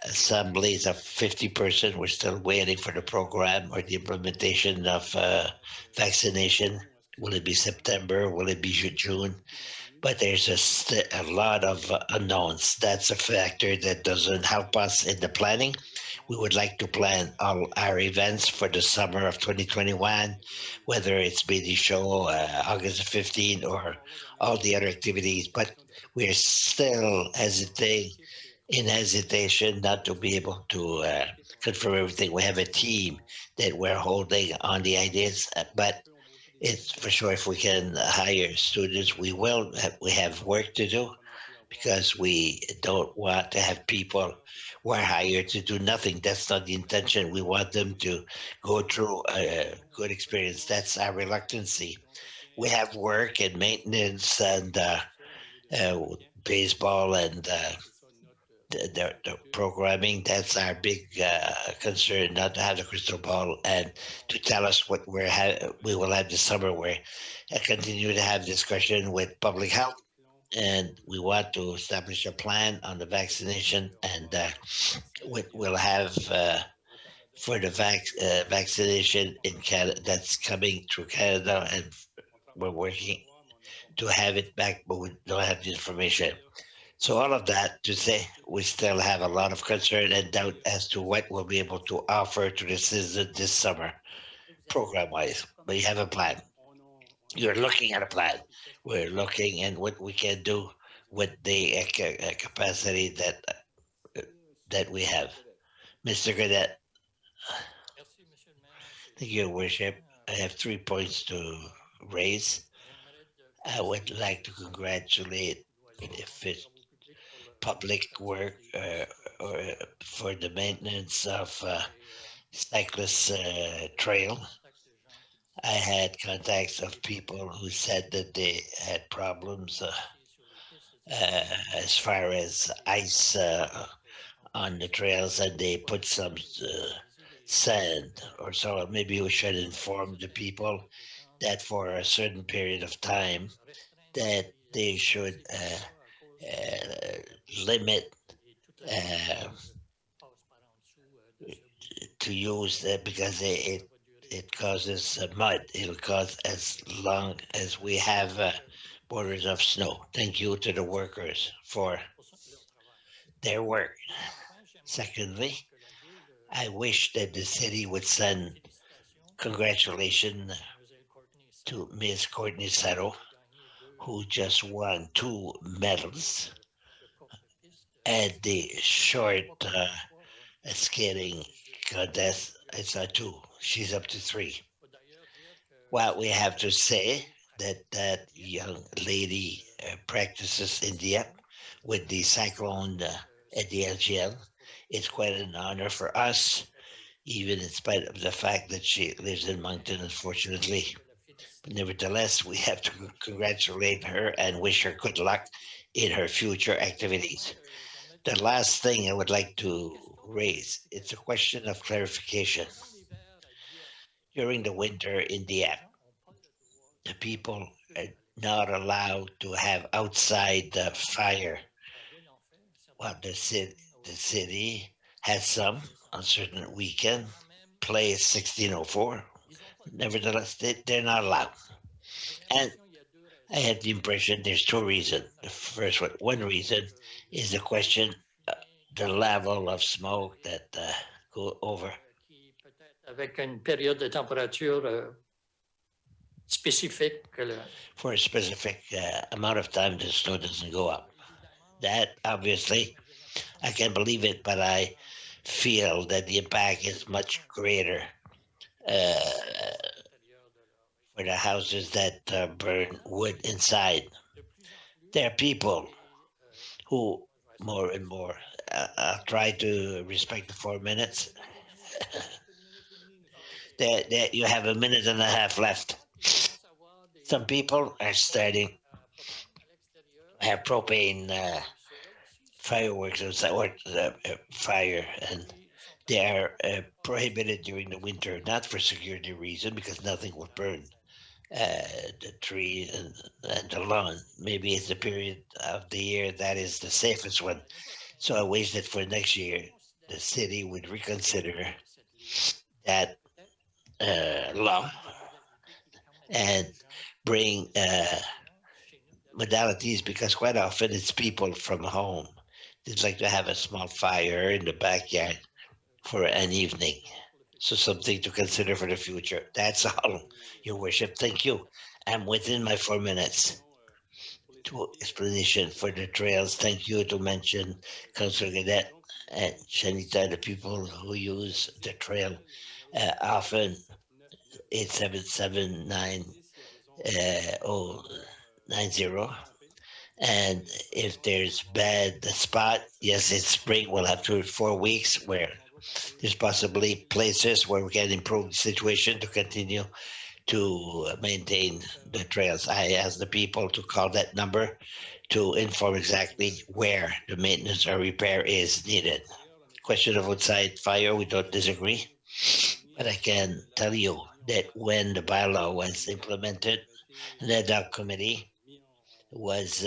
assemblies of 50%. We're still waiting for the program or the implementation of vaccination. Will it be September? Will it be June? But there's a lot of unknowns. That's a factor that doesn't help us in the planning. We would like to plan all our events for the summer of 2021, whether it's BD Show, August 15, or all the other activities. But we're still in hesitation not to be able to confirm everything. We have a team that we're holding on the ideas, but it's for sure if we can hire students, we will. We have work to do, because we don't want to have people who are hired to do nothing. That's not the intention. We want them to go through a good experience. That's our reluctancy. We have work and maintenance and baseball and the programming. That's our big concern, not to have the crystal ball and to tell us what we will have this summer. Where I continue to have discussion with public health, and we want to establish a plan on the vaccination, and we'll have for the vaccination in Canada, that's coming through Canada, and we're working to have it back, but we don't have the information. So all of that to say, we still have a lot of concern and doubt as to what we'll be able to offer to the citizen this summer, program-wise. But you have a plan. You're looking at a plan. We're looking at what we can do with the capacity that we have. Mr. Gadet, Merci, Monsieur le Maire. thank you, Your Worship. I have 3 points to raise. I would like to congratulate if it's public work or for the maintenance of cyclist trail. I had contacts of people who said that they had problems as far as ice on the trails, and they put some sand or so. Maybe we should inform the people that for a certain period of time that they should limit to use because it causes mud. It'll cause as long as we have borders of snow. Thank you to the workers for their work. Secondly, I wish that the city would send congratulations to Ms. Courtney Settle, who just won 2 medals at the short skating contest. I saw 2. She's up to 3. Well, we have to say that young lady practices in Dieppe with the cyclone at the LGL. It's quite an honor for us, even in spite of the fact that she lives in Moncton, unfortunately. But nevertheless, we have to congratulate her and wish her good luck in her future activities. The last thing I would like to raise, it's a question of clarification. During the winter in Dieppe, the people are not allowed to have outside fire. Well, the city has some on certain weekend, play 1604. Nevertheless, they're not allowed. And I had the impression there's 2 reasons. The first one reason is the question, the level of smoke that go over. Avec une période de température spécifique que For a specific amount of time, the snow doesn't go up. That obviously, I can believe it, but I feel that the impact is much greater for the houses that burn wood inside. There are people who more and more. I'll try to respect the 4 minutes. That you have a minute and a half left. Some people are starting to have propane fireworks or fire, and they are prohibited during the winter, not for security reason, because nothing will burn. The tree and the lawn. Maybe it's the period of the year that is the safest one. So I wish that for next year, the city would reconsider that law and bring modalities, because quite often it's people from home. They'd like to have a small fire in the backyard for an evening. So something to consider for the future. That's all, Your Worship. Thank you. I'm within my 4 minutes. To explanation for the trails. Thank you to mention Councillor Gadet and Shanita, the people who use the trail often. 8779 and if there's bad spot, yes, it's spring. We'll have 2 or 4 weeks where there's possibly places where we can improve the situation to continue to maintain the trails. I asked the people to call that number to inform exactly where the maintenance or repair is needed. Question of outside fire, we don't disagree. But I can tell you that when the bylaw was implemented, the ad hoc committee was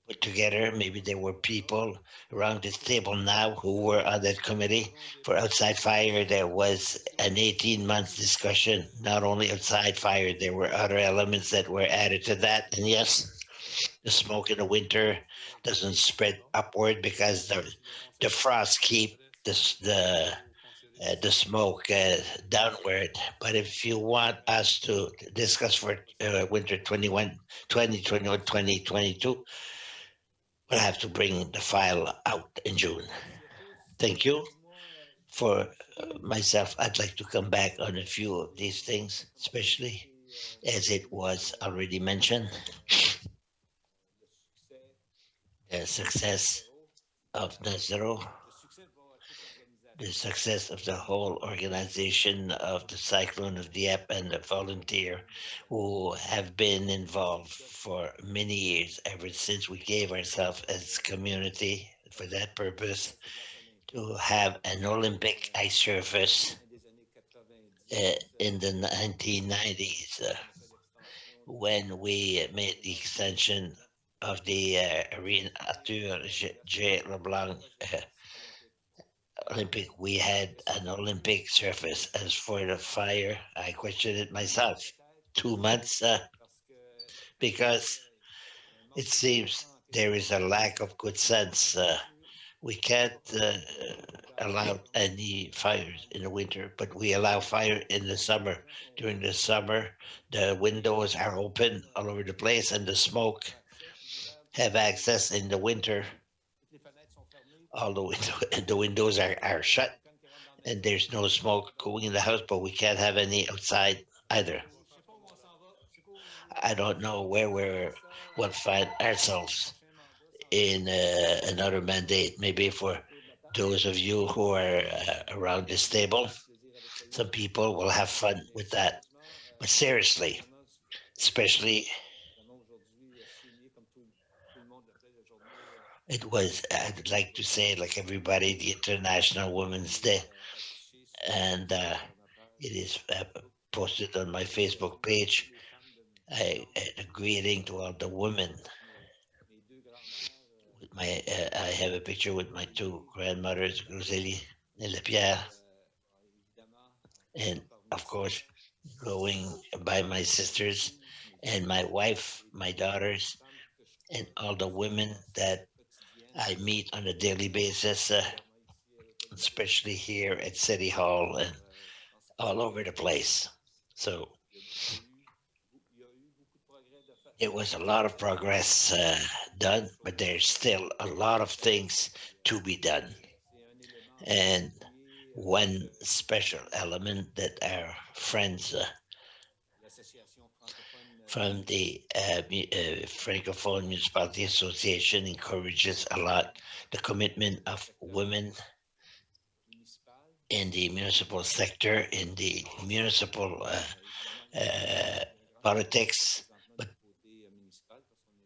put together. Maybe there were people around this table now who were on that committee. For outside fire, there was an 18-month discussion. Not only outside fire, there were other elements that were added to that. And yes, the smoke in the winter doesn't spread upward because the frost keep the smoke downward. But if you want us to discuss for winter 2021, 2022, we'll have to bring the file out in June. Thank you. For myself, I'd like to come back on a few of these things, especially as it was already mentioned, the success of the Zero, the success of the whole organization of the Cyclone of Dieppe and the volunteer who have been involved for many years, ever since we gave ourselves as community for that purpose, to have an Olympic ice surface in the 1990s when we made the extension of the arena Arthur J. LeBlanc Olympic, we had an Olympic surface. As for the fire, I questioned it myself. 2 months, because it seems there is a lack of good sense. We can't allow any fires in the winter, but we allow fire in the summer. During the summer, the windows are open all over the place, and the smoke have access in the winter. All the windows are shut, and there's no smoke going in the house, but we can't have any outside either. I don't know where we'll find ourselves in another mandate. Maybe for those of you who are around this table, some people will have fun with that. But seriously, especially, it was, I'd like to say, like everybody, the International Women's Day, and it is posted on my Facebook page. A greeting to all the women. With I have a picture with my two grandmothers, Rosalie and Lepierre, and of course, going by my sisters and my wife, my daughters, and all the women that I meet on a daily basis, especially here at City Hall and all over the place. So it was a lot of progress done, but there's still a lot of things to be done. And one special element that our friends from the Francophone Municipality Association encourages a lot the commitment of women in the municipal sector, in the municipal politics, but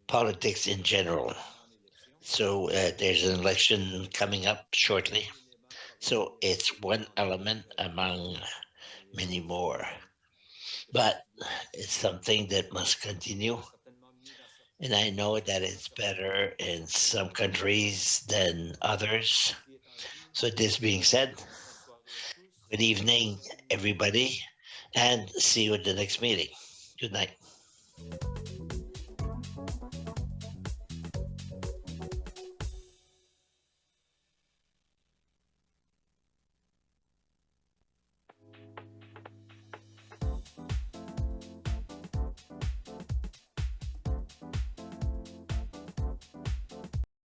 politics in general. So there's an election coming up shortly. So it's one element among many more. But it's something that must continue. And I know that it's better in some countries than others. So this being said, good evening, everybody, and see you at the next meeting. Good night.